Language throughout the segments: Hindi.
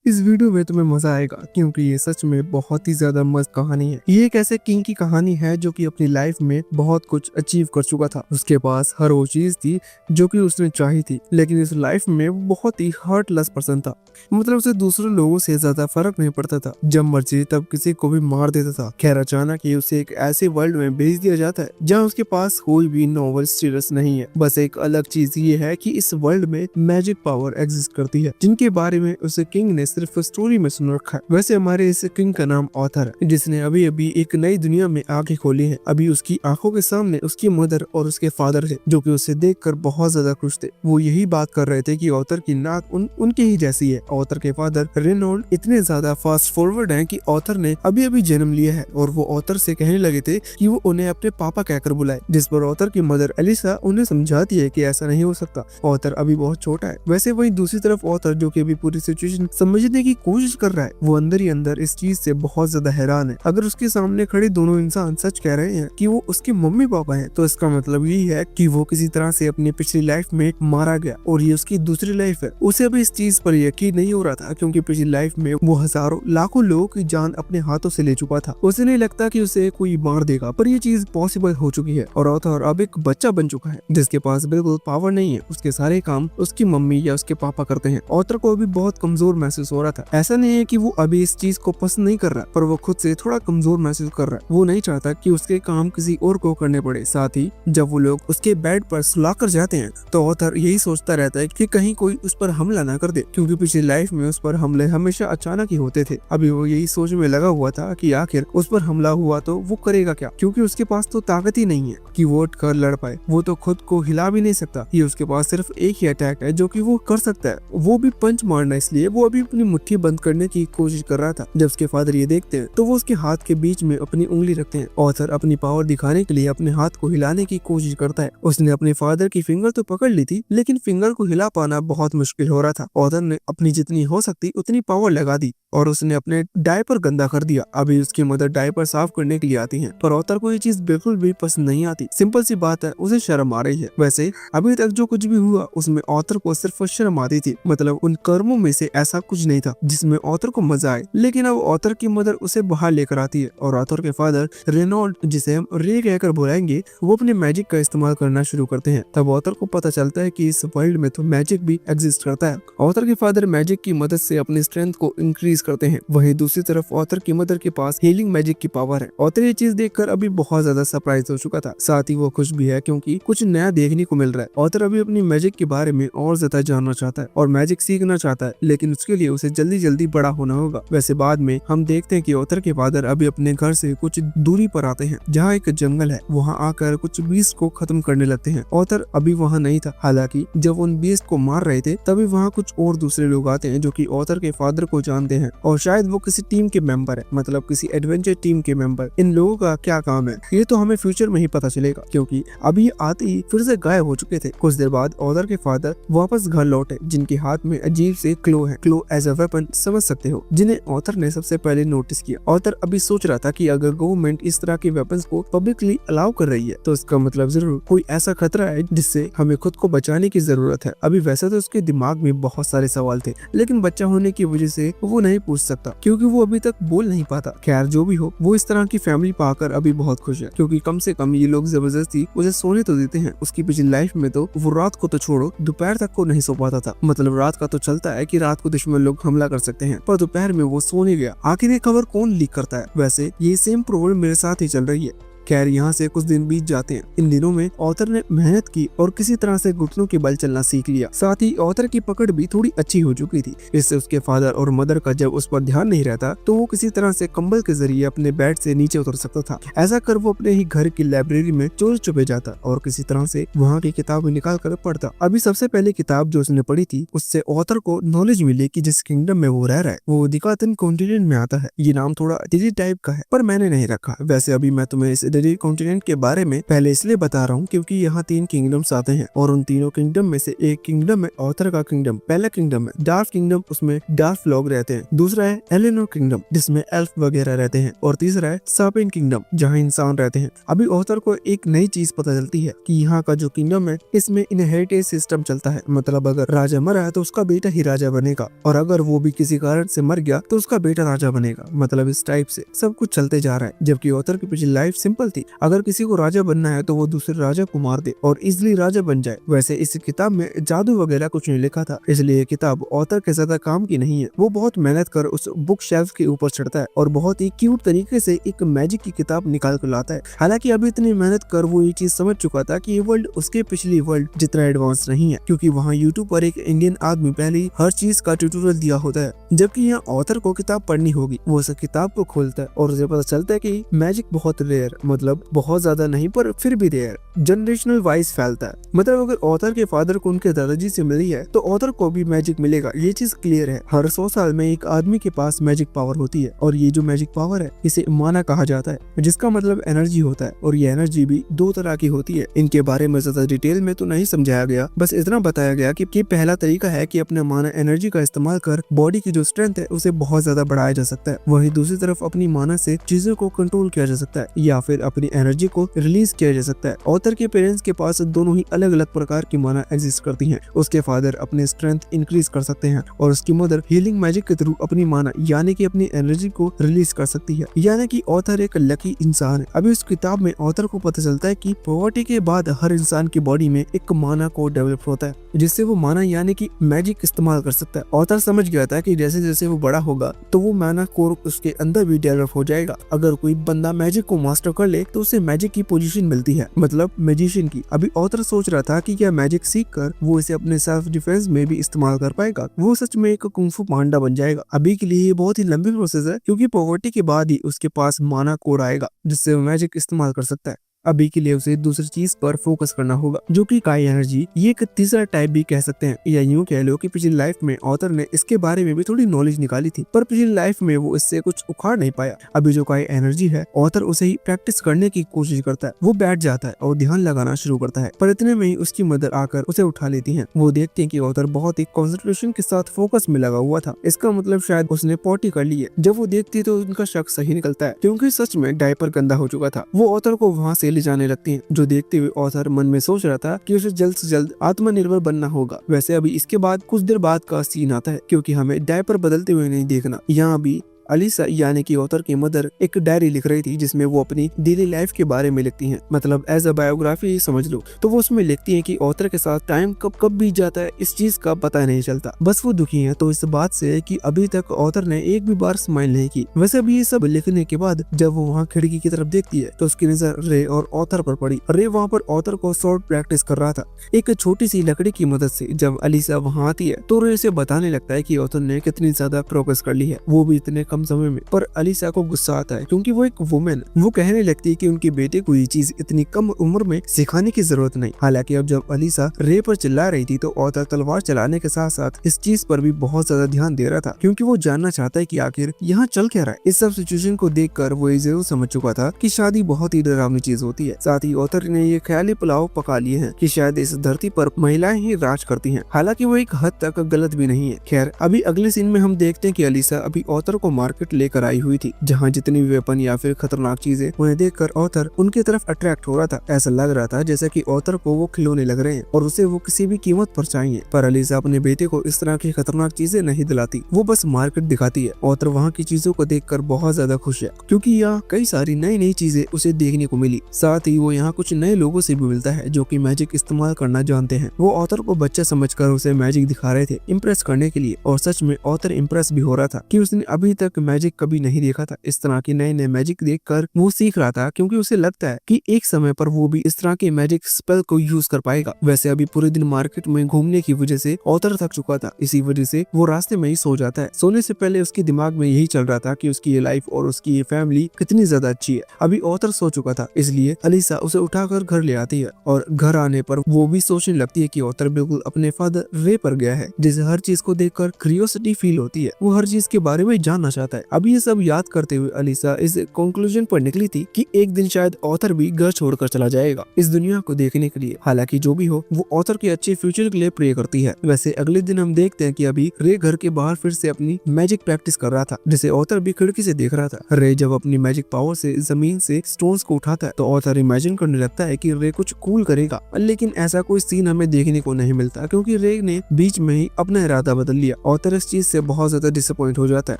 इस वीडियो में तुम्हें मजा आएगा क्योंकि ये सच में बहुत ही ज्यादा मस्त कहानी है। ये एक ऐसे किंग की कहानी है जो कि अपनी लाइफ में बहुत कुछ अचीव कर चुका था। उसके पास हर वो चीज थी जो कि उसने चाही थी, लेकिन इस लाइफ में वो बहुत ही हार्टलेस पर्सन था। मतलब उसे दूसरे लोगों से ज्यादा फर्क नहीं पड़ता था, जब मर्जी तब किसी को भी मार देता था। खैर अचानक ही उसे एक ऐसे वर्ल्ड में भेज दिया जाता है जहाँ उसके पास कोई भी नॉवल स्टेटस नहीं है। बस एक अलग चीज ये है कि इस वर्ल्ड में मैजिक पावर एग्जिस्ट करती है, जिनके बारे में उसे किंग ने सिर्फ स्टोरी में सुन रखा है। वैसे हमारे इस किंग का नाम ऑथर है, जिसने अभी अभी एक नई दुनिया में आंखें खोली है। अभी उसकी आंखों के सामने उसकी मदर और उसके फादर थे, जो कि उसे देखकर बहुत ज्यादा खुश थे। वो यही बात कर रहे थे कि ऑथर की नाक उनकी ही जैसी है। ऑथर के फादर रेनोल्ड इतने ज्यादा फास्ट फॉरवर्ड हैं कि ऑथर ने अभी अभी जन्म लिया है, और वो ऑथर से कहने लगे थे कि वो उन्हें अपने पापा कहकर बुलाए। जिस पर ऑथर की मदर एलिसा उन्हें समझाती है कि ऐसा नहीं हो सकता, ऑथर अभी बहुत छोटा है। वैसे वहीं दूसरी तरफ ऑथर, जो कि अभी पूरी सिचुएशन समझने की कोशिश कर रहा है, वो अंदर ही अंदर इस चीज से बहुत ज्यादा हैरान है। अगर उसके सामने खड़े दोनों इंसान सच कह रहे हैं कि वो उसके मम्मी पापा हैं, तो इसका मतलब यही है कि वो किसी तरह से अपनी पिछली लाइफ में मारा गया और ये उसकी दूसरी लाइफ है। उसे अभी इस चीज पर यकीन नहीं हो रहा था, क्योंकि पिछली लाइफ में वो हजारों लाखों लोगों की जान अपने हाथों से ले चुका था। उसे नहीं लगता कि उसे कोई मार देगा, पर ये चीज पॉसिबल हो चुकी है और ऑथर अब एक बच्चा बन चुका है जिसके पास बिल्कुल पावर नहीं है। उसके सारे काम उसकी मम्मी या उसके पापा करते हैं। ऑथर को अभी बहुत कमजोर महसूस हो रहा था। ऐसा नहीं है कि वो अभी इस चीज को पसंद नहीं कर रहा, पर वो खुद से थोड़ा कमजोर महसूस कर रहा है। वो नहीं चाहता कि उसके काम किसी और को करने पड़े। साथ ही जब वो लोग उसके बेड पर सुला कर जाते हैं, तो ऑथर यही सोचता रहता है कि कहीं कोई उस पर हमला ना कर दे, क्योंकि पिछली लाइफ में उस पर हमले हमेशा अचानक ही होते थे। अभी वो यही सोच में लगा हुआ था कि आखिर उस पर हमला हुआ तो वो करेगा क्या, क्योंकि उसके पास तो ताकत ही नहीं है कि वो उठ कर लड़ पाए। वो तो खुद को हिला भी नहीं सकता। ये उसके पास सिर्फ एक ही अटैक है जो कि वो कर सकता है, वो भी पंच मारना। इसलिए वो अभी अपनी मुट्ठी बंद करने की कोशिश कर रहा था। जब उसके फादर ये देखते हैं तो वो उसके हाथ के बीच में अपनी उंगली रखते हैं। ऑथर अपनी पावर दिखाने के लिए अपने हाथ को हिलाने की कोशिश करता है। उसने अपने फादर की फिंगर तो पकड़ ली थी, लेकिन फिंगर को हिला पाना बहुत मुश्किल हो रहा था। ऑथर ने अपनी जितनी हो सकती उतनी पावर लगा दी और उसने अपने डायपर गंदा कर दिया। अभी उसकी मदर डायपर साफ करने के लिए आती है, पर ऑथर को ये चीज बिल्कुल भी पसंद नहीं आती। सिंपल सी बात है, उसे शर्म आ रही है। वैसे अभी तक जो कुछ भी हुआ उसमें ऑथर को सिर्फ शर्म आती थी। मतलब उन कर्मों में से ऐसा कुछ नहीं था जिसमें ऑथर को मजा आए। लेकिन अब ऑथर की मदर उसे बाहर लेकर आती है और ऑथर के फादर रेनॉल्ड, जिसे हम रे कहकर बुलाएंगे, वो अपने मैजिक का इस्तेमाल करना शुरू करते हैं। तब ऑथर को पता चलता है कि इस वर्ल्ड में तो मैजिक भी एग्जिस्ट करता है। ऑथर के फादर मैजिक की मदद से अपनी स्ट्रेंथ को इंक्रीज करते हैं। वहीं दूसरी तरफ ऑथर की मदर के पास हीलिंग मैजिक की पावर है। ऑथर ये चीज देखकर अभी बहुत ज्यादा सरप्राइज हो चुका था। साथ ही वो खुश भी है क्योंकि कुछ नया देखने को मिल रहा है। ऑथर अभी अपनी मैजिक के बारे में और ज्यादा जानना चाहता है और मैजिक सीखना चाहता है, लेकिन उसके लिए उसे जल्दी जल्दी बड़ा होना होगा। वैसे बाद में हम देखते हैं कि ऑथर के फादर अभी अपने घर से कुछ दूरी पर आते हैं, जहाँ एक जंगल है। वहाँ आकर कुछ बीस्ट को खत्म करने लगते हैं। ऑथर अभी वहाँ नहीं था। हालांकि जब उन बीस्ट को मार रहे थे तभी वहाँ कुछ और दूसरे लोग आते हैं जो कि ऑथर के फादर को जानते हैं, और शायद वो किसी टीम के मेंबर है, मतलब किसी एडवेंचर टीम के मेंबर। इन लोगों का क्या काम है ये तो हमें फ्यूचर में ही पता चलेगा, क्योंकि अभी आते ही फिर से गायब हो चुके थे। कुछ देर बाद ऑथर के फादर वापस घर लौटे, जिनके हाथ में अजीब से क्लो है। क्लो एज अ वेपन समझ सकते हो, जिन्हें ऑथर ने सबसे पहले नोटिस किया। ऑथर अभी सोच रहा था कि अगर गवर्नमेंट इस तरह के वेपन्स को पब्लिकली अलाउ कर रही है तो इसका मतलब जरूर कोई ऐसा खतरा है जिससे हमें खुद को बचाने की जरूरत है। अभी वैसे तो उसके दिमाग में बहुत सारे सवाल थे, लेकिन बच्चा होने की वजह से वो नहीं पूछ सकता, क्योंकि वो अभी तक बोल नहीं पाता। खैर जो भी हो, वो इस तरह की फैमिली पाकर अभी बहुत खुश है, क्योंकि कम से कम ये लोग जबरदस्ती उसे सोने तो देते हैं। उसकी पिछली लाइफ में तो वो रात को तो छोड़ो, दोपहर तक को नहीं सो पाता था। मतलब रात का तो चलता है कि रात को दुश्मन लोग हमला कर सकते हैं, पर दोपहर में वो सोने गया। आखिर ये खबर कौन लीक करता है? वैसे ये सेम प्रॉब्लम मेरे साथ ही चल रही है। खैर यहाँ से कुछ दिन बीत जाते हैं। इन दिनों में ऑथर ने मेहनत की और किसी तरह से घुटनों के बल चलना सीख लिया। साथ ही ऑथर की पकड़ भी थोड़ी अच्छी हो चुकी थी। इससे उसके फादर और मदर का जब उस पर ध्यान नहीं रहता तो वो किसी तरह से कंबल के जरिए अपने बेड से नीचे उतर सकता था। ऐसा कर वो अपने ही घर की लाइब्रेरी में चोर छुपे जाता और किसी तरह से वहाँ की किताब निकाल कर पढ़ता। अभी सबसे पहले किताब जो उसने पढ़ी थी उससे ऑथर को नॉलेज मिली कि जिस किंगडम में वो रह रहा है वो दिकातन कॉन्टिनेंट में आता है। ये नाम थोड़ा अजीब टाइप का है, पर मैंने नहीं रखा। वैसे अभी मैं तुम्हें इस लेजेंडरी कॉन्टिनेंट के बारे में पहले इसलिए बता रहा हूँ क्योंकि यहाँ 3 किंगडम्स आते हैं और उन तीनों किंगडम में से एक किंगडम है ऑथर का किंगडम। पहला किंगडम है डार्क किंगडम, उसमें डार्क लोग रहते हैं। दूसरा है एलिनोर किंगडम जिसमें एल्फ वगैरह रहते हैं और तीसरा है सर्पेंट किंगडम जहाँ इंसान रहते हैं। अभी ऑथर को एक नई चीज पता चलती है कि यहाँ का जो किंगडम है इसमें इनहेरिटेंस सिस्टम चलता है, मतलब अगर राजा मरा है तो उसका बेटा ही राजा बनेगा और अगर वो भी किसी कारण से मर गया तो उसका बेटा राजा बनेगा। मतलब इस टाइप से सब कुछ चलते जा रहा है। जबकि ऑथर की पिछली लाइफ सिंपल थी, अगर किसी को राजा बनना है तो वो दूसरे राजा को मार दे और इजिली राजा बन जाए। वैसे इस किताब में जादू वगैरह कुछ नहीं लिखा था, इसलिए ये किताब ऑथर के ज्यादा काम की नहीं है। वो बहुत मेहनत कर उस बुक शेल्फ के ऊपर चढ़ता है और बहुत ही क्यूट तरीके से एक मैजिक की किताब निकाल कर लाता है। हालांकि अभी इतनी मेहनत कर वो ये चीज समझ चुका था कि ये वर्ल्ड उसके पिछली वर्ल्ड जितना एडवांस नहीं है, क्योंकि वहाँ यूट्यूब पर एक इंडियन आदमी पहले ही हर चीज का ट्यूटोरियल दिया होता है। जबकि यहाँ ऑथर को किताब पढ़नी होगी, वो उस किताब को खोलता है और उसे पता चलता है कि मैजिक बहुत रेयर, मतलब बहुत ज्यादा नहीं पर फिर भी रेयर, जनरेशनल वाइज फैलता है। मतलब अगर ऑथर के फादर को उनके दादाजी से मिली है तो ऑथर को भी मैजिक मिलेगा, ये चीज क्लियर है। हर 100 साल में एक आदमी के पास मैजिक पावर होती है और ये जो मैजिक पावर है इसे माना कहा जाता है, जिसका मतलब एनर्जी होता है और ये एनर्जी भी 2 तरह की होती है। इनके बारे में ज्यादा डिटेल में तो नहीं समझाया गया, बस इतना बताया गया कि पहला तरीका है कि अपने माना एनर्जी का इस्तेमाल कर बॉडी की जो स्ट्रेंथ है उसे बहुत ज्यादा बढ़ाया जा सकता है। वहीं दूसरी तरफ अपनी माना से चीजों को कंट्रोल किया जा सकता है या फिर अपनी एनर्जी को रिलीज किया जा सकता है। ऑथर के पेरेंट्स के पास दोनों ही अलग अलग प्रकार की माना एग्जिस्ट करती हैं। उसके फादर अपने स्ट्रेंथ इंक्रीज कर सकते हैं और उसकी मदर हीलिंग मैजिक के थ्रू अपनी माना यानी कि अपनी एनर्जी को रिलीज कर सकती है। यानी कि ऑथर एक लकी इंसान है। अभी उस किताब में ऑथर को पता चलता है कि पॉवर्टी के बाद हर इंसान की बॉडी में एक माना कोड डेवलप होता है जिससे वो माना यानी कि मैजिक इस्तेमाल कर सकता है। ऑथर समझ गया था कि जैसे जैसे वो बड़ा होगा तो वो माना कोर उसके अंदर भी डेवलप हो जाएगा। अगर कोई बंदा मैजिक को मास्टर कर ले तो उसे मैजिक की पोजीशन मिलती है, मतलब मैजिशियन की। अभी ऑथर सोच रहा था कि क्या मैजिक सीख कर वो इसे अपने सेल्फ डिफेंस में भी इस्तेमाल कर पाएगा, वो सच में एक कुंफू पांडा बन जाएगा। अभी के लिए ये बहुत ही लंबी प्रोसेस है क्योंकि पॉवर्टी के बाद ही उसके पास माना कोर आएगा जिससे वो मैजिक इस्तेमाल कर सकता है। अभी के लिए उसे दूसरी चीज पर फोकस करना होगा जो कि काई एनर्जी। ये एक तीसरा टाइप भी कह सकते हैं या यूं कह लो कि पिछली लाइफ में ऑथर ने इसके बारे में भी थोड़ी नॉलेज निकाली थी, पर पिछली लाइफ में वो इससे कुछ उखाड़ नहीं पाया। अभी जो काई एनर्जी है ऑथर उसे ही प्रैक्टिस करने की कोशिश करता है। वो बैठ जाता है और ध्यान लगाना शुरू करता है, पर इतने में ही उसकी मदर आकर उसे उठा लेती है। वो देखते हैं कि ऑथर बहुत ही कॉन्सेंट्रेशन के साथ फोकस में लगा हुआ था, इसका मतलब शायद उसने पॉटी कर ली है। जब वो देखती है तो उनका शक सही निकलता है क्योंकि सच में डायपर गंदा हो चुका था। वो ऑथर को वहाँ से ले जाने लगती है, जो देखते हुए ऑथर मन में सोच रहा था कि उसे जल्द से जल्द आत्मनिर्भर बनना होगा। वैसे अभी इसके बाद कुछ देर बाद का सीन आता है क्योंकि हमें डायपर बदलते हुए नहीं देखना। यहाँ भी अलीसा यानी कि ऑथर की मदर एक डायरी लिख रही थी जिसमें वो अपनी डेली लाइफ के बारे में लिखती हैं, मतलब एज अ बायोग्राफी समझ लो। तो वो उसमें लिखती हैं कि ऑथर के साथ टाइम कब बीत जाता है इस चीज का पता नहीं चलता। बस वो दुखी हैं तो इस बात से कि अभी तक ऑथर ने एक भी बार स्माइल नहीं की। वैसे अभी ये सब लिखने के बाद जब वो वहाँ खिड़की की तरफ देखती है तो उसकी नजर रे और ऑथर पर पड़ी। रे वहाँ पर ऑथर को शॉर्ट प्रैक्टिस कर रहा था एक छोटी सी लकड़ी की मदद से। जब अलीसा वहाँ आती है तो रे उसे बताने लगता है कि ऑथर ने कितनी ज्यादा प्रोग्रेस कर ली है, वो भी इतने कम समय में। पर अलीसा को गुस्सा आता है क्योंकि वो एक वुमेन, वो कहने लगती है कि उनके बेटे को ये चीज इतनी कम उम्र में सिखाने की जरूरत नहीं। हालांकि अब जब अलीसा रे पर चिल्ला रही थी तो ऑथर तलवार चलाने के साथ साथ इस चीज पर भी बहुत ज्यादा ध्यान दे रहा था क्योंकि वो जानना चाहता है कि आखिर यहाँ चल क्या रहा है। इस सब सिचुएशन को देखकर वो ये जरूर समझ चुका था कि शादी बहुत ही डरावनी चीज होती है। साथ ही ऑथर ने ये ख्याली पुलाव पका लिए हैं कि शायद इस धरती पर महिलाएं ही राज करती हैं। हालांकि वो एक हद तक गलत भी नहीं है। खैर अभी अगले सीन में हम देखते हैं कि अलीसा अभी ऑथर को मार्केट लेकर आई हुई थी जहाँ जितनी भी वेपन या फिर खतरनाक चीजें उन्हें देखकर ऑथर उनकी तरफ अट्रैक्ट हो रहा था। ऐसा लग रहा था जैसे कि ऑथर को वो खिलौने लग रहे हैं और उसे वो किसी भी कीमत पर चाहिए। पर अलीसा अपने बेटे को इस तरह की खतरनाक चीजें नहीं दिलाती, वो बस मार्केट दिखाती है। ऑथर वहाँ की चीजों को देखकर बहुत ज्यादा खुश है क्योंकि यहाँ कई सारी नई नई चीजें उसे देखने को मिली। साथ ही वो यहाँ कुछ नए लोगों से भी मिलता है जो कि मैजिक इस्तेमाल करना जानते हैं। वो ऑथर को बच्चा समझकर उसे मैजिक दिखा रहे थे इम्प्रेस करने के लिए, और सच में ऑथर इम्प्रेस भी हो रहा था कि उसने अभी तक मैजिक कभी नहीं देखा था। इस तरह की नए नए मैजिक देखकर वो सीख रहा था क्योंकि उसे लगता है कि एक समय पर वो भी इस तरह के मैजिक स्पेल को यूज कर पाएगा। वैसे अभी पूरे दिन मार्केट में घूमने की वजह से ऑथर थक चुका था, इसी वजह से वो रास्ते में ही सो जाता है। सोने से पहले उसके दिमाग में यही चल रहा था कि उसकी ये लाइफ और उसकी ये फैमिली कितनी ज्यादा अच्छी है। अभी ऑथर सो चुका था इसलिए अलीसा उसे उठाकर घर ले आती है और घर आने पर वो भी सोचने लगती है कि ऑथर बिल्कुल अपने फादर रे पर गया है, जिसे हर चीज को देखकर क्यूरियोसिटी फील होती है। वो हर चीज के बारे में जानना चाहती है। चाहता है। अभी ये सब याद करते हुए अलीसा इस कंक्लूजन पर निकली थी कि एक दिन शायद ऑथर भी घर छोड़कर चला जाएगा इस दुनिया को देखने के लिए। हालांकि जो भी हो, वो ऑथर के अच्छे फ्यूचर के लिए प्रे करती है। वैसे अगले दिन हम देखते हैं कि अभी रे घर के बाहर फिर से अपनी मैजिक प्रैक्टिस कर रहा था, जिसे ऑथर भी खिड़की से देख रहा था। रे जब अपनी मैजिक पावर से जमीन से स्टोन्स को उठाता है तो ऑथर इमेजिन करने लगता है कि रे कुछ कूल करेगा, लेकिन ऐसा कोई सीन हमें देखने को नहीं मिलता क्योंकि रे ने बीच में ही अपना इरादा बदल लिया। ऑथर इस चीज से बहुत ज्यादा डिसअपॉइंट हो जाता है,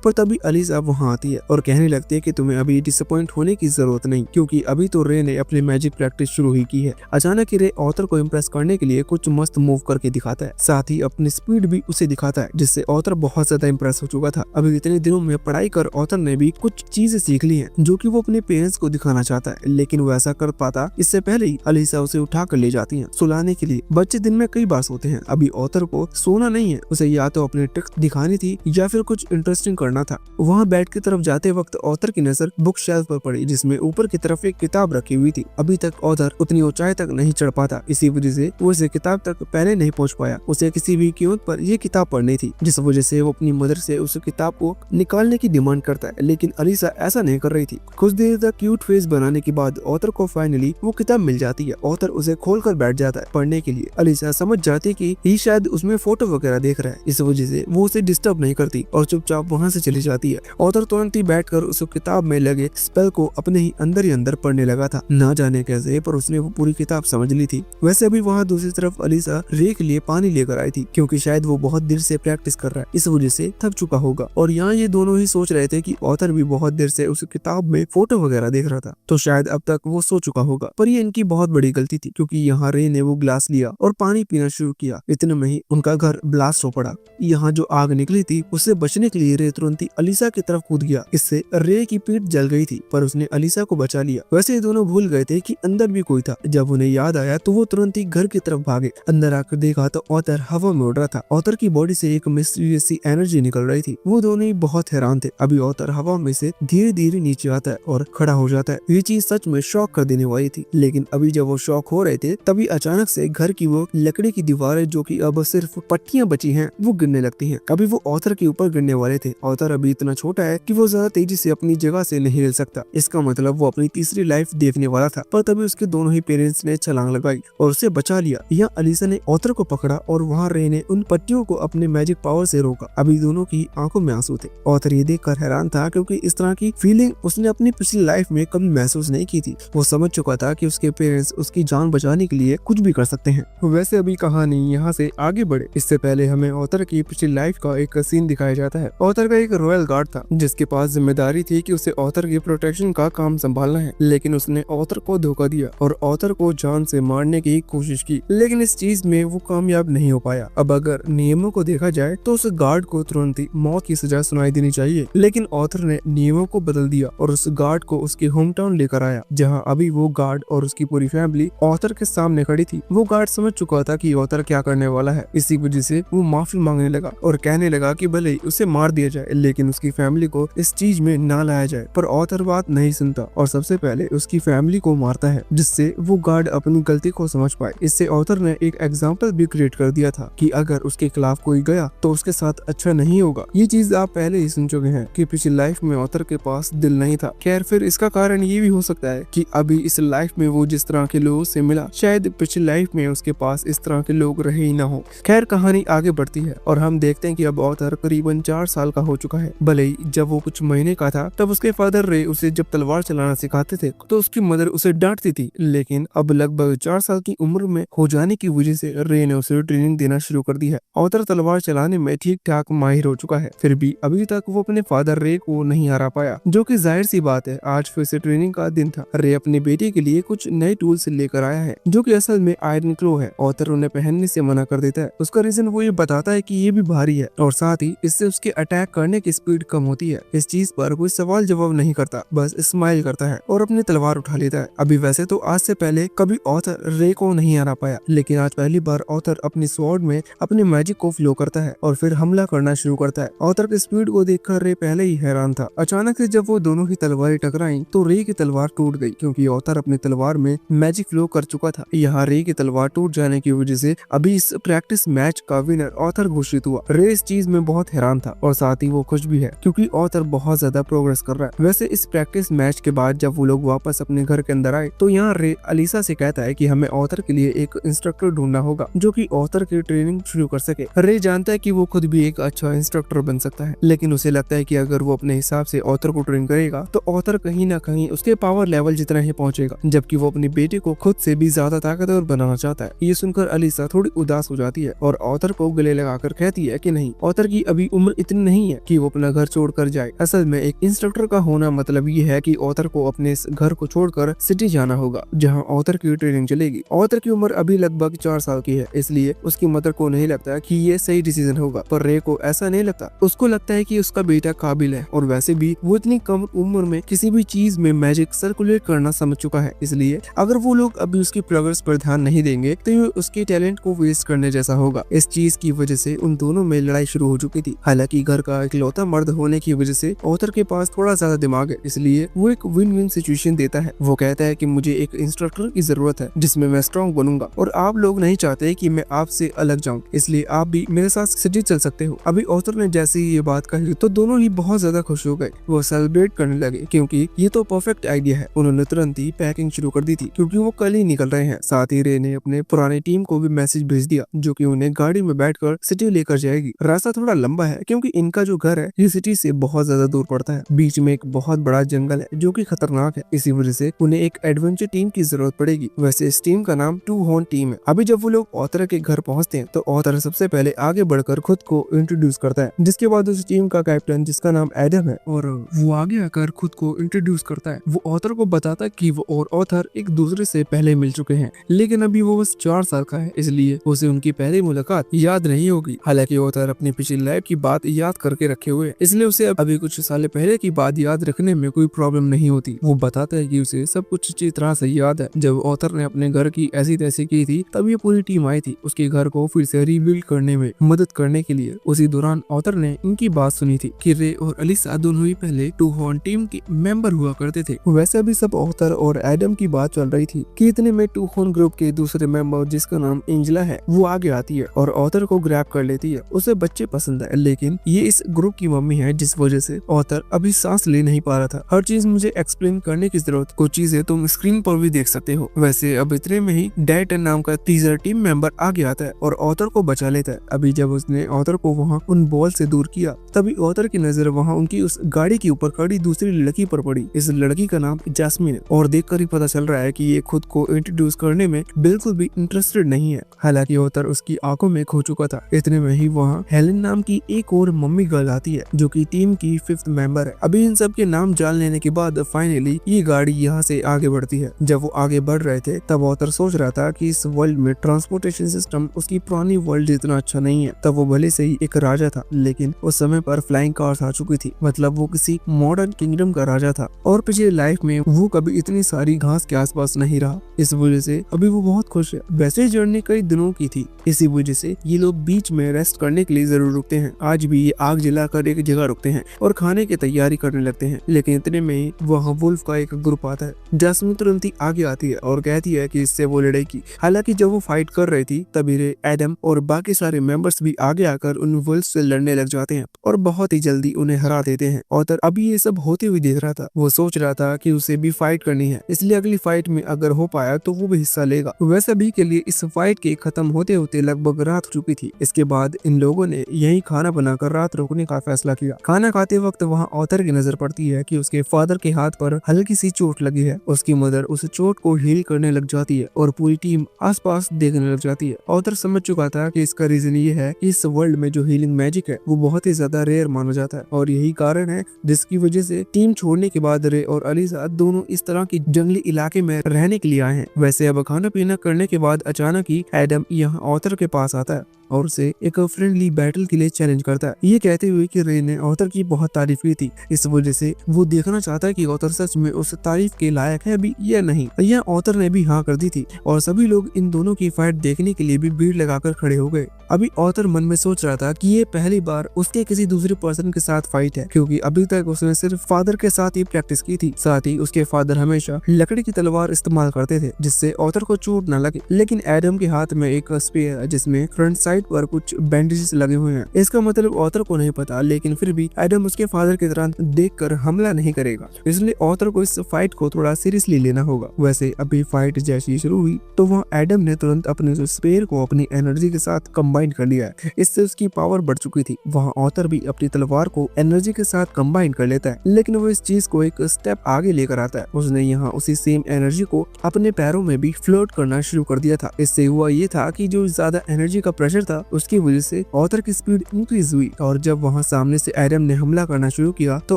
पर तभी अलीसा वहाँ आती है और कहने लगती है कि तुम्हें अभी डिसअपॉइंट होने की जरूरत नहीं, क्योंकि अभी तो रे ने अपनी मैजिक प्रैक्टिस शुरू ही की है। अचानक रे ऑथर को इम्प्रेस करने के लिए कुछ मस्त मूव करके दिखाता है, साथ ही अपनी स्पीड भी उसे दिखाता है, जिससे ऑथर बहुत ज्यादा इम्प्रेस हो चुका था। अभी इतने दिनों में पढ़ाई कर ऑथर ने भी कुछ चीजें सीख ली हैं जो कि वो अपने पेरेंट्स को दिखाना चाहता है, लेकिन वो ऐसा कर पाता इससे पहले ही अलीसा उसे उठा कर ले जाती है सुलाने के लिए। बच्चे दिन में कई बार सोते हैं, अभी ऑथर को सोना नहीं है, उसे या तो अपनी ट्रिक्स दिखानी थी या फिर कुछ इंटरेस्टिंग करना था। वहाँ बेड की तरफ जाते वक्त ऑथर की नजर बुक शेल्फ पर पड़ी, जिसमें ऊपर की तरफ एक किताब रखी हुई थी। अभी तक ऑथर उतनी ऊंचाई तक नहीं चढ़ पाता, इसी वजह से वो इस किताब तक पहले नहीं पहुंच पाया। उसे किसी भी कीमत पर ये किताब पढ़नी थी, जिस वजह से वो अपनी मदर से उस किताब को निकालने की डिमांड करता है, लेकिन अलीसा ऐसा नहीं कर रही थी। कुछ देर तक क्यूट फेस बनाने के बाद ऑथर को फाइनली वो किताब मिल जाती है। ऑथर उसे खोलकर बैठ जाता है पढ़ने के लिए। अलीसा समझ जाती है कि ये शायद उसमें फोटो वगैरह देख रहा है, इस वजह से वो उसे डिस्टर्ब नहीं करती और चुपचाप वहाँ से चली जाती है। ऑथर तुरंत ही बैठकर उस किताब में लगे स्पेल को अपने ही अंदर पढ़ने लगा था। ना जाने कैसे, पर उसने वो पूरी किताब समझ ली थी। वैसे अभी वहाँ दूसरी तरफ अलीसा रे के लिए पानी लेकर आई थी, क्योंकि शायद वो बहुत देर से प्रैक्टिस कर रहा है, इस वजह से थक चुका होगा। और यहाँ ये दोनों ही सोच रहे थे कि ऑथर भी बहुत देर से उस किताब में फोटो वगैरह देख रहा था, तो शायद अब तक वो सो चुका होगा। पर ये इनकी बहुत बड़ी गलती थी, क्योंकि यहाँ रे ने वो ग्लास लिया और पानी पीना शुरू किया। इतने में ही उनका घर ब्लास्ट हो पड़ा। यहाँ जो आग निकली थी उससे बचने के लिए रे तुरंत ही अलीसा की तरफ कूद गया। इससे रे की पीठ जल गई थी, पर उसने अलीसा को बचा लिया। वैसे ये दोनों भूल गए थे कि अंदर भी कोई था। जब उन्हें याद आया तो वो तुरंत ही घर की तरफ भागे। अंदर आकर देखा तो ऑथर हवा में उड़ रहा था। ऑथर की बॉडी से एक मिस्टीरियस सी एनर्जी निकल रही थी। वो दोनों ही बहुत हैरान थे। अभी ऑथर हवा में से धीरे धीरे नीचे आता है और खड़ा हो जाता है। ये चीज सच में शॉक कर देने वाली थी, लेकिन अभी जब वो शॉक हो रहे थे तभी अचानक से घर की वो लकड़ी की दीवारें, जो कि अब सिर्फ पट्टियां बची हैं, वो गिरने लगती हैं। अभी वो ऑथर के ऊपर गिरने वाले थे। ऑथर अभी इतना छोटा है कि वो ज्यादा तेजी से अपनी जगह से नहीं हिल सकता। इसका मतलब वो अपनी तीसरी लाइफ देखने वाला था। पर तभी उसके दोनों ही पेरेंट्स ने छलांग लगाई और उसे बचा लिया। यहाँ अलीसा ने ऑथर को पकड़ा और वहाँ रे ने उन पट्टियों को अपने मैजिक पावर से रोका। अभी दोनों की आंखों में आंसू थे। ऑथर ये देखकर हैरान था, क्योंकि इस तरह की फीलिंग उसने अपनी पिछली लाइफ में कभी महसूस नहीं की थी। वो समझ चुका था कि उसके पेरेंट्स उसकी जान बचाने के लिए कुछ भी कर सकते हैं। वैसे अभी कहानी यहाँ से आगे बढ़े इससे पहले हमें ऑथर की पिछली लाइफ का एक सीन दिखाया जाता है। ऑथर का एक रॉयल गार्ड था, जिसके पास जिम्मेदारी थी कि उसे ऑथर की प्रोटेक्शन का काम संभालना है, लेकिन उसने ऑथर को धोखा दिया और ऑथर को जान से मारने की कोशिश की, लेकिन इस चीज में वो कामयाब नहीं हो पाया। अब अगर नियमों को देखा जाए तो उस गार्ड को तुरंत ही मौत की सजा सुनाई देनी चाहिए, लेकिन ऑथर ने नियमों को बदल दिया और उस गार्ड को उसके होम टाउन लेकर आया, जहाँ अभी वो गार्ड और उसकी पूरी फैमिली ऑथर के सामने खड़ी थी। वो गार्ड समझ चुका था कि ऑथर क्या करने वाला है, इसी वजह से वो माफी मांगने लगा और कहने लगा कि भले उसे मार दिया जाए, लेकिन उसकी फैमिली को इस चीज में ना लाया जाए। पर ऑथर बात नहीं सुनता और सबसे पहले उसकी फैमिली को मारता है, जिससे वो गार्ड अपनी गलती को समझ पाए। इससे ऑथर ने एक एग्जाम्पल भी क्रिएट कर दिया था कि अगर उसके खिलाफ कोई गया तो उसके साथ अच्छा नहीं होगा। ये चीज आप पहले ही सुन चुके हैं कि पिछली लाइफ में ऑथर के पास दिल नहीं था। खैर, फिर इसका कारण ये भी हो सकता है कि अभी इस लाइफ में वो जिस तरह के लोगों से मिला, शायद पिछली लाइफ में उसके पास इस तरह के लोग रहे ही ना हो। खैर, कहानी आगे बढ़ती है और हम देखते हैं कि अब ऑथर करीबन 4 साल का हो चुका है। भले ही जब वो कुछ महीने का था तब उसके फादर रे उसे जब तलवार चलाना सिखाते थे तो उसकी मदर उसे डांटती थी, लेकिन अब लगभग 4 साल की उम्र में हो जाने की वजह से रे ने उसे ट्रेनिंग देना शुरू कर दी है। ऑथर तलवार चलाने में ठीक ठाक माहिर हो चुका है, फिर भी अभी तक वो अपने फादर रे को नहीं हरा पाया, जो कि जाहिर सी बात है। आज फिर से ट्रेनिंग का दिन था। रे अपने बेटे के लिए कुछ नए टूल्स लेकर आया है, जो कि असल में आयरन क्लो है। ऑथर उन्हें पहनने से मना कर देता है। उसका रीजन वो ये बताता है कि ये भी भारी है और साथ ही इससे उसके अटैक करने की स्पीड कम होती है। इस चीज पर कोई सवाल जवाब नहीं करता, बस स्माइल करता है और अपनी तलवार उठा लेता है। अभी वैसे तो आज से पहले कभी ऑथर रे को नहीं हरा पाया, लेकिन आज पहली बार ऑथर अपनी स्वॉर्ड में अपनी मैजिक को फ्लो करता है और फिर हमला करना शुरू करता है। ऑथर की स्पीड को देखकर रे पहले ही हैरान था। अचानक से जब वो दोनों की तलवारें टकराई तो रे की तलवार टूट गई, क्योंकि ऑथर अपनी तलवार में मैजिक फ्लो कर चुका था। यहाँ रे की तलवार टूट जाने की वजह से अभी इस प्रैक्टिस मैच का विनर ऑथर घोषित हुआ। रे इस चीज में बहुत हैरान था और साथ ही वो खुश भी है, है क्योंकि ऑथर बहुत ज्यादा प्रोग्रेस कर रहा है। वैसे इस प्रैक्टिस मैच के बाद जब वो लोग वापस अपने घर के अंदर आए तो यहाँ रे अलीसा से कहता है कि हमें ऑथर के लिए एक इंस्ट्रक्टर ढूंढना होगा जो कि ऑथर की ट्रेनिंग शुरू कर सके। रे जानता है कि वो खुद भी एक अच्छा इंस्ट्रक्टर बन सकता है, लेकिन उसे लगता है कि अगर वो अपने हिसाब से ऑथर को ट्रेन करेगा तो ऑथर कहीं ना कहीं उसके पावर लेवल जितना ही पहुंचेगा, जबकि वो अपनी बेटे को खुद से भी ज्यादा ताकतवर बनाना चाहता है। ये सुनकर अलीसा थोड़ी उदास हो जाती है और ऑथर को गले लगाकर कहती है कि नहीं, ऑथर की अभी उम्र इतनी नहीं है कि वो अपना घर छोड़कर जाए। असल में एक इंस्ट्रक्टर का होना मतलब ये है कि ऑथर को अपने घर को छोड़कर सिटी जाना होगा जहाँ ऑथर की ट्रेनिंग चलेगी। ऑथर की उम्र अभी लगभग 4 साल की है, इसलिए उसकी मदर को नहीं लगता कि ये सही डिसीजन होगा, पर रे को ऐसा नहीं लगता। उसको लगता है कि उसका बेटा काबिल है और वैसे भी वो इतनी कम उम्र में किसी भी चीज में मैजिक सर्कुलेट करना समझ चुका है, इसलिए अगर वो लोग अभी उसकी प्रोग्रेस पर ध्यान नहीं देंगे तो ये उसके टैलेंट को वेस्ट करने जैसा होगा। इस चीज की वजह से उन दोनों में लड़ाई शुरू हो चुकी थी। हालांकि घर का इकलौता मर्द होने की वजह से ऑथर के पास थोड़ा ज्यादा दिमाग है, इसलिए वो एक विन विन सिचुएशन देता है। वो कहता है कि मुझे एक इंस्ट्रक्टर की जरूरत है जिसमें मैं स्ट्रॉन्ग बनूंगा और आप लोग नहीं चाहते कि मैं आपसे अलग जाऊं, इसलिए आप भी मेरे साथ सिटी चल सकते हो। अभी ऑथर ने जैसे ही ये बात कही तो दोनों ही बहुत ज्यादा खुश हो गए। वो सेलिब्रेट करने लगे क्योंकि ये तो परफेक्ट आइडिया है। उन्होंने तुरंत ही पैकिंग शुरू कर दी थी क्योंकि वो कल ही निकल रहे हैं। साथ ही रे ने अपने पुराने टीम को भी मैसेज भेज दिया जो कि उन्हें गाड़ी में बैठकर सिटी लेकर जाएगी। रास्ता थोड़ा लंबा है क्योंकि इनका जो घर है ये सिटी से बहुत ज्यादा दूर पड़ता है। बीच में एक बहुत बड़ा जंगल है जो कि खतरनाक है, इसी वजह से उन्हें एक एडवेंचर टीम की जरूरत पड़ेगी। वैसे इस टीम का नाम टू हॉर्न टीम है। अभी जब वो लोग ऑथर के घर पहुंचते हैं तो ऑथर सबसे पहले आगे बढ़कर खुद को इंट्रोड्यूस करता है, जिसके बाद उस टीम का कैप्टन जिसका नाम एडम है और वो आगे आकर खुद को इंट्रोड्यूस करता है। वो ऑथर को बताता है कि वो और ऑथर एक दूसरे से पहले मिल चुके हैं, लेकिन अभी वो बस 4 साल का है, इसलिए उसे उनकी पहली मुलाकात याद नहीं होगी। हालांकि ऑथर अपनी पिछली लाइफ की बात याद करके रखे हुए, इसलिए उसे अभी कुछ साल पहले की बात याद रखने में कोई प्रॉब्लम नहीं होती। वो बताता है कि उसे सब कुछ अच्छी तरह से याद है। जब ऑथर ने अपने घर की ऐसी तैसी की थी तब ये पूरी टीम आई थी उसके घर को फिर से रीबिल्ड करने में मदद करने के लिए। उसी दौरान ऑथर ने उनकी बात सुनी थी कि रे और अलीसा दोनों ही पहले टू हॉर्न टीम के मेंबर हुआ करते थे। वैसे अभी सब ऑथर और एडम की बात चल रही थी कि इतने में टू हॉर्न ग्रुप के दूसरे मेंबर जिसका नाम एंजेला है वो आगे आती है और ऑथर को ग्रैब कर लेती है। उसे बच्चे पसंद है, लेकिन ये इस ग्रुप की मम्मी है जिस वजह से ऑथर अभी सांस ले नहीं पा रहा था। हर चीज मुझे एक्सप्लेन करने की जरूरत, कुछ चीजें तुम स्क्रीन पर भी देख सकते हो। वैसे अब इतने में ही डैटन नाम का तीसरा टीम मेंबर आगे आता है और ऑथर को बचा लेता है। अभी जब उसने ऑथर को वहाँ उन बॉल से दूर किया तभी ऑथर की नजर वहाँ उनकी उस गाड़ी के ऊपर खड़ी दूसरी लड़की पर पड़ी। इस लड़की का नाम जैस्मिन है और देखकर ही पता चल रहा है कि ये खुद को इंट्रोड्यूस करने में बिल्कुल भी इंटरेस्टेड नहीं है। हालांकि ऑथर उसकी आंखों में खो चुका था। इतने में ही वहाँ हेलेन नाम की एक और मम्मी गर्ल आती है जो कि टीम की 5th मेंबर है। अभी इन सब के नाम जान लेने के बाद फाइनली ये गाड़ी यहाँ से आगे बढ़ती है। जब वो आगे बढ़ रहे थे तब ऑथर सोच रहा था कि इस वर्ल्ड में ट्रांसपोर्टेशन सिस्टम उसकी पुरानी वर्ल्ड जितना अच्छा नहीं है। तब वो भले से ही एक राजा था, लेकिन उस समय पर फ्लाइंग कार्स आ चुकी थी, मतलब वो किसी मॉडर्न किंगडम का राजा था और पिछले लाइफ में वो कभी इतनी सारी घास के आसपास नहीं रहा। इस वजह से अभी वो बहुत खुश है। वैसे जर्नी कई दिनों की थी, इसी वजह से ये लोग बीच में रेस्ट करने के लिए जरूर रुकते हैं। आज भी ये आग जलाकर एक जगह रुकते हैं और खाने की तैयारी करने लगते हैं। लेकिन इतने में ही वहाँ वुल्फ का एक ग्रुप आता है। जैस्मिन तुरंत ही आगे आती है और कहती है कि इससे वो लड़ेगी। हालांकि जब वो फाइट कर रही थी तभी रे, एडम और बाकी सारे मेंबर्स भी आगे आकर उन वुल्फ से लड़ने लग जाते हैं और बहुत ही जल्दी उन्हें हरा देते हैं। ऑथर अभी ये सब होते हुए देख रहा था। वो सोच रहा था कि उसे भी फाइट करनी है, इसलिए अगली फाइट में अगर हो पाया तो वो भी हिस्सा लेगा। वैसे भी के लिए इस फाइट के खत्म होते होते लगभग रात हो चुकी थी। इसके बाद इन लोगों ने यही खाना बनाकर रात रोकने का फैसला किया। खाना खाते वक्त वहाँ ऑथर की नजर पड़ती है कि उसके फादर के हाथ पर हल्की सी चोट लगी है। उसकी मदर उस चोट को हील करने लग जाती है और पूरी टीम आसपास देखने लग जाती है। ऑथर समझ चुका था कि इसका रीजन ये है कि इस वर्ल्ड में जो हीलिंग मैजिक है वो बहुत ही ज्यादा रेयर माना जाता है और यही कारण है जिसकी वजह से टीम छोड़ने के बाद रे और अलीसा दोनों इस तरह की जंगली इलाके में रहने के लिए आए हैं। वैसे अब खाना पीना करने के बाद अचानक ही एडम यहाँ ऑथर के पास आता है और उसे एक फ्रेंडली बैटल के लिए चैलेंज करता है, ये कहते हुए कि रे ने ऑथर की बहुत तारीफ की थी। इस वजह से वो देखना चाहता है कि ऑथर सच में उस तारीफ के लायक है अभी या नहीं। यह ऑथर ने भी हाँ कर दी थी और सभी लोग इन दोनों की फाइट देखने के लिए भी भीड़ लगाकर खड़े हो गए। अभी ऑथर मन में सोच रहा था कि ये पहली बार उसके किसी दूसरे पर्सन के साथ फाइट है, क्योंकि अभी तक उसने सिर्फ फादर के साथ ही प्रैक्टिस की थी। साथ ही उसके फादर हमेशा लकड़ी की तलवार इस्तेमाल करते थे जिससे ऑथर को चोट न लगे। लेकिन एडम के हाथ में एक स्पेयर है जिसमें फ्रंट साइड साइड पर कुछ बैंडेजेस लगे हुए हैं। इसका मतलब ऑथर को नहीं पता, लेकिन फिर भी एडम उसके फादर की तरह देखकर हमला नहीं करेगा, इसलिए ऑथर को इस फाइट को थोड़ा सीरियसली लेना होगा। वैसे अभी फाइट जैसी शुरू हुई तो वहाँ एडम ने तुरंत अपने स्पेयर को अपनी एनर्जी के साथ कंबाइन कर लिया है। इससे उसकी पावर बढ़ चुकी थी। वहाँ ऑथर भी अपनी तलवार को एनर्जी के साथ कंबाइन कर लेता है, लेकिन वो इस चीज को एक स्टेप आगे लेकर आता है। उसने यहाँ उसी सेम एनर्जी को अपने पैरों में भी फ्लोट करना शुरू कर दिया था। इससे हुआ ये था कि जो ज्यादा एनर्जी का प्रेशर था उसकी वजह से ऑथर की स्पीड इंक्रीज हुई, और जब वहाँ सामने से एडम ने हमला करना शुरू किया तो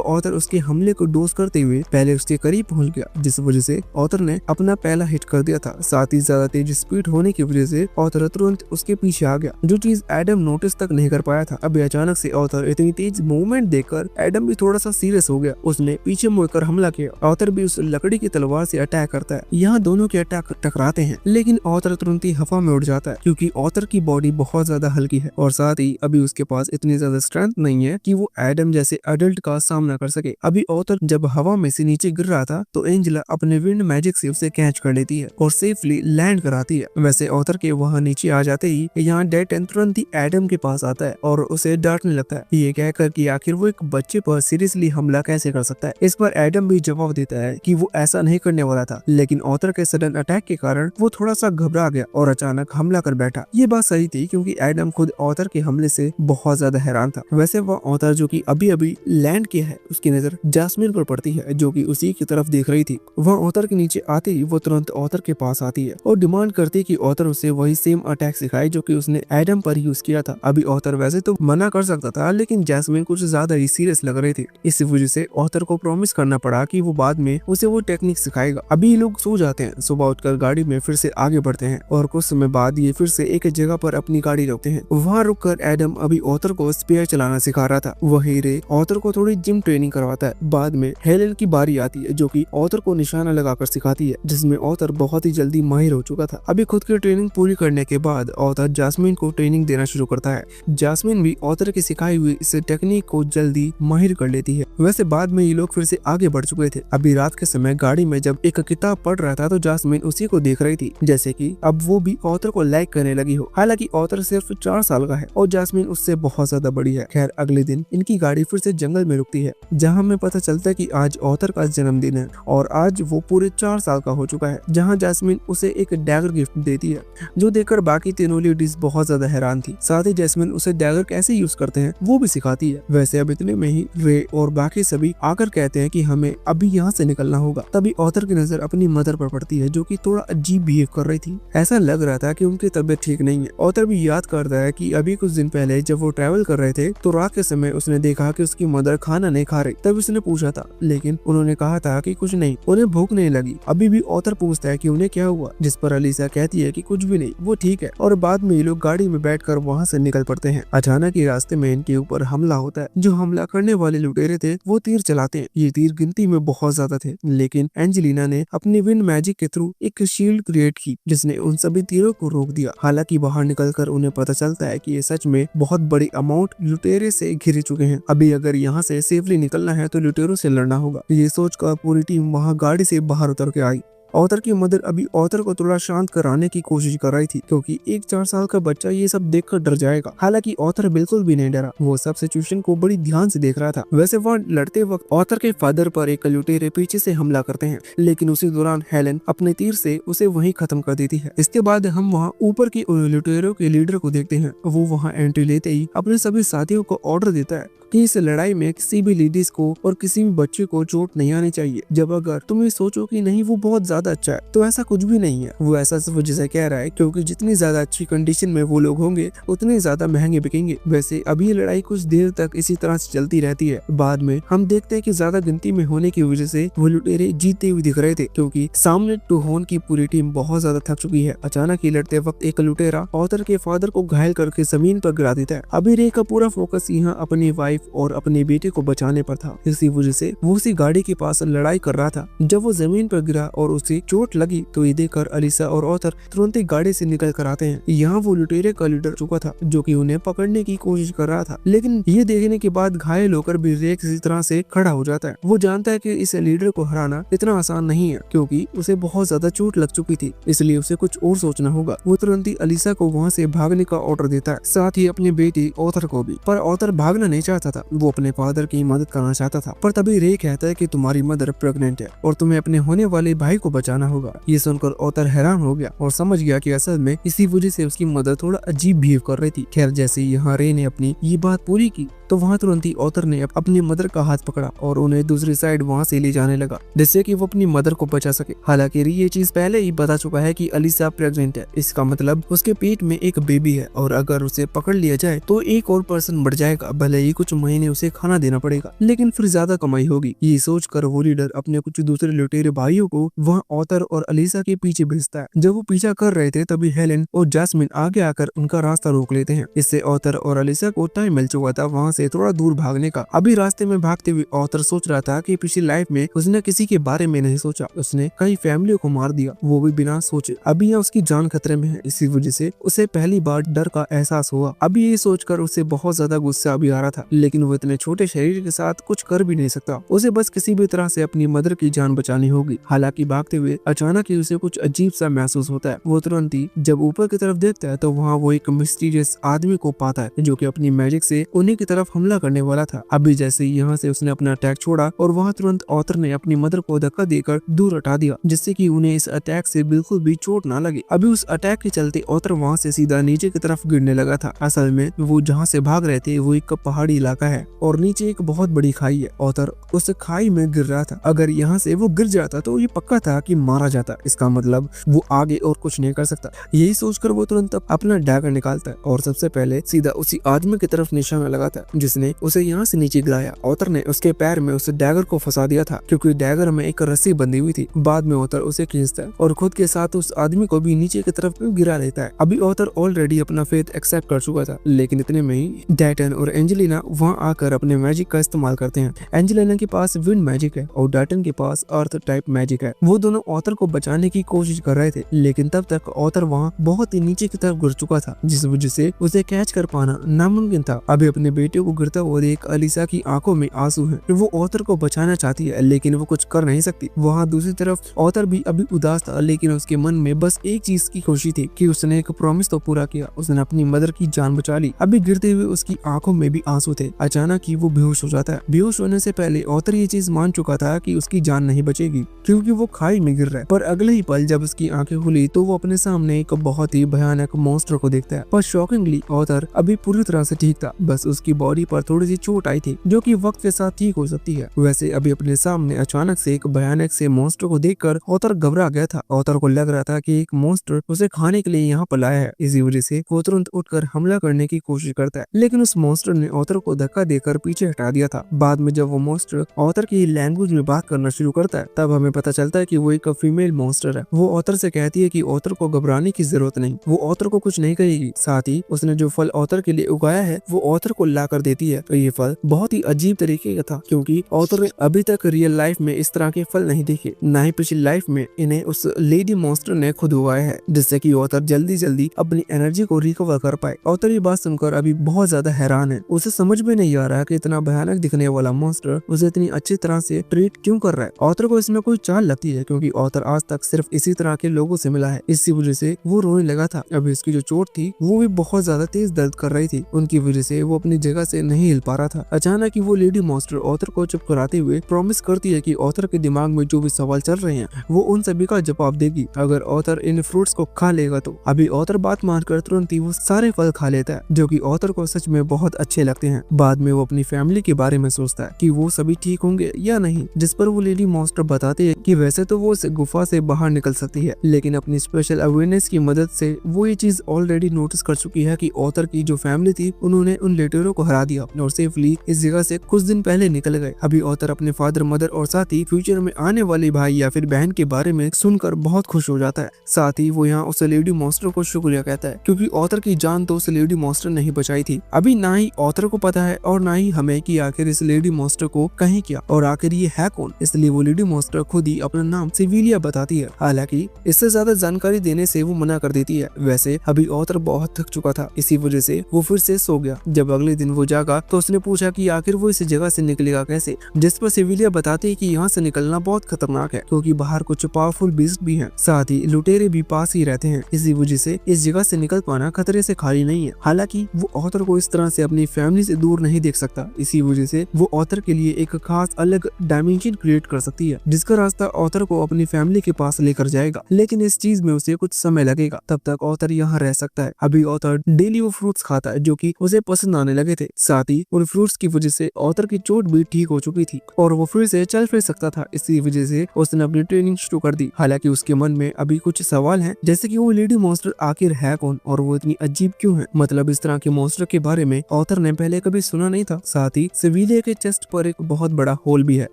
ऑथर उसके हमले को डोज करते हुए पहले उसके करीब पहुंच गया, जिस वजह से ऑथर ने अपना पहला हिट कर दिया था। साथ ही ज्यादा तेज स्पीड होने की वजह से ऑथर तुरंत उसके पीछे आ गया, जो चीज एडम नोटिस तक नहीं कर पाया था। अभी अचानक से ऑथर इतनी तेज मूवमेंट देखकर एडम भी थोड़ा सा सीरियस हो गया। उसने पीछे मुड़कर हमला किया। ऑथर भी उस लकड़ी की तलवार से अटैक करता है। यहाँ दोनों के अटैक टकराते हैं, लेकिन ऑथर तुरंत ही हवा में उड़ जाता है, क्योंकि ऑथर की बॉडी बहुत ज्यादा हल्की है और साथ ही अभी उसके पास इतनी ज्यादा स्ट्रेंथ नहीं है कि वो एडम जैसे अडल्ट का सामना कर सके। अभी ऑथर जब हवा में से नीचे गिर रहा था तो एंजेला अपने विंड मैजिक से उसे कैच कर लेती है और सेफली लैंड कराती है। वैसे ऑथर के वहाँ नीचे आ जाते ही यहाँ डेटन तुरंत ही एडम के पास आता है और उसे डांटने लगता है, ये कहकर कि आखिर वो एक बच्चे पर सीरियसली हमला कैसे कर सकता है। इस पर एडम भी जवाब देता है कि वो ऐसा नहीं करने वाला था, लेकिन ऑथर के सडन अटैक के कारण वो थोड़ा सा घबरा गया और अचानक हमला कर बैठा। ये बात सही थी, क्योंकि एडम खुद ऑथर के हमले से बहुत ज्यादा हैरान था। वैसे वह ऑथर जो कि अभी अभी लैंड किया है, उसकी नजर जैस्मिन पर पड़ती है, जो कि उसी की तरफ देख रही थी। वह ऑथर के नीचे आते ही वो तुरंत ऑथर के पास आती है और डिमांड करती है कि ऑथर उसे वही सेम अटैक सिखाए जो कि उसने एडम पर यूज किया था। अभी ऑथर वैसे तो मना कर सकता था, लेकिन जैस्मिन कुछ ज्यादा ही सीरियस लग रही थी। इस वजह से ऑथर को प्रॉमिस करना पड़ा कि वो बाद में उसे वो टेक्निक सिखाएगा। अभी ये लोग सो जाते हैं। सुबह उठकर गाड़ी में फिर से आगे बढ़ते हैं और कुछ समय बाद ये फिर से एक जगह पर अपनी गाड़ी रोकते हैं। वहाँ रुककर एडम अभी ऑथर को स्पेयर चलाना सिखा रहा था। वही रे ऑथर को थोड़ी जिम ट्रेनिंग करवाता है। बाद में हेलेन की बारी आती है, जो कि ऑथर को निशाना लगाकर सिखाती है, जिसमें ऑथर बहुत ही जल्दी माहिर हो चुका था। अभी खुद की ट्रेनिंग पूरी करने के बाद ऑथर जैस्मिन को ट्रेनिंग देना शुरू करता है। जैस्मिन भी ऑथर की सिखाई हुई इस टेक्निक को जल्दी माहिर कर लेती है। वैसे बाद में ये लोग फिर से आगे बढ़ चुके थे। अभी रात के समय गाड़ी में जब एक किताब पढ़ रहा था तो जैस्मिन उसी को देख रही थी, जैसे कि अब वो भी ऑथर को लाइक करने लगी हो। हालांकि ऑथर सिर्फ 4 साल का है और जैस्मिन उससे बहुत ज्यादा बड़ी है। खैर अगले दिन इनकी गाड़ी फिर से जंगल में रुकती है, जहाँ हमें पता चलता है कि आज ऑथर का जन्मदिन है और आज वो पूरे 4 साल का हो चुका है। जहाँ जैस्मिन उसे एक डैगर गिफ्ट देती है, जो देखकर बाकी तीनों लेडीज बहुत ज्यादा हैरान थी। साथ ही जैस्मिन उसे डैगर कैसे यूज करते हैं वो भी सिखाती है। वैसे अब इतने में ही रे और बाकी सभी आकर कहते हैं कि हमें अभी यहाँ से निकलना होगा। तभी ऑथर की नजर अपनी मदर पर पड़ती है, जो कि थोड़ा अजीब बिहेव कर रही थी। ऐसा लग रहा था कि उनकी तबीयत ठीक नहीं है। ऑथर भी याद करता है कि अभी कुछ दिन पहले जब वो ट्रैवल कर रहे थे तो रात के समय उसने देखा कि उसकी मदर खाना नहीं खा रही। तब उसने पूछा था, लेकिन उन्होंने कहा था कि कुछ नहीं, उन्हें भूख नहीं लगी। अभी भी ऑथर पूछता है कि उन्हें क्या हुआ, जिस पर अलीसा कहती है कि कुछ भी नहीं, वो ठीक है। और बाद में ये लोग गाड़ी में बैठकर वहाँ से निकल पड़ते हैं। अचानक ही रास्ते में इनके ऊपर हमला होता है। जो हमला करने वाले लुटेरे थे वो तीर चलाते हैं। ये तीर गिनती में बहुत ज्यादा थे, लेकिन एंजेलिना ने अपनी विंड मैजिक के थ्रू एक शील्ड क्रिएट की, जिसने उन सभी तीरों को रोक दिया। हालांकि बाहर निकलकर उन्हें पता चलता है कि ये सच में बहुत बड़ी अमाउंट लुटेरे से घिर चुके हैं। अभी अगर यहाँ से सेफली निकलना है तो लुटेरों से लड़ना होगा। ये सोचकर पूरी टीम वहाँ गाड़ी से बाहर उतर के आई। ऑथर की मदर अभी ऑथर को थोड़ा शांत कराने की कोशिश कर रही थी, क्योंकि एक 4 साल का बच्चा ये सब देखकर डर जाएगा। हालांकि ऑथर बिल्कुल भी नहीं डरा, वो सब सिचुएशन को बड़ी ध्यान से देख रहा था। वैसे वह लड़ते वक्त ऑथर के फादर पर एक लुटेरे पीछे से हमला करते हैं, लेकिन उसी दौरान हेलेन अपने तीर से उसे वहीं खत्म कर देती है। इसके बाद हम वहाँ ऊपर की लुटेरों के लीडर को देखते हैं। वो वहाँ एंट्री लेते ही अपने सभी साथियों को ऑर्डर देता है कि इस लड़ाई में किसी भी लेडीज को और किसी भी बच्चे को चोट नहीं आनी चाहिए। जब अगर तुम ये सोचो कि नहीं वो बहुत ज्यादा अच्छा है, तो ऐसा कुछ भी नहीं है। वो ऐसा सिर्फ वजह से कह रहा है क्योंकि जितनी ज्यादा अच्छी कंडीशन में वो लोग होंगे उतने ज्यादा महंगे बिकेंगे। वैसे अभी ये लड़ाई कुछ देर तक इसी तरह से चलती रहती है। बाद में हम देखते हैं कि ज्यादा गिनती में होने की वजह से वो लुटेरे जीतते हुए दिख रहे थे, क्योंकि सामने टूहोन की पूरी टीम बहुत ज्यादा थक चुकी है। अचानक ही लड़ते वक्त एक लुटेरा ऑथर के फादर को घायल करके जमीन पर गिरा देता है। अभी रे का पूरा फोकस यहाँ अपनी वाइफ और अपने बेटे को बचाने पर था। इसी वजह से वो उसी गाड़ी के पास लड़ाई कर रहा था। जब वो जमीन पर गिरा और उसकी उसे चोट लगी तो ये देखकर अलीसा और ऑथर तुरंत ही गाड़ी से निकल कर आते हैं। यहाँ वो लुटेरे का लीडर चुका था जो कि उन्हें पकड़ने की कोशिश कर रहा था, लेकिन ये देखने के बाद घायल होकर भी रे किसी तरह से खड़ा हो जाता है। वो जानता है कि इस लीडर को हराना इतना आसान नहीं है क्योंकि उसे बहुत ज्यादा चोट लग चुकी थी, इसलिए उसे कुछ और सोचना होगा। वो तुरंत ही अलीसा को वहाँ से भागने का ऑर्डर देता है, साथ ही अपनी बेटी ऑथर को भी। पर ऑथर भागना नहीं चाहता था, वो अपने फादर की मदद करना चाहता था। पर तभी रे कहता है कि तुम्हारी मदर प्रेग्नेंट है और तुम्हें अपने होने वाले भाई को बचाना होगा। ये सुनकर ऑथर हैरान हो गया और समझ गया कि असल में इसी वजह से उसकी मदर थोड़ा अजीब बिहेव कर रही थी। खैर, जैसे ही यहाँ रे ने अपनी ये बात पूरी की तो वहाँ तुरंत ही ऑथर ने अपनी मदर का हाथ पकड़ा और उन्हें दूसरी साइड वहाँ से ले जाने लगा जिससे कि वो अपनी मदर को बचा सके। हालांकि री ये चीज पहले ही बता चुका है कि अलीसा प्रेग्नेंट है, इसका मतलब उसके पेट में एक बेबी है और अगर उसे पकड़ लिया जाए तो एक और पर्सन बढ़ जाएगा, भले ही कुछ महीने उसे खाना देना पड़ेगा लेकिन फिर ज्यादा कमाई होगी। ये सोचकर वो लीडर अपने कुछ दूसरे लुटेरे भाइयों को वहाँ ऑथर और अलीसा के पीछे भेजता है। जब वो पीछा कर रहे थे तभी हेलेन और जैस्मिन आगे आकर उनका रास्ता रोक लेते हैं। इससे ऑथर और अलीसा को टाइम मिल चुका था वहाँ से थोड़ा दूर भागने का। अभी रास्ते में भागते हुए ऑथर सोच रहा था कि पिछली लाइफ में उसने किसी के बारे में नहीं सोचा, उसने कई फैमिलियों को मार दिया, वो भी बिना सोचे। अभी यहाँ उसकी जान खतरे में है, इसी वजह से उसे पहली बार डर का एहसास हुआ। अभी ये सोचकर उसे बहुत ज्यादा गुस्सा भी आ रहा था, लेकिन वो इतने छोटे शरीर के साथ कुछ कर भी नहीं सकता। उसे बस किसी भी तरह से अपनी मदर की जान बचानी होगी। हालांकि भागते हुए अचानक ही उसे कुछ अजीब सा महसूस होता है। वो तुरंत ही जब ऊपर की तरफ देखता है तो वहाँ वो एक मिस्टीरियस आदमी को पाता है जो कि अपनी मैजिक से उन्हीं की तरफ हमला करने वाला था। अभी जैसे ही यहाँ से उसने अपना अटैक छोड़ा और वहाँ तुरंत ऑथर ने अपनी मदर को धक्का देकर दूर हटा दिया जिससे कि उन्हें इस अटैक से बिल्कुल भी चोट ना लगे। अभी उस अटैक के चलते ऑथर वहाँ से सीधा नीचे की तरफ गिरने लगा था। असल में वो जहाँ से भाग रहे थे वो एक पहाड़ी इलाका है और नीचे एक बहुत बड़ी खाई है। ऑथर उस खाई में गिर रहा था, अगर यहाँ से वो गिर जाता तो ये पक्का था कि मारा जाता, इसका मतलब वो आगे और कुछ नहीं कर सकता। यही सोचकर वो तुरंत अपना डैगर निकालता है और सबसे पहले सीधा उसी आदमी की तरफ निशाना लगाता है जिसने उसे यहाँ से नीचे गिराया। ऑथर ने उसके पैर में उस डैगर को फंसा दिया था क्योंकि डैगर में एक रस्सी बंधी हुई थी। बाद में ऑथर उसे खींचता है और खुद के साथ उस आदमी को भी नीचे की तरफ गिरा लेता है। अभी ऑथर ऑलरेडी अपना फेथ एक्सेप्ट कर चुका था, लेकिन इतने में ही डैटन और एंजेलिना वहाँ आकर अपने मैजिक का इस्तेमाल करते हैं। एंजेलिना के पास विंड मैजिक है और डैटन के पास अर्थ टाइप मैजिक है। वो दोनों ऑथर को बचाने की कोशिश कर रहे थे, लेकिन तब तक ऑथर वहाँ बहुत ही नीचे की तरफ गिर चुका था जिस वजह से उसे कैच कर पाना नामुमकिन था। अभी अपने बेटे को गिरता हुआ देख अलीसा की आंखों में आंसू हैं। वो ऑथर को बचाना चाहती है लेकिन वो कुछ कर नहीं सकती। वहाँ दूसरी तरफ ऑथर भी अभी उदास था, लेकिन उसके मन में बस एक चीज की खुशी थी कि उसने एक प्रॉमिस तो पूरा किया, उसने अपनी मदर की जान बचा ली। अभी गिरते हुए उसकी आंखों में भी आंसू थे। अचानक ही वो बेहोश हो जाता है। बेहोश होने से पहले ऑथर ये चीज मान चुका था कि उसकी जान नहीं बचेगी क्योंकि वो खाई में गिर रहा है। पर अगले ही पल जब उसकी आंखें खुली तो वो अपने सामने एक बहुत ही भयानक मॉन्स्टर को देखता है। पर शॉकिंगली ऑथर अभी पूरी तरह से ठीक था, बस उसकी बॉडी पर थोड़ी सी चोट आई थी जो कि वक्त के साथ ठीक हो सकती है। वैसे अभी अपने सामने अचानक से एक भयानक से मॉन्स्टर को देखकर ऑथर घबरा गया था। ऑथर को लग रहा था कि एक मॉन्स्टर उसे खाने के लिए यहाँ पर लाया है। इसी वजह से वो तुरंत उठकर हमला करने की कोशिश करता है, लेकिन उस मॉन्स्टर ने ऑथर को धक्का देकर पीछे हटा दिया था। बाद में जब वो मॉन्स्टर ऑथर की लैंग्वेज में बात करना शुरू करता है तब हमें पता चलता है कि वो एक फीमेल मॉन्स्टर है। वो ऑथर से कहती है कि ऑथर को घबराने की जरूरत नहीं, वो ऑथर को कुछ नहीं करेगी। साथ ही उसने जो फल ऑथर के लिए उगाया है वो ऑथर को ला कर देती है। तो ये फल बहुत ही अजीब तरीके का था क्योंकि ऑथर ने अभी तक रियल लाइफ में इस तरह के फल नहीं देखे, न ही पिछली लाइफ में इन्हें उस लेडी मॉन्स्टर ने खुद उगाया है, जिससे कि ऑथर जल्दी जल्दी अपनी एनर्जी को रिकवर कर पाए। ऑथर ये बात सुनकर अभी बहुत ज्यादा हैरान है। उसे समझ में नहीं आ रहा कि इतना भयानक दिखने वाला मॉन्स्टर उसे इतनी अच्छी तरह से ट्रीट क्यों कर रहा है। ऑथर को इसमें कोई चाल लगती है क्योंकि ऑथर आज तक सिर्फ इसी तरह के लोगों से मिला है, इसी वजह से वो रोने लगा था। अभी इसकी जो चोट थी वो भी बहुत ज्यादा तेज दर्द कर रही थी, उनकी वजह से वो अपनी जगह से नहीं हिल पा रहा था। अचानक ही वो लेडी मॉन्स्टर ऑथर को चुप कराते हुए प्रॉमिस करती है कि ऑथर के दिमाग में जो भी सवाल चल रहे हैं वो उन सभी का जवाब देगी अगर ऑथर इन फ्रूट्स को खा लेगा तो। अभी ऑथर बात मानकर तुरंत ही वो सारे फल खा लेता है जो कि ऑथर को सच में बहुत अच्छे लगते हैं। बाद में वो अपनी फैमिली के बारे में सोचता है कि वो सभी ठीक होंगे या नहीं, जिस पर वो लेडी मॉन्स्टर बताते हैं कि वैसे तो वो उस गुफा से बाहर निकल सकती है, लेकिन अपनी स्पेशल अवेयरनेस की मदद से वो ये चीज ऑलरेडी नोटिस कर चुकी है कि ऑथर की जो फैमिली थी उन्होंने उन लेटरों को हरा दिया और सेफली इस जगह से कुछ दिन पहले निकल गए। अभी ऑथर अपने फादर मदर और साथ ही फ्यूचर में आने वाले भाई या फिर बहन के बारे में सुनकर बहुत खुश हो जाता है। साथ ही वो यहाँ उस लेडी मॉन्स्टर को शुक्रिया कहता है क्योंकि ऑथर की जान तो उस लेडी मॉन्स्टर ने ही बचाई थी। अभी ना ही ऑथर को पता है और ना ही हमें कि आखिर इस लेडी मॉन्स्टर को कहीं क्या और आखिर ये है कौन, इसलिए वो लेडी मॉन्स्टर खुद ही अपना नाम सिविलिया बताती है। हालांकि इससे ज्यादा जानकारी देने से वो मना कर देती है। वैसे अभी ऑथर बहुत थक चुका था, इसी वजह से वो फिर से सो गया। जब अगले दिन वो जागा तो उसने पूछा कि आखिर वो इस जगह से निकलेगा कैसे, जिस पर सिविलिया बताती है कि यहाँ से निकलना बहुत खतरनाक है क्योंकि बाहर कुछ पावरफुल बीस्ट भी हैं, साथ ही लुटेरे भी पास ही रहते हैं। इसी वजह से इस जगह से निकल पाना खतरे से खाली नहीं है। हालांकि वो ऑथर को इस तरह से अपनी फैमिली से दूर नहीं देख सकता, इसी वजह से वो ऑथर के लिए एक खास अलग डायमेंशन क्रिएट कर सकती है जिसका रास्ता ऑथर को अपनी फैमिली के पास लेकर जाएगा। लेकिन इस चीज में उसे कुछ समय लगेगा, तब तक ऑथर यहाँ रह सकता है। अभी ऑथर डेली वो फ्रूट्स खाता है जो कि उसे पसंद आने लगे थे, साथ ही उन फ्रूट्स की वजह से ऑथर की चोट भी ठीक हो चुकी थी और वो फिर से चल फिर सकता था। इसी वजह से उसने अपनी ट्रेनिंग शुरू कर दी। हालांकि उसके मन में अभी कुछ सवाल हैं, जैसे कि वो लेडी मॉन्स्टर आखिर है कौन और वो इतनी अजीब क्यों है। मतलब इस तरह के मॉन्स्टर के बारे में ऑथर ने पहले कभी सुना नहीं था। साथ ही सिविलिया के चेस्ट पर एक बहुत बड़ा होल भी है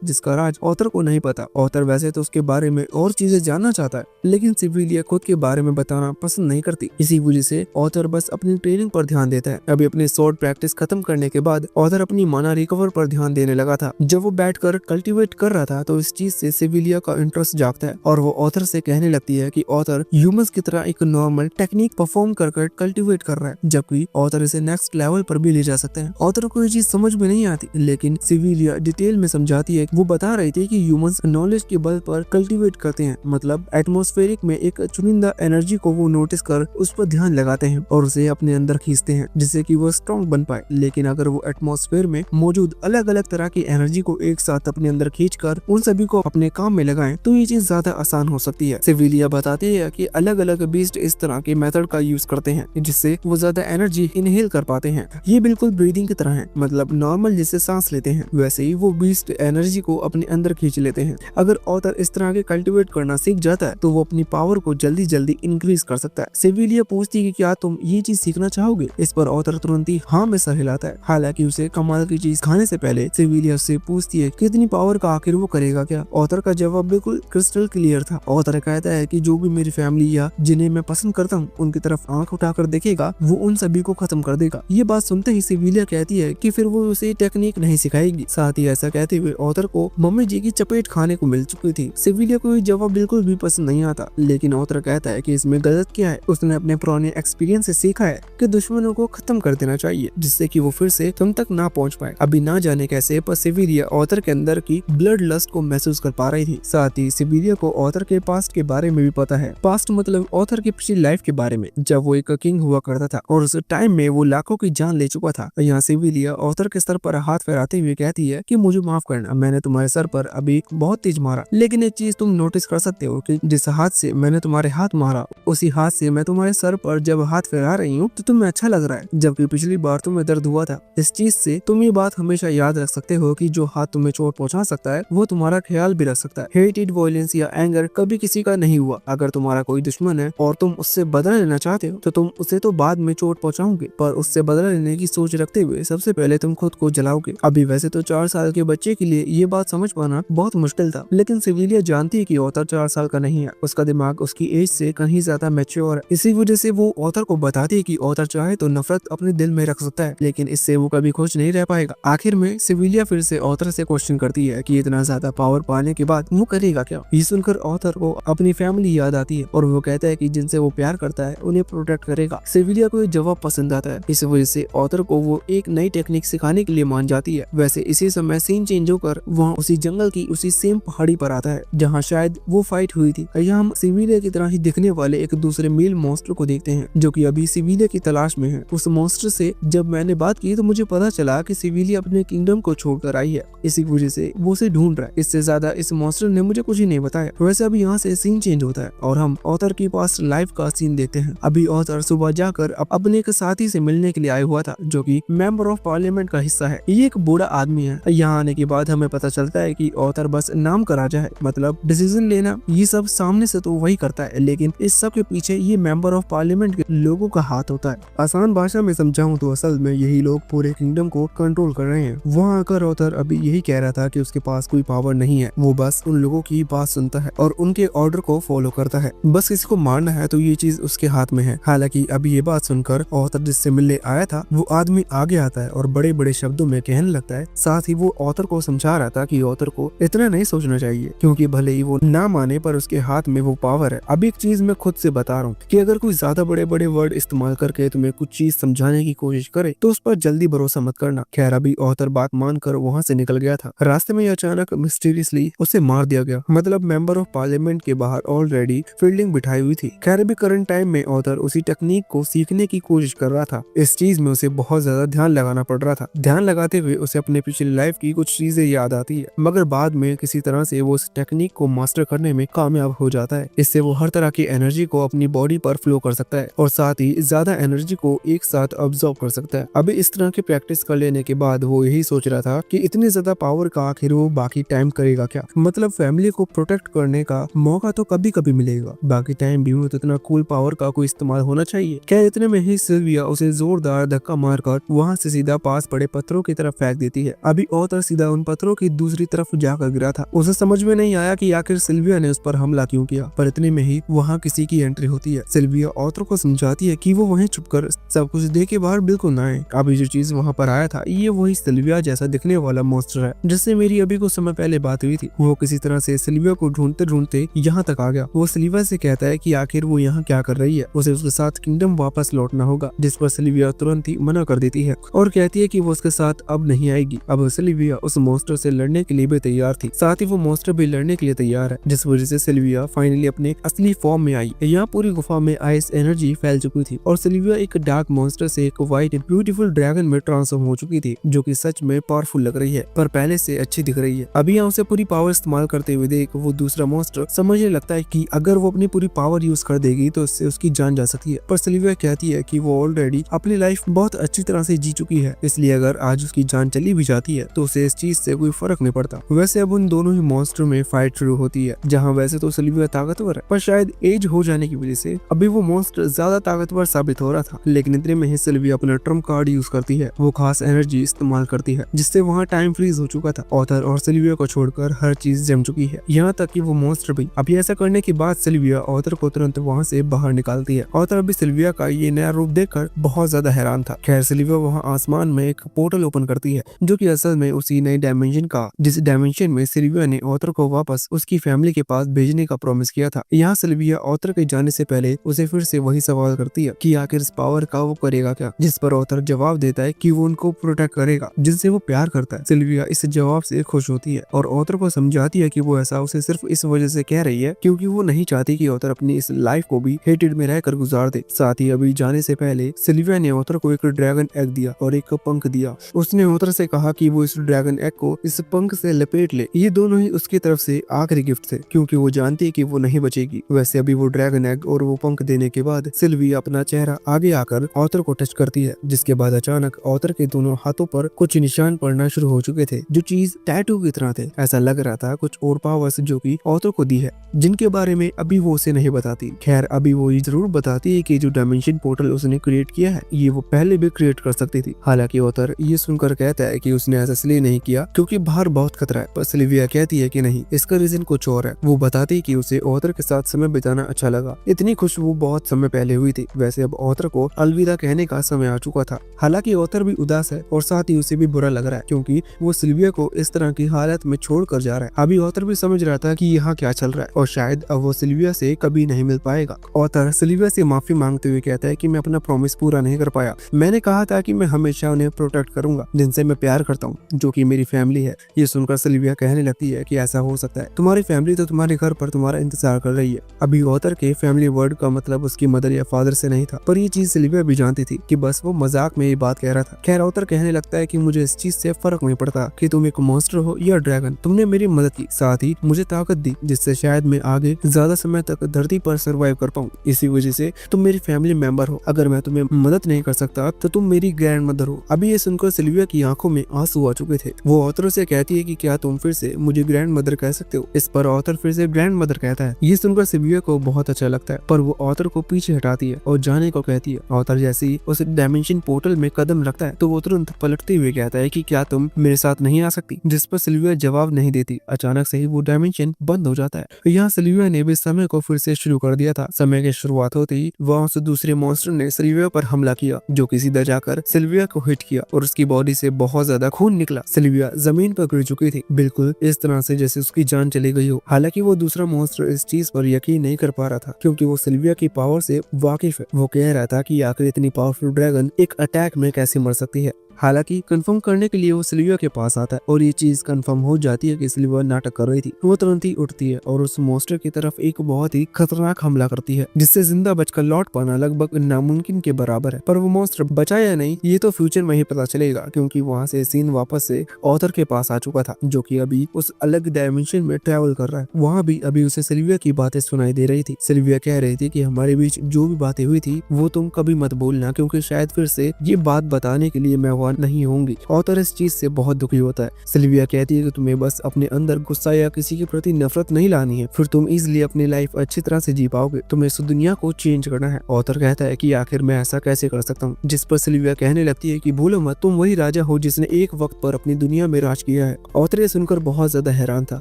जिसका राज ऑथर को नहीं पता। ऑथर वैसे तो उसके बारे में और चीजें जानना चाहता है, लेकिन सिविलिया खुद के बारे में बताना पसंद नहीं करती। इसी वजह से ऑथर बस अपनी ट्रेनिंग पर ध्यान देता है। अभी अपनी स्वॉर्ड प्रैक्टिस खत्म करने के बाद ऑथर अपनी माना रिकवर पर ध्यान देने लगा था। जब वो बैठकर कल्टीवेट कर रहा था तो इस चीज से सिविलिया का इंटरेस्ट जागता है और वो ऑथर से कहने लगती है कि ऑथर ह्यूमंस की तरह एक नॉर्मल टेक्निक परफॉर्म कर कल्टीवेट कर रहा है, जबकि ऑथर इसे नेक्स्ट लेवल पर भी ले जा सकते हैं। ऑथर को ये चीज समझ में नहीं आती, लेकिन सिविलिया डिटेल में समझाती है। वो बता रही थी कि ह्यूमंस नॉलेज के बल पर कल्टीवेट करते हैं, मतलब एटमॉस्फेरिक में एक चुनिंदा एनर्जी को वो नोटिस कर उस पर ध्यान लगाते हैं और उसे अपने अंदर खींचते हैं जिससे कि वो स्ट्रॉन्ग बन पाए। लेकिन अगर वो एटमॉस्फेयर में मौजूद अलग अलग तरह की एनर्जी को एक साथ अपने अंदर खींचकर उन सभी को अपने काम में लगाएं तो ये चीज ज्यादा आसान हो सकती है। सिविलिया बताती है कि अलग अलग बीस्ट इस तरह के मेथड का यूज करते हैं जिससे वो ज्यादा एनर्जी इनहेल कर पाते हैं। ये बिल्कुल ब्रीदिंग की तरह है, मतलब नॉर्मल जिससे सांस लेते हैं वैसे ही वो बीस्ट एनर्जी को अपने अंदर खींच लेते हैं। अगर ऑथर इस तरह के कल्टीवेट करना सीख जाता है तो वो अपनी पावर को जल्दी जल्दी इंक्रीज कर सकता है। सिविलिया पूछती है कि क्या तुम ये चीज सीखना चाहोगे। इस पर ऑथर तुरंत ही हाँ में सर हिलाता है। हालांकि उसे कमाल की चीज खाने से पहले सिविलिया उससे पूछती है कितनी पावर का आखिर वो करेगा क्या। ऑथर का जवाब बिल्कुल क्रिस्टल क्लियर था। ऑथर कहता है कि जो भी मेरी फैमिली या जिन्हें मैं पसंद करता हूँ उनकी तरफ आंख उठाकर देखेगा वो उन सभी को खत्म कर देगा। ये बात सुनते ही सिविलिया कहती है कि फिर वो उसे टेक्निक नहीं सिखाएगी। साथ ही ऐसा कहते हुए ऑथर को मम्मी जी की चपेट खाने को मिल चुकी थी। सिविलिया को ये जवाब बिल्कुल भी पसंद नहीं आता, लेकिन ऑथर कहता है कि इसमें गलत क्या है। उसने अपने पुराने एक्सपीरियंस से सीखा है कि दुश्मनों को खत्म कर देना चाहिए जिससे कि वो फिर से तुम तक ना पहुंच पाए। अभी ना जाने कैसे पर सिविलिया ऑथर के अंदर की ब्लड लस्ट को महसूस कर पा रही थी। साथ ही सिविलिया को ऑथर के पास्ट के बारे में भी पता है। पास्ट मतलब ऑथर की पिछली लाइफ के बारे में, जब वो एक किंग हुआ करता था और उस टाइम में वो लाखों की जान ले चुका था। यहाँ सिविलिया ऑथर के सर पर हाथ फहराते हुए कहती है कि मुझे माफ करना, मैंने तुम्हारे सर पर अभी बहुत तेज मारा, लेकिन एक चीज तुम नोटिस कर सकते हो कि जिस हाथ से मैंने तुम्हारे हाथ मारा उसी हाथ से मैं तुम्हारे सर पर जब हाथ फहरा रही हूँ तो तुम्हें अच्छा लग रहा है, जबकि पिछली बार तुम्हें दर्द हुआ था। इस चीज से तुम ये बात हमेशा याद रख सकते हो कि जो हाथ तुम्हें चोट पहुंचा सकता है वो तुम्हारा ख्याल भी रख सकता है। हेटेड, वायलेंस या एंगर कभी किसी का नहीं हुआ। अगर तुम्हारा कोई दुश्मन है और तुम उससे बदला लेना चाहते हो तो तुम उसे तो बाद में चोट पहुंचाओगे, पर उससे बदला लेने की सोच रखते हुए सबसे पहले तुम खुद को जलाओगे। अभी वैसे तो 4 साल के बच्चे के लिए ये बात समझ पाना बहुत मुश्किल था, लेकिन सिविलिया जानती है कि ऑथर 4 साल का नहीं है। उसका दिमाग उसकी एज से कहीं ज्यादा मैच्योर है। इसी वजह से वो ऑथर को बताती है कि ऑथर चाहे तो नफरत अपने दिल में रख सकता है, लेकिन इससे वो कभी खुश नहीं रह पाएगा। आखिर में सिविलिया फिर से ऑथर से क्वेश्चन करती है कि इतना ज्यादा पावर पाने के बाद वो करेगा क्या। ये सुनकर ऑथर को अपनी फैमिली याद आती है और वो कहता है कि जिनसे वो प्यार करता है उन्हें प्रोटेक्ट करेगा। सिविलिया को ये जवाब पसंद आता है। इस वजह से ऑथर को वो एक नई टेक्निक सिखाने के लिए मान जाती है। वैसे इसी समय सीन चेंज होकर वहाँ उसी जंगल की उसी सेम पहाड़ी पर आता है जहाँ शायद वो फाइट हुई थी। यहाँ हम सिविलिया की तरह ही दिखने वाले एक दूसरे मेल मॉन्स्टर को देखते हैं जो कि अभी सिविलिया की तलाश में है। उस मॉन्स्टर से जब मैंने बात की तो मुझे पता चला कि सिविलिया अपने किंगडम को छोड़कर आई है, इसी वजह से वो उसे ढूंढ रहा है। इससे ज्यादा इस मॉन्स्टर ने मुझे कुछ ही नहीं बताया। वैसे अभी यहाँ से सीन चेंज होता है और हम ऑथर की पास्ट लाइफ का सीन देखते हैं। अभी ऑथर सुबह जाकर अपने एक साथी से मिलने के लिए आया हुआ था जो कि मेंबर ऑफ पार्लियामेंट का हिस्सा है। ये एक बूढ़ा आदमी है। यहाँ आने के बाद हमें पता चलता है कि ऑथर बस नाम का राजा है, मतलब डिसीजन लेना ये सब सामने से तो वही करता है, लेकिन इस सब के पीछे ये मेंबर ऑफ पार्लियामेंट के लोगों का हाथ होता है। आसान भाषा में समझाऊं तो असल में यही लोग पूरे किंगडम को कंट्रोल कर रहे हैं। वहाँ आकर ऑथर अभी यही कह रहा था कि उसके पास कोई पावर नहीं है, वो बस उन लोगों की बात सुनता है और उनके ऑर्डर को फॉलो करता है। बस किसी को मारना है तो ये चीज उसके हाथ में है। हालांकि अभी ये बात सुनकर ऑथर जिससे मिलने आया था वो आदमी आगे आता है और बड़े बड़े शब्दों में कहने लगता है। साथ ही वो ऑथर को समझा रहा था कि ऑथर को इतना नहीं सोचना चाहिए, क्योंकि भले भले ही वो ना माने पर उसके हाथ में वो पावर है। अब एक चीज मैं खुद से बता रहा हूँ कि अगर कोई ज्यादा बड़े बड़े वर्ड इस्तेमाल करके तुम्हें कुछ चीज समझाने की कोशिश करे तो उस पर जल्दी भरोसा मत करना। खैर अभी ऑथर बात मानकर वहाँ से निकल गया था। रास्ते में अचानक मिस्टीरियसली उसे मार दिया गया। मतलब मेंबर ऑफ पार्लियामेंट के बाहर ऑलरेडी फील्डिंग बिठाई हुई थी। खैर अभी करंट टाइम में ऑथर उसी टेक्निक को सीखने की कोशिश कर रहा था। इस चीज में उसे बहुत ज्यादा ध्यान लगाना पड़ रहा था। ध्यान लगाते हुए उसे अपने पिछली लाइफ की कुछ चीजें याद आती है, मगर बाद में किसी तरह से वो उस टेक्निक को मास्टर करने में कामयाब हो जाता है। इससे वो हर तरह की एनर्जी को अपनी बॉडी पर फ्लो कर सकता है और साथ ही ज्यादा एनर्जी को एक साथ अब्सॉर्ब कर सकता है। अभी इस तरह की प्रैक्टिस कर लेने के बाद वो यही सोच रहा था कि इतनी ज्यादा पावर का आखिर वो बाकी टाइम करेगा क्या। मतलब फैमिली को प्रोटेक्ट करने का मौका तो कभी कभी मिलेगा, बाकी टाइम भी तो इतना कूल पावर का कोई इस्तेमाल होना चाहिए। क्या इतने में ही सिल्विया उसे जोरदार धक्का मारकर वहाँ से सीधा पास पड़े पत्थरों की तरफ फेंक देती है। अभी ऑथर सीधा उन पत्थरों की दूसरी तरफ जाकर गिरा था। उसे समझ में नहीं आया कि आखिर सिल्विया ने उस पर हमला क्यों किया, पर इतने में ही वहाँ किसी की एंट्री होती है। सिल्विया ऑथर को समझाती है कि वो वहीं छुपकर सब कुछ देखे बाहर बिल्कुल ना आए। अभी जो चीज वहाँ पर आया था ये वही सिल्विया जैसा दिखने वाला मॉन्स्टर है जिससे मेरी अभी कुछ समय पहले बात हुई थी। वो किसी तरह से सिल्विया को ढूंढते ढूंढते यहाँ तक आ गया। वो सिल्विया से कहता है कि आखिर वो यहाँ क्या कर रही है, उसे उसके साथ किंगडम वापस लौटना होगा, जिस पर सिल्विया तुरंत ही मना कर देती है और कहती है कि वो उसके साथ अब नहीं आएगी। अब सिल्विया उस मॉन्स्टर से लड़ने के लिए भी तैयार थी, साथ ही वो मॉन्स्टर भी लड़ने के लिए तैयार है, जिस वजह से सिल्विया फाइनली अपने असली फॉर्म में आई। यहाँ पूरी गुफा में आइस एनर्जी फैल चुकी थी और सिल्विया एक डार्क मॉन्स्टर से एक व्हाइट ब्यूटीफुल ड्रैगन में ट्रांसफॉर्म हो चुकी थी, जो कि सच में पावरफुल लग रही है पर पहले से अच्छी दिख रही है। अभी यहाँ उसे पूरी पावर इस्तेमाल करते हुए देख वो दूसरा मॉन्स्टर समझने लगता है कि अगर वो अपनी पूरी पावर यूज कर देगी तो इससे उसकी जान जा सकती है, पर सिल्विया कहती है कि वो ऑलरेडी अपनी लाइफ बहुत अच्छी तरह से जी चुकी है, इसलिए अगर आज उसकी जान चली भी जाती है तो उसे इस चीज से कोई फर्क नहीं पड़ता। वैसे अब उन दोनों ही मॉन्स्टर में फाइट शुरू होती है, जहाँ वैसे तो सिल्विया ताकतवर है पर शायद एज हो जाने की वजह से अभी वो मॉन्स्टर ज्यादा ताकतवर साबित हो रहा था। लेकिन इतने में ही सिल्विया अपना ट्रम्प कार्ड यूज करती है। वो खास एनर्जी इस्तेमाल करती है जिससे वहाँ टाइम फ्रीज हो चुका था। ऑथर और सिल्विया को छोड़कर हर चीज जम चुकी है, यहाँ तक कि वो मॉन्स्टर भी। अभी ऐसा करने के बाद सिल्विया ऑथर को तुरंत वहाँ से बाहर निकालती है। ऑथर अभी सिल्विया का ये नया रूप देखकर बहुत ज्यादा हैरान था। खैर सिल्विया वहाँ आसमान में एक पोर्टल ओपन करती है जो कि असल में उसी नई डायमेंशन का, जिस डायमेंशन में सिल्विया ने ऑथर को वापस उसकी फैमिली के पास भेजने का प्रॉमिस किया था। यहाँ सिल्विया ऑथर के जाने से पहले उसे फिर से वही सवाल करती है कि आखिर इस पावर का वो करेगा क्या, जिस पर ऑथर जवाब देता है कि वो उनको प्रोटेक्ट करेगा जिनसे वो प्यार करता है। सिल्विया इस जवाब से खुश होती है और ऑथर को समझाती है कि वो ऐसा उसे सिर्फ इस वजह से कह रही है क्योंकि वो नहीं चाहती कि ऑथर अपनी इस लाइफ को भी हेटेड में रहकर गुजार दे। साथ ही अभी जाने से पहले सिल्विया ने ऑथर को एक ड्रैगन एग दिया और एक पंख दिया। उसने ऑथर से कहा कि वो इस ड्रैगन एग को इस पंख से लपेट ले। ये दोनों ही उसकी तरफ से आखिरी गिफ्ट थे क्योंकि वो जानती है कि वो नहीं बचेगी। वैसे अभी वो ड्रैगन एग और वो पंख देने के बाद सिल्विया अपना चेहरा आगे आकर ऑथर को टच करती है, जिसके बाद अचानक ऑथर के दोनों हाथों पर कुछ निशान पड़ना शुरू हो चुके थे जो चीज टैटू की तरह थे। ऐसा लग रहा था कुछ और पावर्स जो कि ऑथर को दी है जिनके बारे में अभी वो उसे नहीं बताती। खैर अभी वो ये जरूर बताती है कि जो डायमेंशन पोर्टल उसने क्रिएट किया है ये वो पहले भी क्रिएट कर सकती थी। हालांकि ऑथर ये सुनकर कहता है कि उसने ऐसा इसलिए नहीं किया क्योंकि बाहर बहुत खतरा है, पर सिल्विया कहती है कि नहीं, इसका रीजन कुछ और है। वो बताती है कि उसे ऑथर के साथ समय बिताना अच्छा लगा। इतनी खुश वो बहुत समय पहले हुई थी। वैसे अब ऑथर को अलविदा कहने का समय आ चुका था। हालांकि ऑथर भी उदास है और साथ ही उसे भी बुरा लग रहा है क्योंकि वो सिल्विया को इस तरह की हालत में छोड़ कर जा रहा है। अभी ऑथर भी समझ रहा था कि यहाँ क्या चल रहा है और शायद अब वो सिल्विया से कभी नहीं मिल पाएगा। ऑथर सिल्विया से माफी मांगते हुए कहता है कि मैं अपना प्रॉमिस पूरा नहीं कर पाया। मैंने कहा था कि मैं हमेशा उन्हें प्रोटेक्ट करूंगा जिनसे मैं प्यार करता हूँ, जो कि मेरी फैमिली है। ये सुनकर सिल्विया कहने लगती है कि ऐसा हो सकता है, तुम्हारी फैमिली तो तुम्हारे घर पर तुम्हारा इंतजार कर रही है। अभी ऑथर के फैमिली वर्ड का मतलब उसकी मदर या फादर से नहीं था, पर ये चीज सिल्विया भी जानती थी कि बस वो मजाक में ये बात कह रहा था। खैर ऑथर कहने लगता है कि मुझे इस चीज से फर्क नहीं पड़ता कि तुम एक मॉन्स्टर हो या ड्रैगन, तुमने मेरी मदद की, साथ ही मुझे ताकत दी जिससे शायद मैं आगे ज्यादा समय तक धरती पर सर्वाइव कर पाऊँ। इसी वजह से तुम मेरी फैमिली मेंबर हो। अगर मैं तुम्हें मदद नहीं कर सकता तो तुम मेरी ग्रैंड मदर हो। अभी ये सुनकर सिल्विया की आंखों में आंसू आ चुके थे। वो ऑथर से कहती है कि क्या तुम फिर से मुझे ग्रैंड मदर कह सकते हो। इस पर ऑथर फिर से ग्रैंड मदर कहता है। ये सुनकर सिल्विया को बहुत अच्छा लगता है, पर वो ऑथर को पीछे हटाती है और जाने को कहती है। ऑथर जैसे ही उस डायमेंशन पोर्टल में कदम रखता है तो वो तुरंत पलटते हुए कहता है कि क्या तुम मेरे साथ नहीं आ सकती, जिस पर सिल्विया जवाब नहीं देती। अचानक से ही वो डायमेंशन बंद हो जाता है। यहाँ सिल्विया ने भी समय को फिर से शुरू कर दिया था। समय की शुरुआत होते ही वहाँ से दूसरे मॉन्स्टर ने सिल्विया पर हमला किया, जो कि सीधा जाकर सिल्विया को हिट किया और उसकी बॉडी से बहुत ज्यादा खून निकला। सिल्विया जमीन पर गिर चुकी थी, बिल्कुल इस तरह से जैसे उसकी जान चली चली गई हो। हालांकि वो दूसरा मॉन्स्टर इस चीज पर यकीन नहीं कर पा रहा था क्योंकि वो सिल्विया की पावर से वाकिफ है। वो कह रहा था कि आखिर इतनी पावरफुल ड्रैगन एक अटैक में कैसे मर सकती है। हालांकि कंफर्म करने के लिए वो सिल्विया के पास आता है और ये चीज कंफर्म हो जाती है कि सिल्विया नाटक कर रही थी। वो तुरंत ही उठती है और उस मॉन्स्टर की तरफ एक बहुत ही खतरनाक हमला करती है जिससे जिंदा बचकर लौट पाना लगभग नामुमकिन के बराबर है। पर वो मॉन्स्टर बचा या नहीं ये तो फ्यूचर में ही पता चलेगा क्योंकि वहाँ से सीन वापस से ऑथर के पास आ चुका था जो कि अभी उस अलग डायमेंशन में ट्रेवल कर रहा है। वहाँ भी अभी उसे सिल्विया की बातें सुनाई दे रही थी। सिल्विया कह रही थी कि हमारे बीच जो भी बातें हुई थी वो तुम कभी मत बोलना क्योंकि शायद फिर से ये बात बताने के लिए मैं वहाँ नहीं होंगी। ऑथर इस चीज से बहुत दुखी होता है। सिल्विया कहती है कि तुम्हें बस अपने अंदर गुस्सा या किसी के प्रति नफरत नहीं लानी है, फिर तुम इजीली अपनी लाइफ अच्छी तरह से जी पाओगे। तुम्हें इस दुनिया को चेंज करना है। ऑथर कहता है कि आखिर मैं ऐसा कैसे कर सकता हूँ, जिस पर सिल्विया कहने लगती है कि भूलो मत तुम वही राजा हो जिसने एक वक्त पर अपनी दुनिया में राज किया है। ऑथर ये सुनकर बहुत ज्यादा हैरान था,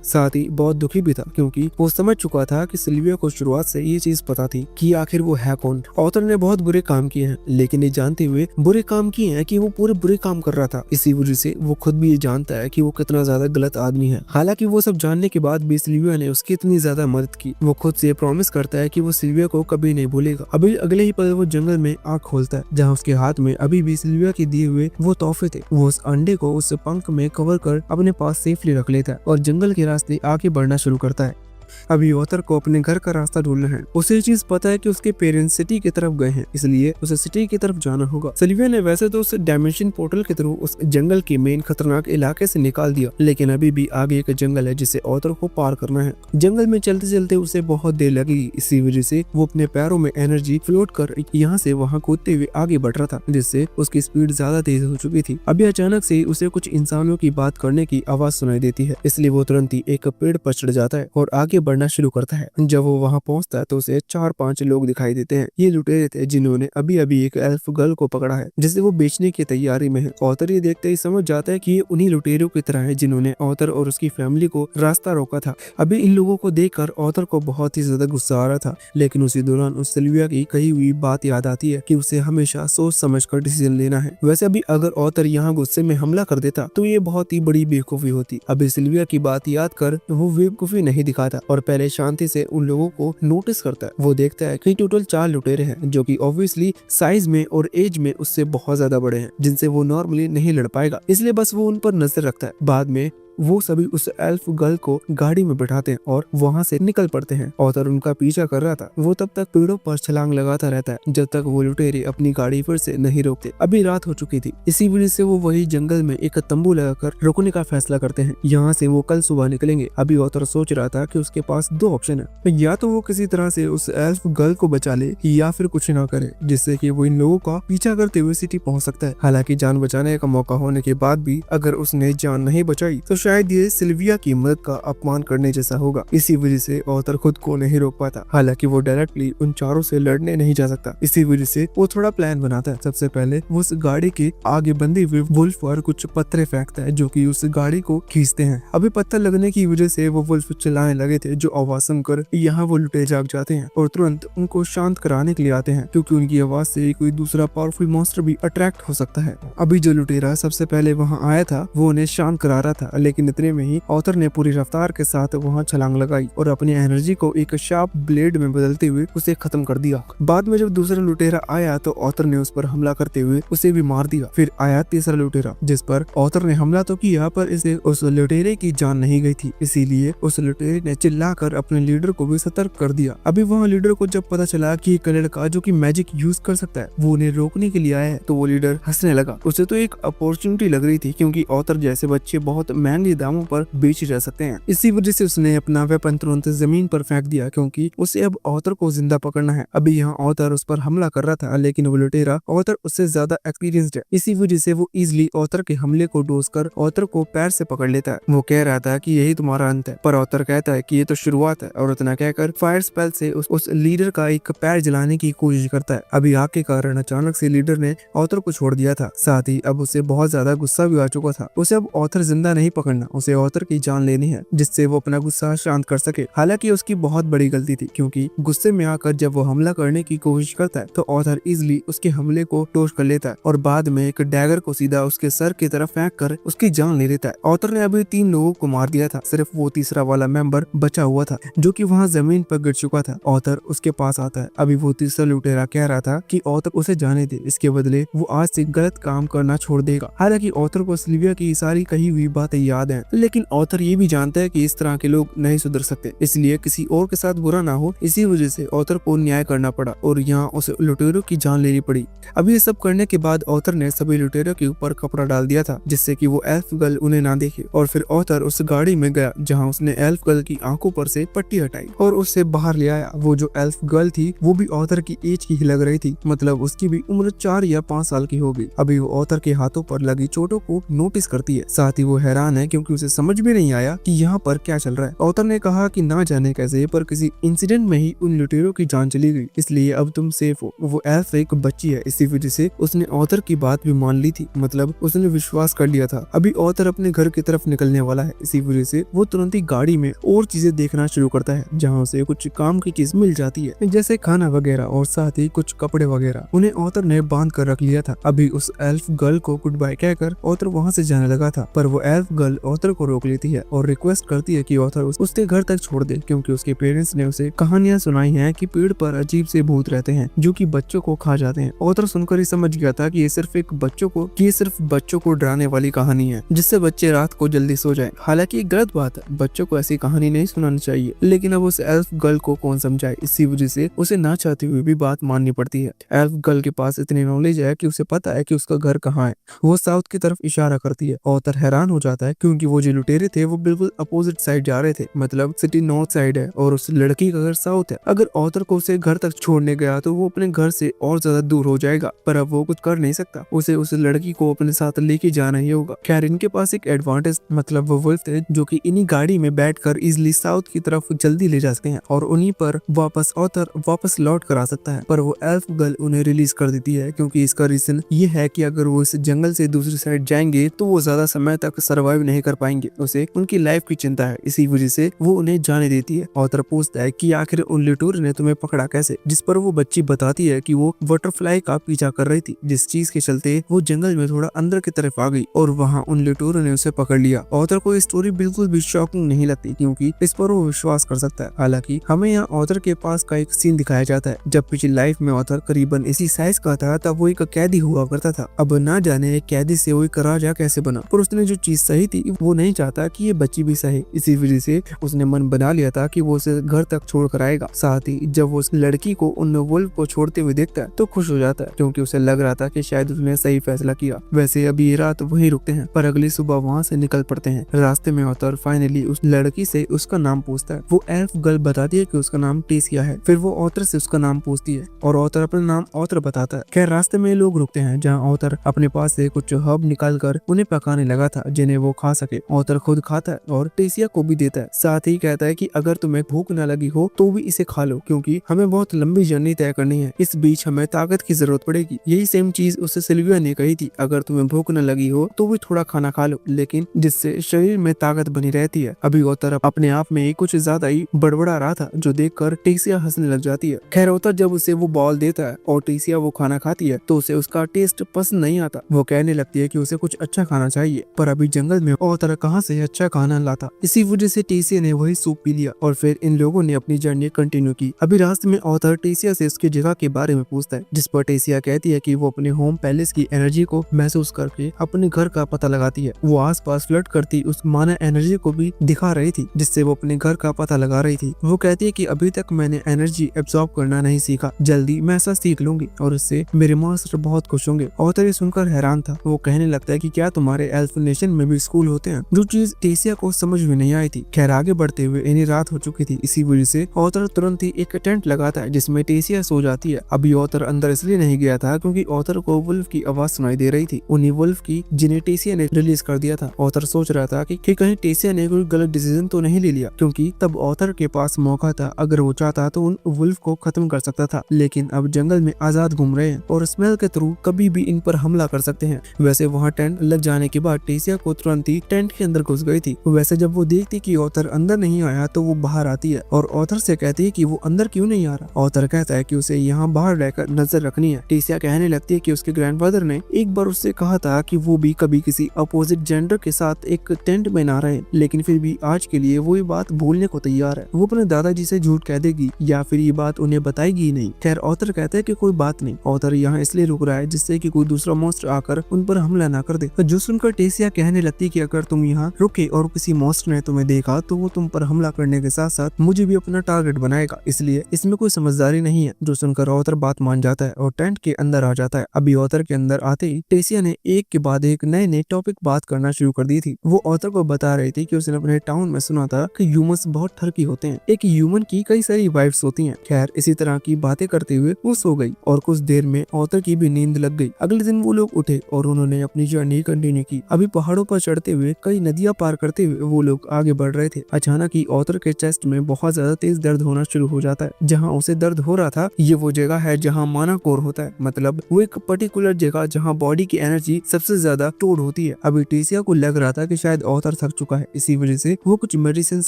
साथ ही बहुत दुखी भी था क्योंकि वो समझ चुका था कि सिल्विया को शुरुआत से ये चीज पता थी कि आखिर वो है कौन। ऑथर ने बहुत बुरे काम किए हैं लेकिन ये जानते हुए बुरे काम किए हैं कि वो पूरे बुरे काम कर रहा था। इसी वजह से वो खुद भी ये जानता है कि वो कितना ज्यादा गलत आदमी है। हालांकि वो सब जानने के बाद भी सिल्विया ने उसकी इतनी ज्यादा मदद की। वो खुद से प्रॉमिस करता है कि वो सिल्विया को कभी नहीं भूलेगा। अभी अगले ही पल वो जंगल में आग खोलता है जहाँ उसके हाथ में अभी भी सिल्विया के दिए हुए वो तोहफे थे। वो उस अंडे को उस पंख में कवर कर अपने पास सेफली रख लेता है और जंगल के रास्ते आगे बढ़ना शुरू करता है। अभी ऑथर को अपने घर का रास्ता ढूंढना है। उसे ये चीज पता है कि उसके पेरेंट्स सिटी की तरफ गए हैं, इसलिए उसे सिटी की तरफ जाना होगा। सिल्विया ने वैसे तो उस डायमेंशन पोर्टल के थ्रू उस जंगल के मेन खतरनाक इलाके से निकाल दिया लेकिन अभी भी आगे एक जंगल है जिसे ऑथर को पार करना है। जंगल में चलते चलते उसे बहुत देर लगेगी, इसी वजह से वो अपने पैरों में एनर्जी फ्लोट कर यहाँ से वहाँ कूदते हुए आगे बढ़ रहा था जिससे उसकी स्पीड ज्यादा तेज हो चुकी थी। अभी अचानक से उसे कुछ इंसानों की बात करने की आवाज सुनाई देती है, इसलिए वो तुरंत ही एक पेड़ पर चढ़ जाता है और आगे बढ़ना शुरू करता है। जब वो वहाँ पहुँचता है तो उसे 4-5 लोग दिखाई देते हैं। ये लुटेरे थे जिन्होंने अभी अभी एक एल्फ गर्ल को पकड़ा है जिसे वो बेचने की तैयारी में है। ऑथर ये देखते ही समझ जाता है कि ये उन्हीं लुटेरों की तरह है जिन्होंने ऑथर और उसकी फैमिली को रास्ता रोका था। अभी इन लोगों को देखकर ऑथर को बहुत ही ज्यादा गुस्सा आ रहा था लेकिन उसी दौरान उस सिल्विया की कही हुई बात याद आती है कि उसे हमेशा सोच समझ कर डिसीजन लेना है। वैसे अभी अगर ऑथर यहाँ गुस्से में हमला कर देता तो ये बहुत ही बड़ी बेवकूफी होती। अभी सिल्विया की बात याद कर वो बेवकूफी नहीं दिखाता और पहले शांति से उन लोगों को नोटिस करता है। वो देखता है कि टोटल 4 लुटेरे हैं जो कि ऑब्वियसली साइज में और एज में उससे बहुत ज्यादा बड़े हैं जिनसे वो नॉर्मली नहीं लड़ पाएगा, इसलिए बस वो उन पर नजर रखता है। बाद में वो सभी उस एल्फ गर्ल को गाड़ी में बैठाते हैं और वहाँ से निकल पड़ते हैं। ऑथर उनका पीछा कर रहा था। वो तब तक पेड़ों पर छलांग लगाता रहता है जब तक वो लुटेरे अपनी गाड़ी फिर से नहीं रोकते। अभी रात हो चुकी थी, इसी वजह से वो वही जंगल में एक तंबू लगाकर रुकने का फैसला करते हैं। यहाँ से वो कल सुबह निकलेंगे। अभी ऑथर सोच रहा था कि उसके पास 2 ऑप्शन है, या तो वो किसी तरह से उस एल्फ गर्ल को बचा ले या फिर कुछ ना करे जिससे कि वो इन लोगों का पीछा करते हुए सिटी पहुंच सकता है। हालांकि जान बचाने का मौका होने के बाद भी अगर उसने जान नहीं बचाई तो शायद ये सिल्विया की मदद का अपमान करने जैसा होगा। इसी वजह से ऑथर खुद को नहीं रोक पाता। हालांकि वो डायरेक्टली उन चारों से लड़ने नहीं जा सकता, इसी वजह से वो थोड़ा प्लान बनाता है। सबसे पहले वो उस गाड़ी के आगे बंधे हुए वुल्फ पर कुछ पत्थर फेंकता है जो कि उस गाड़ी को खींचते हैं। अभी पत्थर लगने की वजह से वो वुल्फ चिल्लाने लगे थे जो आवाज सुनकर यहाँ वो लुटेरे जाग जाते हैं और तुरंत उनको शांत कराने के लिए आते हैं क्योंकि उनकी आवाज से कोई दूसरा पावरफुल मॉन्स्टर भी अट्रैक्ट हो सकता है। अभी जो लुटेरा सबसे पहले वहाँ आया था वो उन्हें शांत करा रहा था लेकिन इतने में ही ऑथर ने पूरी रफ्तार के साथ वहाँ छलांग लगाई और अपनी एनर्जी को एक शार्प ब्लेड में बदलते हुए उसे खत्म कर दिया। बाद में जब दूसरा लुटेरा आया तो ऑथर ने उस पर हमला करते हुए उसे भी मार दिया। फिर आया तीसरा लुटेरा जिस पर ऑथर ने हमला तो किया पर इसे उस लुटेरे की जान नहीं गई थी, इसीलिए उस लुटेरे ने चिल्लाकर अपने लीडर को भी सतर्क कर दिया। अभी वहाँ लीडर को जब पता चला कि एक लड़का जो कि मैजिक यूज कर सकता है वो उन्हें रोकने के लिए आया है तो वो लीडर हंसने लगा। उसे तो एक अपॉर्चुनिटी लग रही थी क्योंकि ऑथर जैसे बच्चे बहुत महंगे दामों पर बेचे जा सकते हैं। इसी वजह से उसने अपना वेपन तुरंत जमीन पर फेंक दिया क्योंकि उसे अब ऑथर को जिंदा पकड़ना है। अभी यहाँ ऑथर उस पर हमला कर रहा था लेकिन वो लुटेरा ऑथर उससे ज्यादा एक्सपीरियंस्ड है, इसी वजह से वो इजिली ऑथर के हमले को डोज कर ऑथर को पैर से पकड़ लेता है। वो कह रहा था कि यही तुम्हारा अंत है पर ऑथर कहता है कि ये तो शुरुआत है और इतना कहकर फायर स्पेल से उस लीडर का एक पैर जलाने की कोशिश करता है। अभी आग के कारण अचानक से लीडर ने ऑथर को छोड़ दिया था, साथ ही अब उसे बहुत ज्यादा गुस्सा भी आ चुका था। उसे अब ऑथर जिंदा नहीं पकड़ करना, उसे ऑथर की जान लेनी है जिससे वो अपना गुस्सा शांत कर सके। हालांकि उसकी बहुत बड़ी गलती थी, क्योंकि गुस्से में आकर जब वो हमला करने की कोशिश करता है तो ऑथर इजिली उसके हमले को टोश कर लेता है और बाद में एक डैगर को सीधा उसके सर की तरफ फेंक कर उसकी जान ले लेता है। ऑथर ने अभी 3 लोगों को मार दिया था, सिर्फ वो तीसरा वाला मेंबर बचा हुआ था जो कि वहाँ जमीन पर गिर चुका था। ऑथर उसके पास आता है। अभी वो तीसरा लुटेरा कह रहा था कि ऑथर उसे जाने दे, इसके बदले वो आज से गलत काम करना छोड़ देगा। हालांकि ऑथर को सिल्विया की सारी कही हुई बातें याद हैं, लेकिन ऑथर ये भी जानता है कि इस तरह के लोग नहीं सुधर सकते, इसलिए किसी और के साथ बुरा ना हो, इसी वजह से ऑथर को न्याय करना पड़ा और यहाँ उसे लुटेरों की जान लेनी पड़ी। अब ये सब करने के बाद ऑथर ने सभी लुटेरों के ऊपर कपड़ा डाल दिया था जिससे कि वो एल्फ गर्ल उन्हें ना देखे और फिर ऑथर उस गाड़ी में गया जहाँ उसने एल्फ गर्ल की आंखों पर से पट्टी हटाई और उससे बाहर ले आया। वो जो एल्फ गर्ल थी वो भी ऑथर की एज की ही लग रही थी, मतलब उसकी भी उम्र 4 या 5 साल की होगी। अभी वो ऑथर के हाथों पर लगी चोटों को नोटिस करती है, साथ ही वो हैरान है क्योंकि उसे समझ भी नहीं आया कि यहाँ पर क्या चल रहा है। ऑथर ने कहा कि ना जाने कैसे पर किसी इंसिडेंट में ही उन लुटेरों की जान चली गई, इसलिए अब तुम सेफ हो। वो एल्फ एक बच्ची है, इसी वजह से उसने ऑथर की बात भी मान ली थी, मतलब उसने विश्वास कर लिया था। अभी ऑथर अपने घर की तरफ निकलने वाला है, इसी वजह से वो तुरंत ही गाड़ी में और चीजें देखना शुरू करता है जहाँ उसे कुछ काम की चीज मिल जाती है, जैसे खाना वगैरह और साथ ही कुछ कपड़े वगैरह। उन्हें ऑथर ने बांध कर रख लिया था। अभी उस एल्फ गर्ल को गुड बाय कहकर ऑथर वहाँ से जाने लगा था, पर वो एल्फ गर्ल ऑथर को रोक लेती है और रिक्वेस्ट करती है कि ऑथर उसके घर तक छोड़ दे, क्योंकि उसके पेरेंट्स ने उसे कहानियां सुनाई हैं कि पेड़ पर अजीब से भूत रहते हैं जो कि बच्चों को खा जाते हैं। ऑथर सुनकर ही समझ गया था कि ये सिर्फ बच्चों को डराने वाली कहानी है जिससे बच्चे रात को जल्दी सो जाएं। हालांकि ये गलत बात है, बच्चों को ऐसी कहानी नहीं सुनानी चाहिए, लेकिन अब उस एल्फ गर्ल को कौन समझाए, इसी वजह से उसे ना चाहते हुए भी बात माननी पड़ती है। एल्फ गर्ल के पास इतनी नॉलेज है कि उसे पता है कि उसका घर कहाँ है। वो साउथ की तरफ इशारा करती है। ऑथर हैरान हो जाता है क्योंकि वो जो लुटेरे थे वो बिल्कुल अपोजिट साइड जा रहे थे, मतलब सिटी नॉर्थ साइड है और उस लड़की का घर साउथ है। अगर ऑथर को उसे घर तक छोड़ने गया तो वो अपने घर से और ज्यादा दूर हो जाएगा, पर अब वो कुछ कर नहीं सकता, उसे उस लड़की को अपने साथ लेके जाना ही होगा। खैर इनके पास एक एडवांटेज, मतलब वो वुल्फ थे जो कि इन्हीं गाड़ी में बैठकर इजिली साउथ की तरफ जल्दी ले जा सकते हैं और उन्हीं पर वापस ऑथर वापस लौट कर आ सकता है। पर वो एल्फ गर्ल उन्हें रिलीज कर देती है क्योंकि इसका रीजन ये है कि अगर वो इस जंगल से दूसरी साइड जाएंगे तो वो ज्यादा समय तक सर्वाइव नहीं कर पाएंगे, उसे उनकी लाइफ की चिंता है, इसी वजह से वो उन्हें जाने देती है। ऑथर पूछता है कि आखिर उन लुटेरों ने तुम्हें पकड़ा कैसे, जिस पर वो बच्ची बताती है कि वो बटरफ्लाई का पीछा कर रही थी, जिस चीज के चलते वो जंगल में थोड़ा अंदर की तरफ आ गई और वहाँ उन लुटेरों ने उसे पकड़ लिया। ऑथर को ये स्टोरी बिल्कुल भी शॉकिंग नहीं लगती क्योंकि इस पर वो विश्वास कर सकता है। हालांकि हमें यहाँ ऑथर के पास का एक सीन दिखाया जाता है जब पिछली लाइफ में ऑथर करीबन इसी साइज का था, तब वो एक कैदी हुआ करता था। अब ना जाने एक कैदी से वो एक राजा कैसे बना, पर उसने जो चीज सही थी वो नहीं चाहता कि ये बच्ची भी सही, इसी वजह से उसने मन बना लिया था कि वो उसे घर तक छोड़ कर आएगा। साथ ही जब वो उस लड़की को उन वुल्फ को छोड़ते हुए देखता है तो खुश हो जाता है क्योंकि उसे लग रहा था कि शायद उसने सही फैसला किया। वैसे अभी ये रात वहीं रुकते हैं पर अगली सुबह वहाँ से निकल पड़ते हैं। रास्ते में ऑथर फाइनली उस लड़की से उसका नाम पूछता है। वो एल्फ गर्ल बताती है कि उसका नाम टेसिया है। फिर वो ऑथर से उसका नाम पूछती है और ऑथर अपना नाम ऑथर बताता है। खैर रास्ते में लोग रुकते हैं जहाँ ऑथर अपने पास से कुछ हर्ब निकाल कर उन्हें पकाने लगा था जिन्हें वो खा सके। ऑथर खुद खाता है और टेसिया को भी देता है, साथ ही कहता है कि अगर तुम्हें भूख न लगी हो तो भी इसे खा लो क्योंकि हमें बहुत लंबी जर्नी तय करनी है, इस बीच हमें ताकत की जरूरत पड़ेगी। यही सेम चीज उससे सिल्विया ने कही थी, अगर तुम्हें भूख न लगी हो तो भी थोड़ा खाना खा लो, लेकिन जिससे शरीर में ताकत बनी रहती है। अभी ऑथर अपने आप में कुछ ज्यादा ही बड़बड़ा रहा था जो देखकर टेसिया हंसने लग जाती है। खैर ऑथर जब उसे वो बॉल देता है और टेसिया वो खाना खाती है तो उसे उसका टेस्ट पसंद नहीं आता। वो कहने लगती है कि उसे कुछ अच्छा खाना चाहिए, पर अभी जंगल में ऑथर कहाँ से अच्छा खाना लाता। इसी वजह से टेसिया ने वही सूप पी लिया और फिर इन लोगों ने अपनी जर्नी कंटिन्यू की। अभी रास्ते में ऑथर टेसिया से उसकी जगह के बारे में पूछता है, जिस पर टेसिया कहती है कि वो अपने होम पैलेस की एनर्जी को महसूस करके अपने घर का पता लगाती है। वो आसपास फ्लर्ट करती उस माना एनर्जी को भी दिखा रही थी जिससे वो अपने घर का पता लगा रही थी। वो कहती है कि अभी तक मैंने एनर्जी एब्सॉर्ब करना नहीं सीखा, जल्दी मैं ऐसा सीख लूंगी और इससे मेरे मास्टर बहुत खुश होंगे। ऑथर ये सुनकर हैरान था। वो कहने लगता है कि क्या तुम्हारे एल्फ नेशन में भी स्कूल होते हैं, जो चीज टेसिया को समझ में नहीं आई थी। खैर आगे बढ़ते हुए इन्हें रात हो चुकी थी, इसी वजह से ऑथर तुरंत ही एक टेंट लगाता है जिसमें टेसिया सो जाती है। अभी ऑथर अंदर इसलिए नहीं गया था क्योंकि ऑथर को वुल्फ की आवाज सुनाई दे रही थी, उन्हीं वुल्फ की जिन्हें टेसिया ने रिलीज कर दिया था। ऑथर सोच रहा था कि कहीं टेसिया ने कोई गलत डिसीजन तो नहीं ले लिया, क्योंकि तब ऑथर के पास मौका था, अगर वो चाहता तो उन वुल्फ को खत्म कर सकता था, लेकिन अब जंगल में आजाद घूम रहे हैं और स्मेल के थ्रू कभी भी इन पर हमला कर सकते हैं। वैसे वहाँ टेंट लग जाने के बाद टेसिया को तुरंत ही भी टेंट के अंदर घुस गई थी। वैसे जब वो देखती कि ऑथर अंदर नहीं आया तो वो बाहर आती है और ऑथर से कहती है कि वो अंदर क्यों नहीं आ रहा। ऑथर कहता है कि उसे यहाँ बाहर रहकर नजर रखनी है। टेसिया कहने लगती है कि उसके ग्रैंडफादर ने एक बार उससे कहा था कि वो भी कभी किसी अपोजिट जेंडर के साथ एक टेंट में ना रहे, लेकिन फिर भी आज के लिए वो ये बात भूलने को तैयार है। वो अपने दादाजी से झूठ कह देगी या फिर ये बात उन्हें बताएगी ही नहीं। खैर ऑथर कहता है कि कोई बात नहीं, ऑथर यहाँ इसलिए रुक रहा है जिससे कि कोई दूसरा मॉन्स्टर आकर उन पर हमला ना कर दे। जो सुनकर टेसिया कहने लगती है कि अगर तुम यहाँ रुके और किसी मॉन्स्टर ने तुम्हें देखा तो वो तुम पर हमला करने के साथ साथ मुझे भी अपना टारगेट बनाएगा, इसलिए इसमें कोई समझदारी नहीं है। जो सुनकर ऑथर बात मान जाता है और टेंट के अंदर आ जाता है। अभी ऑथर के अंदर आते ही टेसिया ने एक के बाद एक नए नए टॉपिक बात करना शुरू कर दी थी। वो ऑथर को बता रही थी कि उसने अपने टाउन में सुना था कि ह्यूमंस बहुत ठरकी होते हैं, एक ह्यूमन की कई सारी वाइफ्स होती हैं। खैर इसी तरह की बातें करते हुए वो सो गई और कुछ देर में ऑथर की भी नींद लग गई। अगले दिन वो लोग उठे और उन्होंने अपनी जर्नी कंटिन्यू की। अभी पहाड़ों पर चढ़ते हुए कई नदियां पार करते हुए वो लोग आगे बढ़ रहे थे। अचानक ही ऑथर के चेस्ट में बहुत ज्यादा तेज दर्द होना शुरू हो जाता है। जहाँ उसे दर्द हो रहा था ये वो जगह है जहाँ माना कोर होता है, मतलब वो एक पर्टिकुलर जगह जहाँ बॉडी की एनर्जी सबसे ज्यादा स्टोर होती है। अभी टेसिया को लग रहा था कि शायद ऑथर थक चुका है, इसी वजह से वो कुछ मेडिसिन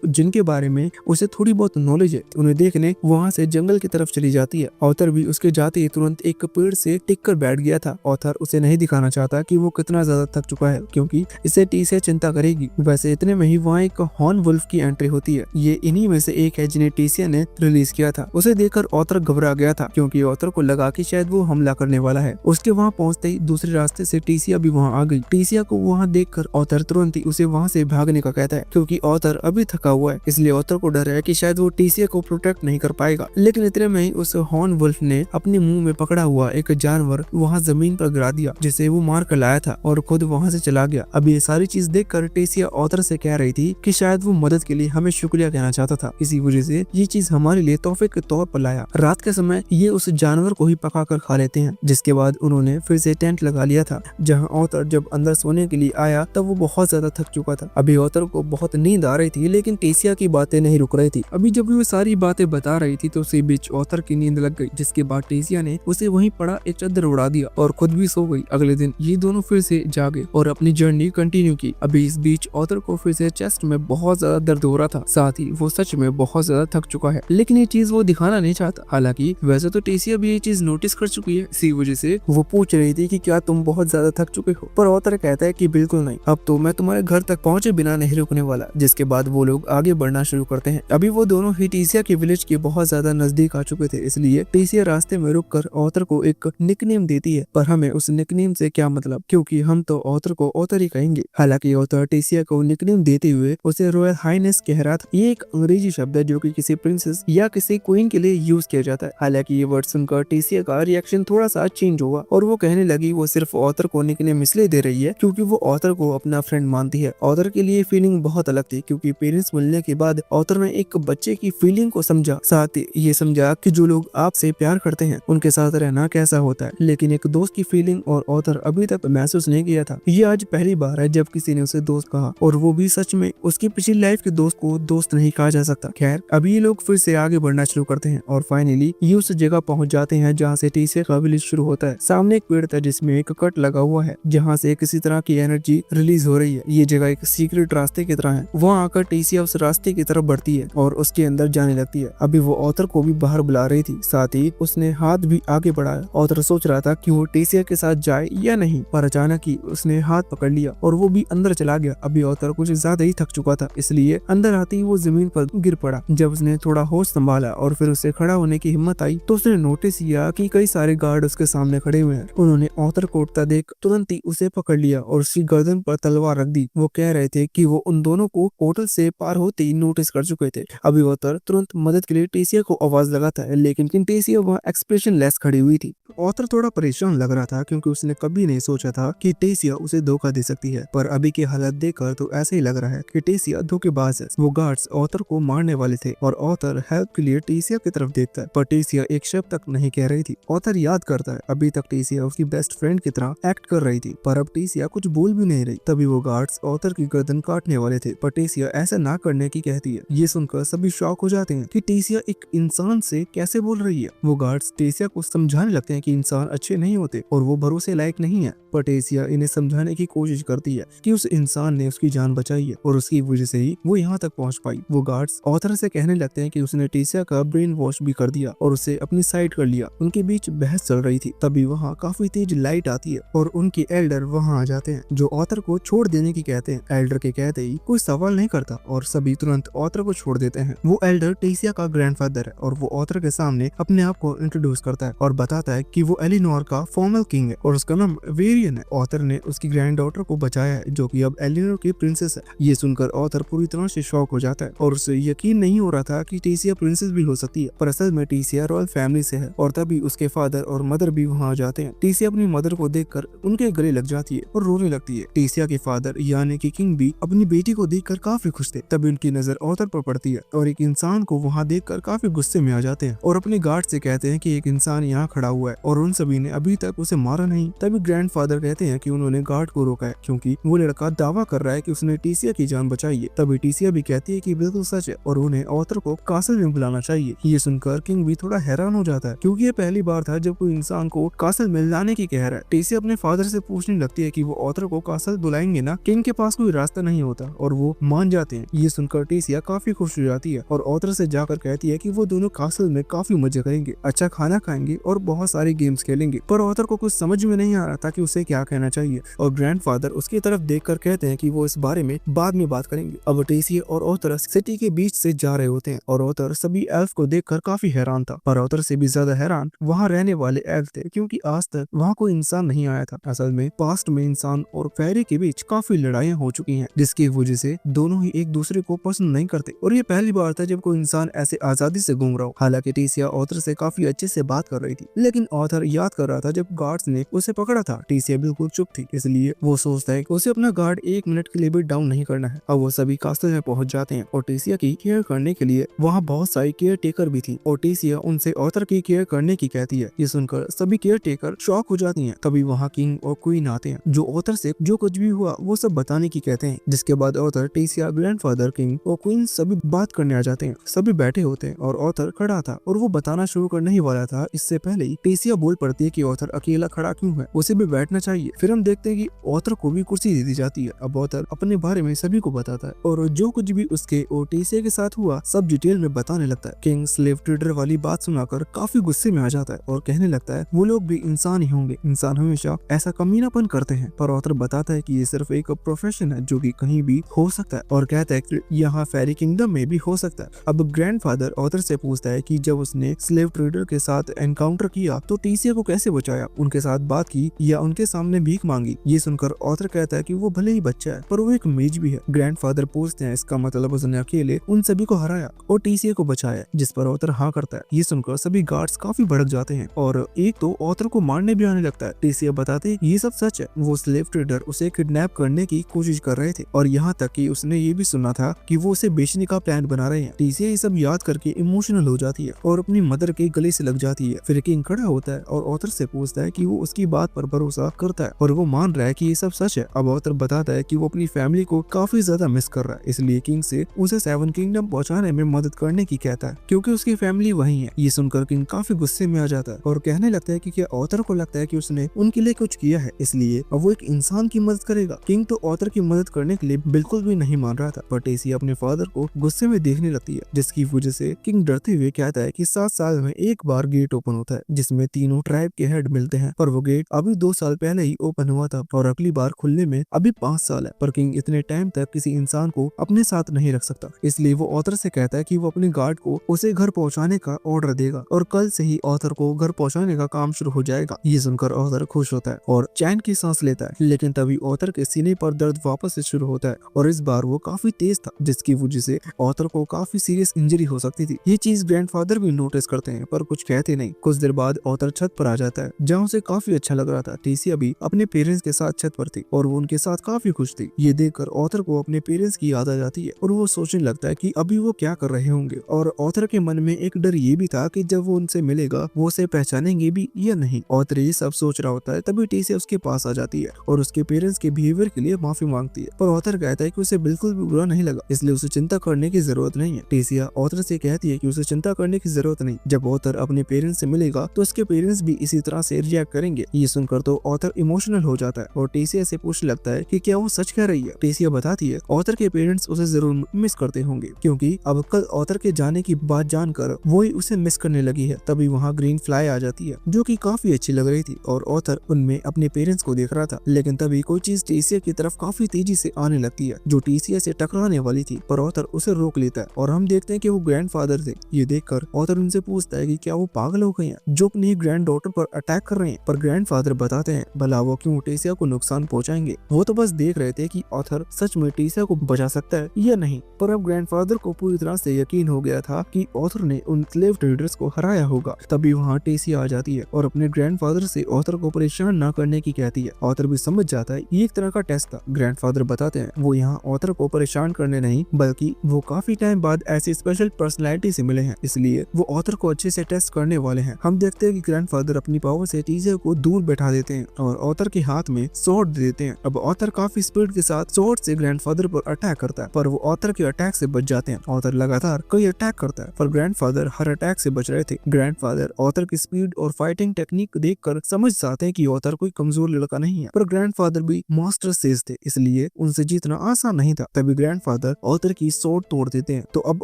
जिनके बारे में उसे थोड़ी बहुत नॉलेज है उन्हें देखने वहाँ से जंगल की तरफ चली जाती है। ऑथर भी उसके जाते ही तुरंत एक पेड़ से टिक कर बैठ गया था। ऑथर उसे नहीं दिखाना चाहता कि वो कितना ज्यादा थक चुका है, क्योंकि इससे टेसिया चिंता करेगी। वैसे इतने में ही वहाँ एक हॉर्न वुल्फ की एंट्री होती है। ये इन्हीं में से एक है जिन्हें टेसिया ने रिलीज किया था। उसे देखकर ऑथर घबरा गया था क्योंकि ऑथर को लगा कि शायद वो हमला करने वाला है। उसके वहाँ पहुँचते ही दूसरे रास्ते से टेसिया भी वहाँ आ गई। टेसिया को वहाँ देखकर ऑथर तुरंत ही उसे वहाँ से भागने का कहता है, क्योंकि ऑथर अभी थका हुआ है, इसलिए ऑथर को डर है कि शायद वो टेसिया को प्रोटेक्ट नहीं कर पाएगा। लेकिन इतने में ही उस हॉर्न वुल्फ ने अपने मुंह में पकड़ा हुआ एक जानवर वहाँ जमीन पर गिरा दिया जिसे वो मार कर लाया था और खुद वहाँ से चला गया। अब ये सारी चीज देखकर टेसिया ऑथर से कह रही थी कि शायद वो मदद के लिए हमें शुक्रिया कहना चाहता था, इसी वजह से ये चीज हमारे लिए तोहफे के तौर पर लाया। रात के समय ये उस जानवर को ही पका कर खा लेते हैं। जिसके बाद उन्होंने फिर से टेंट लगा लिया था। जहाँ ऑथर जब अंदर सोने के लिए आया तब वो बहुत ज्यादा थक चुका था। अभी ऑथर को बहुत नींद आ रही थी, लेकिन टेसिया की बातें नहीं रुक रही थी। अभी जब वो सारी बातें बता रही थी तो उसी बीच ऑथर की नींद लग गई, जिसके बाद टेसिया ने उसे वहीं पड़ा एक चादर उड़ा दिया और खुद भी सो गई। अगले दिन ये दोनों फिर से जागे और अपनी जर्नी कंटिन्यू की। अभी इस बीच ऑथर को फिर से चेस्ट में बहुत ज्यादा दर्द हो रहा था, साथ ही वो सच में बहुत ज्यादा थक चुका है, लेकिन ये चीज वो दिखाना नहीं चाहता। हालांकि वैसे तो टेसिया भी ये चीज नोटिस कर चुकी है, इसी वजह से वो पूछ रही थी कि क्या तुम बहुत ज्यादा थक चुके हो, पर ऑथर कहता है कि बिल्कुल नहीं, अब तो मैं तुम्हारे घर तक पहुंचे बिना नहीं रुकने वाला। जिसके बाद वो लोग आगे बढ़ना शुरू करते हैं। अभी वो दोनों ही टेसिया के विलेज के बहुत ज्यादा नजदीक आ चुके थे, इसलिए टेसिया रास्ते में रुक कर ऑथर को एक निकनेम देती है, पर हमें उस निकनेम से क्या मतलब, क्योंकि हम तो ऑथर को ऑथर ही कहेंगे। हालांकि ऑथर टेसिया को निकनेम देते हुए उसे रॉयल हाइनेस कह रहा था। ये एक अंग्रेजी शब्द है जो कि किसी प्रिंसेस या किसी क्वीन के लिए यूज किया जाता है। हालांकि ये वर्ड सुनकर टेसिया का रिएक्शन थोड़ा सा चेंज हुआ और वो कहने लगी वो सिर्फ ऑथर को निकनेम इसलिए दे रही है क्योंकि वो ऑथर को अपना फ्रेंड मानती है। ऑथर के लिए फीलिंग बहुत अलग थी, क्योंकि पेरेंट्स मिलने के बाद ऑथर ने एक बच्चे की फीलिंग को समझा, साथ ही ये समझा कि जो लोग आपसे प्यार करते हैं उनके साथ रहना कैसा होता है, लेकिन एक दोस्त की फीलिंग और ऑथर अभी तक महसूस नहीं किया था। ये आज पहली बार है जब किसी ने उसे दोस्त कहा, और वो भी सच में। उसकी पिछली लाइफ के दोस्त को दोस्त नहीं कहा जा सकता। खैर अभी ये लोग फिर से आगे बढ़ना शुरू करते हैं और फाइनली ये उस जगह पहुंच जाते हैं जहाँ से टेसिया का विलेज शुरू होता है। सामने एक पेड़ था जिसमें एक कट लगा हुआ है जहाँ से किसी तरह की एनर्जी रिलीज हो रही है। ये जगह एक सीक्रेट रास्ते की तरह है। वहाँ आकर टेसिया उस रास्ते की तरफ बढ़ती है और उसके अंदर जाने लगती है। अभी वो ऑथर को भी बाहर बुला रही थी, साथ ही उसने हाथ भी आगे बढ़ाया। ऑथर सोच रहा था कि वो टेसिया के साथ जाए या नहीं, पर अचानक ही उसने हाथ पकड़ लिया और वो भी अंदर चला गया। अभी ऑथर कुछ ज्यादा ही थक चुका था, इसलिए अंदर आते ही वो जमीन पर गिर पड़ा। जब उसने थोड़ा होश संभाला और फिर उसे खड़ा होने की हिम्मत आई तो उसने नोटिस किया कि कई सारे गार्ड उसके सामने खड़े हुए हैं। उन्होंने ऑथर को उठता देख तुरंत ही उसे पकड़ लिया और उसकी गर्दन पर तलवार रख दी। वो कह रहे थे कि वो उन दोनों को पोर्टल से पार होते ही नोटिस कर चुके थे। अभी ऑथर तुरंत मदद के लिए टेसिया को आवाज लगाता है, लेकिन टेसिया वहाँ एक्सप्रेशन लेस खड़ी हुई थी। ऑथर थोड़ा परेशान लग रहा था क्योंकि उसने कभी नहीं सोचा था कि टेसिया उसे धोखा दे सकती है, पर अभी की हालत देखकर तो ऐसे ही लग रहा है कि टेसिया धोखेबाज है। वो गार्ड्स ऑथर को मारने वाले थे और ऑथर हेल्प के लिए टेसिया की तरफ देखता है, पर टेसिया एक शब्द तक नहीं कह रही थी। ऑथर याद करता है अभी तक टेसिया उसकी बेस्ट फ्रेंड की तरह एक्ट कर रही थी, पर अब टेसिया कुछ बोल भी नहीं रही। तभी वो गार्ड्स ऑथर की गर्दन काटने वाले थे, पर टेसिया ऐसा ना करने की कहती है। ये सुनकर सभी शॉक हो जाते हैं कि टेसिया एक इंसान से कैसे बोल रही है। वो गार्ड्स टेसिया को समझाने लगते हैं कि इंसान अच्छे नहीं होते और वो भरोसे लायक नहीं है, पर टेसिया इन्हें समझाने की कोशिश करती है कि उस इंसान ने उसकी जान बचाई है और उसकी वजह से ही वो यहाँ तक पहुंच पाई। वो गार्ड्स ऑथर से कहने लगते हैं कि उसने टीसिया का ब्रेन वॉश भी कर दिया और उसे अपनी साइड कर लिया। उनके बीच बहस चल रही थी, तभी वहाँ काफी तेज लाइट आती है और उनके एल्डर वहाँ आ जाते हैं जो ऑथर को छोड़ देने की कहते हैं। एल्डर के कहते ही कोई सवाल नहीं करता और सभी तुरंत ऑथर को छोड़ देते हैं। वो एल्डर टीसिया का ग्रैंडफादर है और वो ऑथर के सामने अपने आप को इंट्रोड्यूस करता है और बताता है कि वो एलिनोर का फॉर्मल किंग है और उसका नाम वेरियन है। ऑथर ने उसकी ग्रैंड डॉटर को बचाया है जो कि अब एलिनोर की प्रिंसेस है। ये सुनकर ऑथर पूरी तरह से शॉक हो जाता है और उसे यकीन नहीं हो रहा था कि टीसिया प्रिंसेस भी हो सकती है, पर असल में टीसिया रॉयल फैमिली से है। और तभी उसके फादर और मदर भी वहाँ आ जाते हैं। टीसिया अपनी मदर को देखकर उनके गले लग जाती है और रोने लगती है। टीसिया के फादर यानी कि किंग भी अपनी बेटी को देखकर काफी खुश थे। तभी उनकी नजर ऑथर पर पड़ती है और एक इंसान को वहाँ देखकर काफी गुस्से में आ जाते हैं और अपने गार्ड से कहते हैं कि एक इंसान यहाँ खड़ा हुआ है और उन सभी ने अभी तक उसे मारा नहीं। तभी ग्रैंडफादर कहते हैं कि उन्होंने गार्ड को रोका है क्योंकि वो लड़का दावा कर रहा है कि उसने टीसिया की जान बचाई है। तभी टीसिया भी कहती है कि बिल्कुल सच है और उन्हें ऑथर को कासल में बुलाना चाहिए। ये सुनकर किंग भी थोड़ा हैरान हो जाता है क्योंकि ये पहली बार था जब कोई इंसान को कासल में लाने की कह रहा है। टीसिया अपने फादर से पूछने लगती है कि वो ऑथर को कासल बुलाएंगे ना। किंग के पास कोई रास्ता नहीं होता और वो मान जाते हैं। ये सुनकर टीसिया काफी खुश हो जाती है और ऑथर से जाकर कहती है कि वो दोनों कासल में काफी मजे करेंगे, अच्छा खाना खाएंगे और बहुत सारे गेम्स खेलेंगे। पर ऑथर को कुछ समझ में नहीं आ रहा था कि उसे क्या कहना चाहिए और ग्रैंडफादर उसकी तरफ देखकर कहते हैं कि वो इस बारे में बाद में बात करेंगे। अब टीसिया और ऑथर सिटी के बीच से जा रहे होते हैं और ऑथर सभी एल्फ को देखकर काफी हैरान था, पर ऑथर से भी ज्यादा हैरान वहाँ रहने वाले एल्फ थे क्योंकि आज तक वहाँ कोई इंसान नहीं आया था। असल में पास्ट में इंसान और फेरी के बीच काफी लड़ाइयाँ हो चुकी हैं जिसकी वजह से दोनों ही एक दूसरे को पसंद नहीं करते और ये पहली बार था जब कोई इंसान ऐसे आजादी से घूम रहा हो। हालांकि टीसिया ऑथर से काफी अच्छे से बात कर रही थी, लेकिन ऑथर याद कर रहा था जब गार्ड्स ने उसे पकड़ा था। टीसिया बिल्कुल चुप थी, इसलिए वो सोचता है कि उसे अपना गार्ड 1 मिनट के लिए भी डाउन नहीं करना है। अब वो सभी कास्टल में पहुंच जाते हैं और टीसिया की केयर करने के लिए वहाँ बहुत सारी केयर टेकर भी थी और टीसिया उनसे ऑथर की केयर करने की कहती है। ये सुनकर सभी केयर टेकर शॉक हो जाती हैं। तभी वहाँ किंग और क्वीन आते हैं जो ऑथर से जो कुछ भी हुआ वो सब बताने की कहते हैं, जिसके बाद ऑथर, टीसिया, ग्रैंडफादर, किंग और क्वीन सभी बात करने आ जाते हैं। सभी बैठे होते हैं और ऑथर खड़ा था और वो बताना शुरू करने ही वाला था। इससे पहले ही टीसिया बोल पड़ती है कि ऑथर अकेला खड़ा क्यों है, उसे भी बैठना चाहिए। फिर हम देखते हैं कि ऑथर को भी कुर्सी दे दी जाती है। अब ऑथर अपने बारे में सभी को बताता है और जो कुछ भी उसके और टीसिया के साथ हुआ सब डिटेल में बताने लगता है। किंग स्लेव ट्रेडर वाली बात सुनाकर काफी गुस्से में आ जाता है और कहने लगता है वो लोग भी इंसान ही होंगे, इंसान हमेशा ऐसा कमीनापन करते हैं। पर ऑथर बताता है कि ये सिर्फ एक प्रोफेशन है जो कि कहीं भी हो सकता है और कहता है कि यहाँ फेरी किंगडम में भी हो सकता है। अब ग्रैंडफादर ऑथर से पूछता है कि जब उसने स्लेव ट्रेडर के साथ एनकाउंटर किया तो टीसिया को कैसे बचाया, उनके साथ बात की या उनके सामने भीख मांगी। ये सुनकर ऑथर कहता है कि वो भले ही बच्चा है पर वो एक मेज भी है। ग्रैंडफादर पूछते हैं इसका मतलब उसने अकेले उन सभी को हराया और टीसिया को बचाया, जिस पर ऑथर हाँ करता है। ये सुनकर सभी गार्ड्स काफी भड़क जाते हैं और एक तो ऑथर को मारने भी आने लगता है। टीसिया बताते हैं ये सब सच है, वो स्लेव ट्रेडर उसे किडनैप करने की कोशिश कर रहे थे और यहाँ तक कि उसने ये भी सुना था कि वो उसे बेचने का प्लान बना रहे हैं। टीसिया ये सब याद करके इमोशनल हो जाती है और अपनी मदर के गले से लग जाती है। फिर किंग खड़ा होता है और ऑथर से पूछता है कि वो उसकी बात पर भरोसा करता है और वो मान रहा है कि ये सब सच है। अब ऑथर बताता है कि वो अपनी फैमिली को काफी ज्यादा मिस कर रहा है, इसलिए किंग से उसे 7 किंगडम पहुंचाने में मदद करने की कहता है क्योंकि उसकी फैमिली वही है। ये सुनकर किंग काफी गुस्से में आ जाता है और कहने लगता है कि क्या ऑथर को लगता है कि उसने उनके लिए कुछ किया है इसलिए अब वो एक इंसान की मदद करेगा। किंग तो ऑथर की मदद करने के लिए बिल्कुल भी नहीं मान रहा था, पर टीसिया अपने फादर को गुस्से में देखने लगती है, जिसकी वजह से किंग डरते हुए कहता है कि 7 साल में एक बार गेट ओपन होता है जिसमें तीनों ट्राइब के हेड मिलते हैं, पर वो गेट अभी 2 साल पहले ही ओपन हुआ था और अगली बार खुलने में अभी 5 साल है। पर किंग इतने टाइम तक किसी इंसान को अपने साथ नहीं रख सकता, इसलिए वो ऑथर से कहता है कि वो अपने गार्ड को उसे घर पहुंचाने का ऑर्डर देगा और कल से ही ऑथर को घर पहुंचाने का काम शुरू हो जाएगा। ये सुनकर ऑथर खुश होता है और चैन की सांस लेता है, लेकिन तभी ऑथर के सीने पर दर्द वापस से शुरू होता है और इस बार वो काफी तेज था, जिसकी वजह से ऑथर को काफी सीरियस इंजरी हो सकती थी। ये चीज ग्रैंडफादर भी नोटिस करते हैं पर कुछ कहते नहीं। कुछ देर बाद ऑथर छत पर आ जाता है जहाँ उसे काफी अच्छा लग रहा था। टीसिया भी अपने पेरेंट्स के साथ छत पर थी और वो उनके साथ काफी खुश थी। ये देखकर ऑथर को अपने पेरेंट्स की याद आ जाती है और वो सोचने लगता है कि अभी वो क्या कर रहे होंगे और ऑथर के मन में एक डर ये भी था कि जब वो उनसे मिलेगा वो उसे पहचानेंगे भी या नहीं। ऑथर ये सब सोच रहा होता है तभी टीसिया उसके पास आ जाती है और उसके पेरेंट्स के बिहेवियर के लिए माफी मांगती है, पर ऑथर कहता है कि उसे बिल्कुल भी बुरा नहीं लगा, इसलिए उसे चिंता करने की जरूरत नहीं है। टीसिया ऑथर से कहती है कि उसे चिंता करने की जरूरत नहीं, जब ऑथर अपने पेरेंट्स से मिलेगा तो उसके पेरेंट्स भी इसी तरह से रिएक्ट करेंगे। ये सुनकर तो ऑथर इमोशनल हो जाता है और टीसिया से पूछने लगता लगता है कि क्या वो सच कह रही है। टेसिया बताती है ऑथर के पेरेंट्स उसे जरूर मिस करते होंगे, क्योंकि अब कल ऑथर के जाने की बात जानकर वो ही उसे मिस करने लगी है। तभी वहाँ ग्रीन फ्लाई आ जाती है जो कि काफी अच्छी लग रही थी और ऑथर उनमें अपने पेरेंट्स को देख रहा था। लेकिन तभी कोई चीज टेसिया की तरफ काफी तेजी से आने लगती है जो टेसिया से टकराने वाली थी, पर ऑथर उसे रोक लेता है और हम देखते हैं कि वो ग्रैंडफादर थे। ये देखकर ऑथर उनसे पूछता है कि क्या वो पागल हो गए हैं जो अपनी ग्रैंड डॉटर पर अटैक कर रहे हैं। पर ग्रैंडफादर बताते हैं भला वो क्यों टेसिया को नुकसान पहुंचाएंगे, वो तो बस देख रहे थे कि ऑथर सच में टेसिया को बचा सकता है या नहीं। पर अब ग्रैंडफादर को पूरी तरह से यकीन हो गया था कि ऑथर ने उन स्लेव ट्रेडर्स को हराया होगा। तभी वहाँ टेसिया आ जाती है और अपने ग्रैंडफादर से ऑथर को परेशान न करने की कहती है। ऑथर भी समझ जाता है ये एक तरह का टेस्ट था। ग्रैंडफादर बताते हैं वो यहाँ ऑथर को परेशान करने नहीं बल्कि वो काफी टाइम बाद ऐसी स्पेशल पर्सनैलिटी से मिले हैं, इसलिए वो ऑथर को अच्छे से टेस्ट करने वाले हैं। हम देखते हैं कि ग्रैंडफादर अपनी पावर से टेसिया को दूर बैठा देते हैं और ऑथर के हाथ में स्वॉर्ड दे देते हैं। अब ऑथर काफी स्पीड के साथ स्वॉर्ड से ग्रैंडफादर पर अटैक करता है, पर वो ऑथर के अटैक से बच जाते हैं। ऑथर लगातार कई अटैक करता है पर ग्रैंडफादर हर अटैक से बच रहे थे। ग्रैंडफादर ऑथर की स्पीड और फाइटिंग टेक्निक देखकर समझ जाते हैं कि ऑथर कोई कमजोर लड़का नहीं है, पर ग्रैंडफादर भी मास्टर सेज थे इसलिए उनसे जीतना आसान नहीं था। तभी ग्रैंडफादर ऑथर की स्वॉर्ड तोड़ देते हैं। तो अब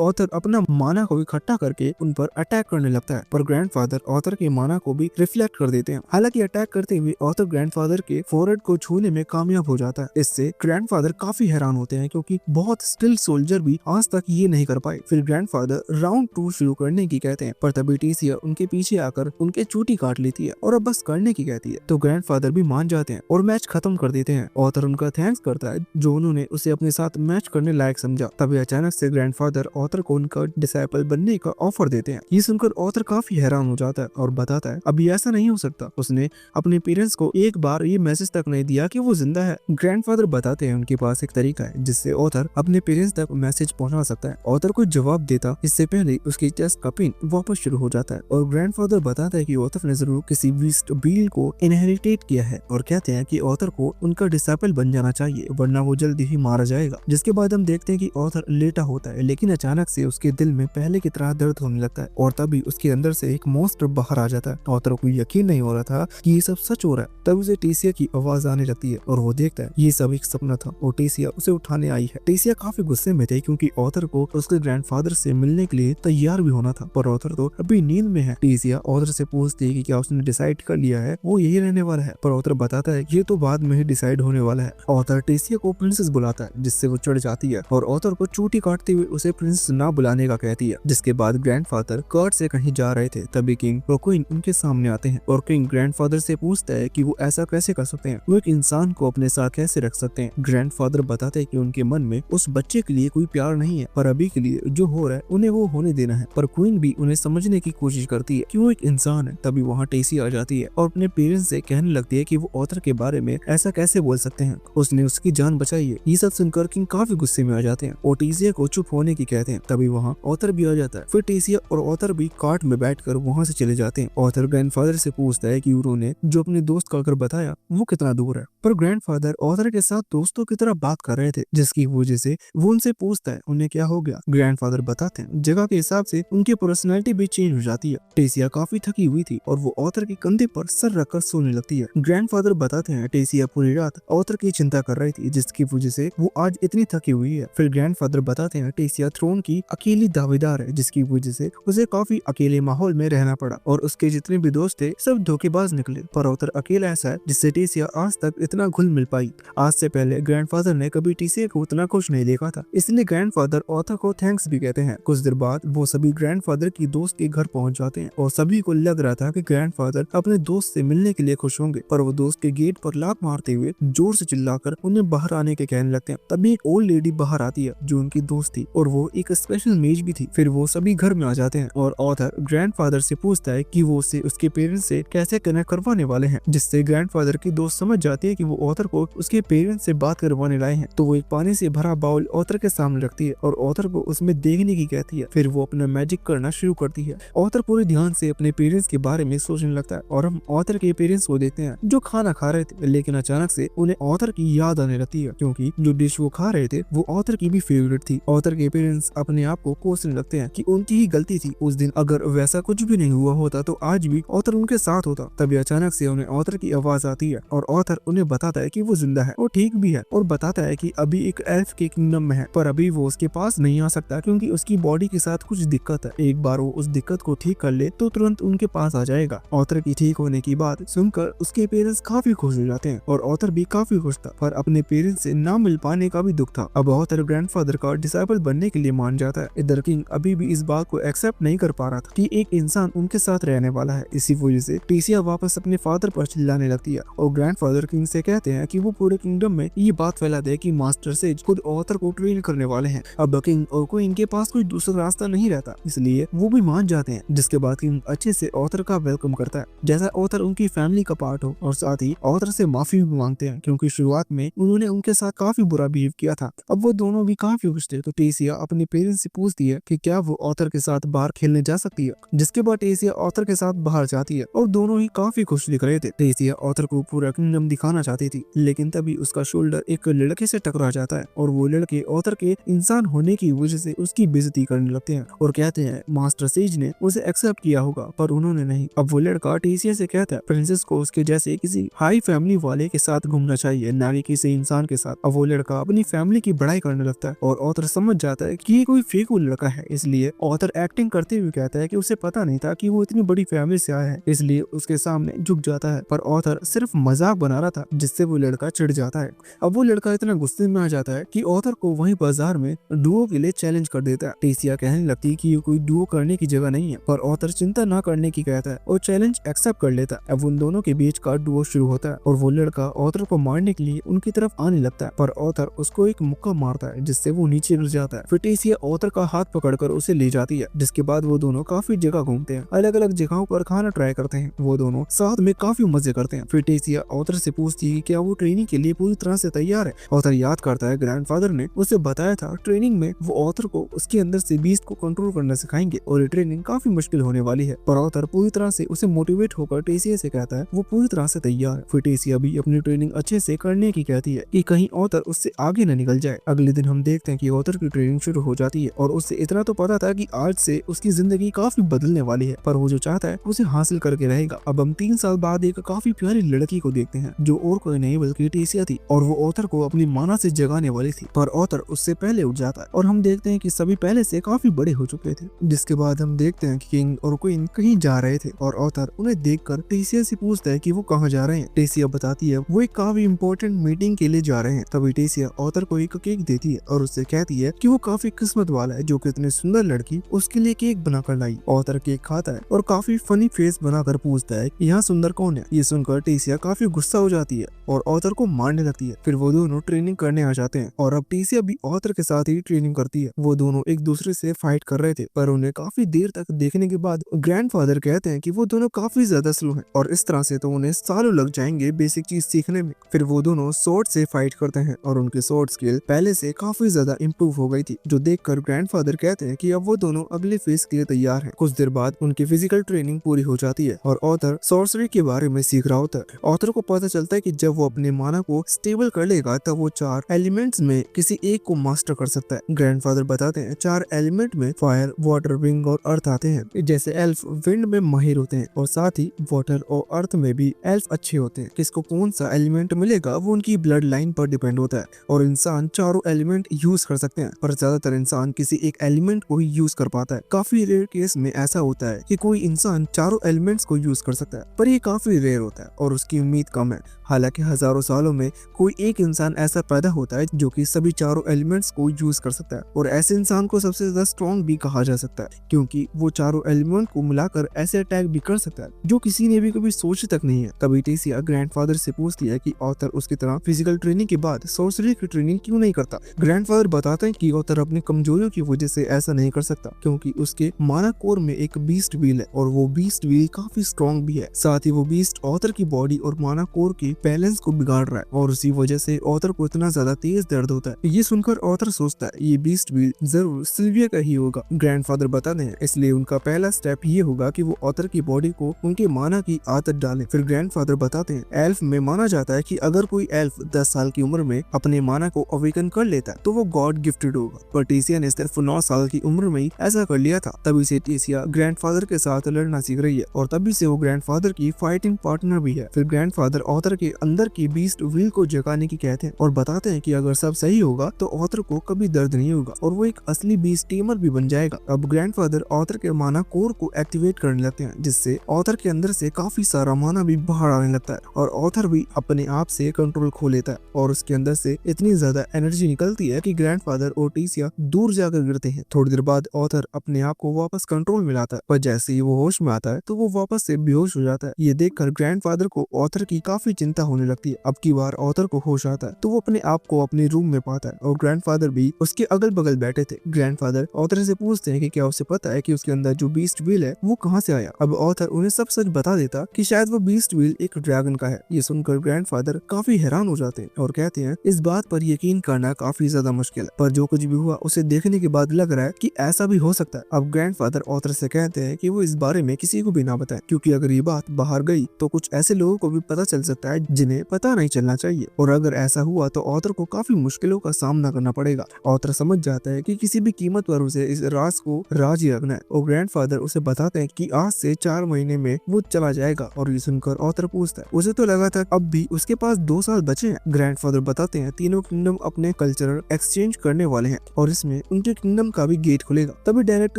ऑथर अपना माना को इकट्ठा करके उन पर अटैक करने लगता है, पर ग्रैंडफादर ऑथर के माना को भी रिफ्लेक्ट कर देते हैं। हालांकि अटैक करते हुए ऑथर ग्रैंडफादर के फोरहेड को छूने में कामयाब हो जाता है। इससे ग्रैंडफादर काफी हैरान होते हैं क्योंकि बहुत स्टिल सोल्जर भी आज तक ये नहीं कर पाए। फिर ग्रैंडफादर राउंड 2 शुरू करने की कहते हैं, पर तभी टेसिया उनके पीछे आकर उनके चूटी काट लेती है और अब बस करने की कहती है। तो ग्रैंडफादर भी मान जाते हैं और मैच खत्म कर देते हैं। ऑथर उनका थैंक्स करता है जो उन्होंने उसे अपने साथ मैच करने लायक समझा। तभी अचानक से ग्रैंडफादर ऑथर को उनका डिसाइपल बनने का ऑफर देते हैं। ये सुनकर ऑथर काफी हैरान हो जाता है और बताता है अभी ऐसा नहीं हो सकता, उसने अपने पेरेंट्स को एक बार ये मैसेज तक नहीं दिया कि वो जिंदा है। ग्रैंडफादर बताते हैं उनके पास एक तरीका है जिससे ऑथर अपने पेरेंट्स तक मैसेज पहुंचा सकता है। ऑथर को जवाब देता इससे पहले उसकी चेस्ट का पिन वापस शुरू हो जाता है और ग्रैंडफादर बताता है कि ऑथर ने जरूर किसी बीस्ट बील को इनहेरिटेट किया है और कहते हैं कि ऑथर को उनका डिसाइपल बन जाना चाहिए वरना वो जल्दी ही मारा जाएगा। जिसके बाद हम देखते हैं कि ऑथर लेटा होता है लेकिन अचानक से उसके दिल में पहले की तरह दर्द होने लगता है और तभी उसके अंदर से एक मॉन्स्टर बाहर आ जाता है। ऑथर को यकीन नहीं हो रहा था कि ये सब सच हो रहा है। तब उसे टेसिया की आवाज आने लगती है और वो देखता है ये सब एक सपना था और टेसिया उसे उठाने आई है। टेसिया काफी गुस्से में थे क्योंकि ऑथर को उसके ग्रैंडफादर से मिलने के लिए तैयार भी होना था, पर ऑथर तो अभी नींद में है। टेसिया ऑथर से पूछती है कि क्या उसने डिसाइड कर लिया है वो यही रहने वाला है, पर ऑथर बताता है ये तो बाद में ही डिसाइड होने वाला है। ऑथर टेसिया को प्रिंसेस बुलाता है जिससे वो चढ़ जाती है और ऑथर को चूटी काटते हुए उसे प्रिंसेस ना बुलाने का कहती है। जिसके बाद ग्रैंडफादर कोर्ट से कहीं जा रहे थे तभी किंग और क्वीन उनके सामने आते हैं और किंग ग्रैंडफादर से पूछता है कि वो ऐसा कैसे कर सकते हैं, वो एक इंसान को अपने साथ कैसे रख सकते हैं। ग्रैंडफादर बताते हैं कि उनके मन में उस बच्चे के लिए कोई प्यार नहीं है, पर अभी के लिए जो हो रहा है उन्हें वो होने देना है। पर क्वीन भी उन्हें समझने की कोशिश करती है कि वो एक इंसान है। तभी वहाँ टेसिया आ जाती है और अपने पेरेंट्स से कहने लगती है कि वो ऑथर के बारे में ऐसा कैसे बोल सकते हैं, उसने उसकी जान बचाई है। ये सब सुनकर किंग काफी गुस्से में आ जाते हैं और टेसिया को चुप होने की कहते हैं। तभी वहाँ ऑथर भी आ जाता है। फिर टेसिया और ऑथर भी कार्ट में बैठकर वहाँ से चले जाते हैं। ऑथर ग्रैंडफादर से पूछता है कि उन्होंने जो अपने दोस्त का अगर बताया वो कितना दूर है, पर ग्रैंडफादर ऑथर के साथ दोस्तों की तरह बात कर रहे थे जिसकी वजह से वो उनसे पूछता है उन्हें क्या हो गया। ग्रैंडफादर बताते हैं जगह के हिसाब से उनकी पर्सनैलिटी भी चेंज हो जाती है। टेसिया काफी थकी हुई थी और वो ऑथर के कंधे पर सर रखकर सोने लगती है। ग्रैंडफादर बताते हैं टेसिया पूरी रात ऑथर की चिंता कर रही थी जिसकी वजह से वो आज इतनी थकी हुई है। फिर ग्रैंडफादर बताते हैं टेसिया थ्रोन की अकेली दावेदार है जिसकी वजह से उसे काफी अकेले माहौल में रहना पड़ा और उसके जितने भी दोस्त थे सब धोखेबाज निकले, पर ऑथर अकेला ऐसा है जिससे टेसिया आज तक इतना घुल मिल पाई। आज से पहले ग्रैंडफादर ने कभी टेसिया को उतना खुश नहीं देखा था, इसलिए ग्रैंडफादर ऑथर को थैंक्स भी कहते हैं। कुछ देर बाद वो सभी ग्रैंडफादर की दोस्त के घर पहुंच जाते हैं और सभी को लग रहा था कि ग्रैंडफादर अपने दोस्त से मिलने के लिए खुश होंगे, पर वो दोस्त के गेट पर लात मारते हुए जोर से चिल्लाकर उन्हें बाहर आने के कहने लगते हैं। तभी एक ओल्ड लेडी बाहर आती है जो उनकी दोस्त थी और वो एक स्पेशल मेज भी थी। फिर वो सभी घर में आ जाते हैं और ऑथर ग्रैंडफादर से पूछता है कि वो उसे उसके पेरेंट्स से कैसे कनेक्ट करवाने वाले हैं, जिससे ग्रैंडफादर की दोस्त समझ जाती है कि वो ऑथर को उसके पेरेंट्स से बात करवाने लाए हैं। तो वो एक पानी से भरा बाउल ऑथर के सामने रखती है और ऑथर को उसमें देखने की कहती है। फिर वो अपना मैजिक करना शुरू करती है। ऑथर पूरे ध्यान से अपने पेरेंट्स के बारे में सोचने लगता है और हम ऑथर के पेरेंट्स को देखते हैं जो खाना खा रहे थे, लेकिन अचानक से उन्हें ऑथर की याद आने लगती है क्योंकि जो डिश वो खा रहे थे वो ऑथर की भी फेवरेट थी। ऑथर के पेरेंट्स अपने आप को कोसने लगते हैं कि उनकी ही गलती थी, उस दिन अगर वैसा कुछ भी नहीं हुआ होता तो आज भी ऑथर उनके साथ होता। तभी अचानक से उन्हें ऑथर की आवाज आती है और ऑथर उन्हें बताता है कि वो वो जिंदा है, वो ठीक भी है, और बताता है कि अभी एक एल्फ के किंगडम में है, पर अभी वो उसके पास नहीं आ सकता क्योंकि उसकी बॉडी के साथ कुछ दिक्कत है। एक बार वो उस दिक्कत को ठीक कर ले तो तुरंत उनके पास आ जाएगा। ऑथर की ठीक होने की बात सुनकर उसके पेरेंट्स काफी खुश हो जाते हैं और ऑथर भी काफी खुश था, पर अपने पेरेंट्स से ना मिल पाने का भी दुख था। अब ऑथर ग्रैंडफादर का डिसाइपल बनने के लिए मान जाता है। इधर किंग अभी भी इस बात को एक्सेप्ट नहीं कर पा रहा था कि एक इंसान उनके साथ रहने वाला है। इसी वजह से टेसिया वापस अपने फादर पर चिल्लाने लगती है और ग्रैंडफादर किंग से कहते हैं कि वो पूरे किंगडम में ये बात फैला दे कि मास्टर सेज खुद ऑथर को ट्रेन करने वाले हैं। अब किंग और कोई इनके पास कोई दूसरा रास्ता नहीं रहता, इसलिए वो भी मान जाते हैं। जिसके बाद किंग अच्छे से ऑथर का वेलकम करता है जैसा ऑथर उनकी फैमिली का पार्ट हो, और साथ ही ऑथर से माफी भी मांगते हैं क्योंकि शुरुआत में उन्होंने उनके साथ काफी बुरा बिहेव किया था। अब वो दोनों भी काफी खुश थे, तो टेसिया अपने पेरेंट्स से पूछती है कि क्या वो ऑथर के साथ बाहर खेलने जा सकती है। जिसके बाद टेसिया ऑथर के साथ बाहर जाती है और दोनों ही काफी खुश दिख रहे थे। टेसिया ऑथर को पूरा किंगडम दिखाना चाहती थी, लेकिन तभी उसका शोल्डर एक लड़के से टकरा जाता है और वो लड़के ऑथर के इंसान होने की वजह से उसकी बेइज्जती करने लगते हैं और कहते हैं मास्टर सेज ने उसे एक्सेप्ट किया होगा, पर उन्होंने नहीं। अब वो लड़का टेसिया से कहता है प्रिंसेस को उसके जैसे किसी हाई फैमिली वाले के साथ घूमना चाहिए, ना कि किसी इंसान के साथ। अब वो लड़का अपनी फैमिली की बड़ाई करने लगता है और ऑथर समझ जाता है कि ये कोई फेक लड़का है, इसलिए ऑथर एक्टिंग करते हुए कहता है कि उसे पता नहीं था कि वो इतनी बड़ी फैमिली से आया है, इसलिए उसके सामने झुक जाता है। पर ऑथर सिर्फ मजाक बना रहा था, जिससे वो लड़का चिढ़ जाता है। अब वो लड़का इतना गुस्से में आ जाता है कि ऑथर को वहीं बाजार में डुओ के लिए चैलेंज कर देता है। टेसिया कहने लगती है कि ये कोई डुओ करने की जगह नहीं है, पर ऑथर चिंता ना करने की कहता है और चैलेंज एक्सेप्ट कर लेता है। अब उन दोनों के बीच का डुओ शुरू होता है और वो लड़का ऑथर को मारने के लिए उनकी तरफ आने लगता है, पर ऑथर उसको एक मुक्का मारता है जिससे वो नीचे गिर जाता है। फिर टेसिया ऑथर का हाथ पकड़कर उसे ले जाती है, जिसके बाद वो दोनों काफी जगह घूमते हैं, अलग अलग जगहों पर खाना ट्राई करते हैं। वो दोनों साथ में काफी मजे करते हैं। फिर टेसिया ऑथर से पूछती है कि क्या वो ट्रेनिंग के लिए पूरी तरह से तैयार है। ऑथर याद करता है ग्रैंडफादर ने उसे बताया था ट्रेनिंग में वो ऑथर को उसके अंदर से बीस्ट को कंट्रोल करना सिखाएंगे और ये ट्रेनिंग काफी मुश्किल होने वाली है, पर ऑथर पूरी तरह से उसे मोटिवेट होकर टेसिया से कहता है वो पूरी तरह से तैयार है। फिर टेसिया भी अपनी ट्रेनिंग अच्छे से करने की कहती है कि कहीं ऑथर उससे आगे न निकल जाए। अगले दिन हम देखते हैं कि ऑथर की ट्रेनिंग शुरू हो जाती है और उससे इतना तो पता था कि आज से उसकी जिंदगी काफी बदलने वाली है, पर वो जो चाहता है उसे हासिल करके रहेगा। अब हम 3 साल बाद एक काफी प्यारी लड़की को देखते हैं जो और कोई नहीं बल्कि टेसिया थी, और वो ऑथर को अपनी माना से जगाने वाली थी, पर ऑथर उससे पहले उठ जाता है और हम देखते हैं कि सभी पहले से काफी बड़े हो चुके थे। जिसके बाद हम देखते हैं कि किंग और क्वीन कहीं जा रहे थे और ऑथर उन्हें देखकर टेसिया से पूछता है कि वो कहाँ जा रहे हैं। टेसिया बताती है वो एक काफी इंपॉर्टेंट मीटिंग के लिए जा रहे हैं। तभी टेसिया ऑथर को एक केक देती है और उससे कहती है कि वो काफी किस्मत वाला है जो कि इतनी सुंदर लड़की उसके लिए केक बनाकर लाई। ऑथर केक खाता है और काफी फनी फेस बनाकर पूछता है कि यहाँ सुंदर कौन है। ये सुनकर टेसिया काफी गुस्सा हो जाती है और ऑथर को मारने लगती है। फिर वो दोनों ट्रेनिंग करने आ जाते हैं और अब टेसिया भी ऑथर के साथ ही ट्रेनिंग करती है। वो दोनों एक दूसरे से फाइट कर रहे थे, पर उन्हें काफी देर तक देखने के बाद ग्रैंडफादर कहते हैं कि वो दोनों काफी ज्यादा स्लो हैं और इस तरह से तो उन्हें सालों लग जाएंगे बेसिक चीज सीखने में। फिर वो दोनों स्वॉर्ड से फाइट करते हैं और उनकी स्वॉर्ड स्किल पहले से काफी ज्यादा इम्प्रूव हो गई थी, जो देखकर ग्रैंडफादर कहते हैं कि अब वो दोनों अगले फेज के लिए तैयार हैं। कुछ देर बाद उनकी फिजिकल ट्रेनिंग पूरी हो जाती है और ऑथर सॉर्सरी के बारे में सीख रहा होता है। ऑथर को पता चलता है कि जब वो अपने माना को स्टेबल कर लेगा तब वो 4 एलिमेंट्स में किसी एक को मास्टर कर सकता है। ग्रैंडफादर बताते हैं 4 एलिमेंट में फायर, वाटर, विंग और अर्थ आते हैं। जैसे एल्फ विंड में माहिर होते हैं और साथ ही वाटर और अर्थ में भी एल्फ अच्छे होते हैं। किसको कौन सा एलिमेंट मिलेगा वो उनकी ब्लड लाइन पर डिपेंड होता है और इंसान चारों एलिमेंट यूज कर सकते हैं, पर ज्यादातर इंसान किसी एक एलिमेंट को ही यूज कर पाता है। काफी रेयर केस में ऐसा होता है कि कोई इंसान चारों एलिमेंट्स को यूज कर सकता है, पर ये काफी रेयर होता है और उसकी उम्मीद कम है। हालांकि हजारों सालों में कोई एक इंसान ऐसा पैदा होता है जो कि सभी चारों एलिमेंट्स को यूज कर सकता है और ऐसे इंसान को सबसे ज्यादा स्ट्रॉन्ग भी कहा जा सकता है क्योंकि वो चारों एलिमेंट को मिलाकर ऐसे अटैक भी कर सकता है जो किसी ने भी कभी सोची तक नहीं है। तभी टेसिया ग्रैंडफादर से पूछती है कि ऑथर उसकी तरह फिजिकल ट्रेनिंग के बाद सॉर्सरी की ट्रेनिंग क्यों नहीं करता। ग्रैंडफादर बताते हैं कि ऑथर अपनी कमजोरियों की वजह से ऐसा नहीं कर सकता क्योंकि उसके माना कोर में एक बीस्ट व्हील है और वो बीस्ट व्हील काफी स्ट्रॉन्ग भी है। साथ ही वो बीस्ट ऑथर की बॉडी और माना कोर के बैलेंस को बिगाड़ रहा है और उसी वजह से ऑथर को इतना ज्यादा तेज दर्द होता है। ये सुनकर ऑथर सोचता है ये बीस्ट व्हील जरूर सिल्विया का ही होगा। ग्रैंडफादर बताते हैं इसलिए उनका पहला स्टेप ये होगा कि वो ऑथर की बॉडी को उनके माना की आदत डालें। फिर ग्रैंडफादर बताते हैं एल्फ में माना जाता है कि अगर कोई एल्फ 10 साल की उम्र में अपने माना को अवेकन कर लेता है तो वो गॉड गिफ्टेड होगा, पर टेसिया ने सिर्फ 9 साल की उम्र में ही ऐसा कर लिया था। तभी से टेसिया ग्रैंडफादर के साथ लड़ना सीख रही है और तभी से वो ग्रैंडफादर की फाइटिंग पार्टनर भी है। फिर ग्रैंडफादर ऑथर के अंदर की बीस्ट व्हील को जगाने की कहते हैं और बताते हैं कि अगर सब सही होगा तो ऑथर को कभी दर्द नहीं होगा और वो एक असली बीस्ट टीमर भी बन जाएगा। अब ग्रैंडफादर ऑथर के माना कोर को एक्टिवेट करने लगते हैं, जिससे ऑथर के अंदर से काफी सारा माना भी बाहर आने लगता है और ऑथर भी अपने आप से कंट्रोल खो लेता है और उसके अंदर से इतनी ज्यादा एनर्जी निकलती है कि ग्रैंडफादर और टीसिया दूर जाकर गिरते हैं। थोड़ी देर बाद ऑथर अपने आप को वापस कंट्रोल में लाता है, पर जैसे ही वो होश में आता है तो वो वापस से बेहोश हो जाता है। ये देखकर ग्रैंडफादर को ऑथर की काफी चिंता होने लगती है। अब की बार ऑथर को होश आता है तो वो अपने आप को अपने रूम में पाता है और ग्रैंडफादर भी उसके अगल बगल बैठे थे। ग्रैंडफादर ऑथर से पूछते हैं कि क्या उसे पता है कि उसके अंदर जो बीस्ट व्हील है वो कहाँ से आया। अब ऑथर उन्हें सब सच बता देता कि शायद वो बीस्ट व्हील एक ड्रैगन का है। ये सुनकर ग्रैंडफादर काफी हैरान हो जाते हैं और कहते हैं इस बात पर यकीन करना काफी ज्यादा मुश्किल है, पर जो कुछ भी हुआ उसे देखने के बाद लग रहा है कि ऐसा भी हो सकता है। अब ग्रैंडफादर ऑथर से कहते हैं कि वो इस बारे में किसी को भी ना बताए, क्योंकि अगर ये बात बाहर गई तो कुछ ऐसे लोगों को भी पता चल सकता है जिन्हें पता नहीं चलना चाहिए, और अगर ऐसा हुआ तो ऑथर को काफी मुश्किलों का सामना करना पड़ेगा। ऑथर समझ जाता है कि किसी भी कीमत पर उसे इस राज को राज ही रखना है और ग्रैंडफादर उसे बताते हैं कि आज से 4 महीने में वो चला जाएगा। और ये सुनकर ऑथर पूछता है उसे तो लगा था अब भी उसके पास 2 साल बचे हैं। ग्रैंडफादर बताते हैं तीनों किंगडम अपने कल्चरल एक्सचेंज करने वाले हैं और इसमें उनके किंगडम का भी गेट खुलेगा, तभी डायरेक्ट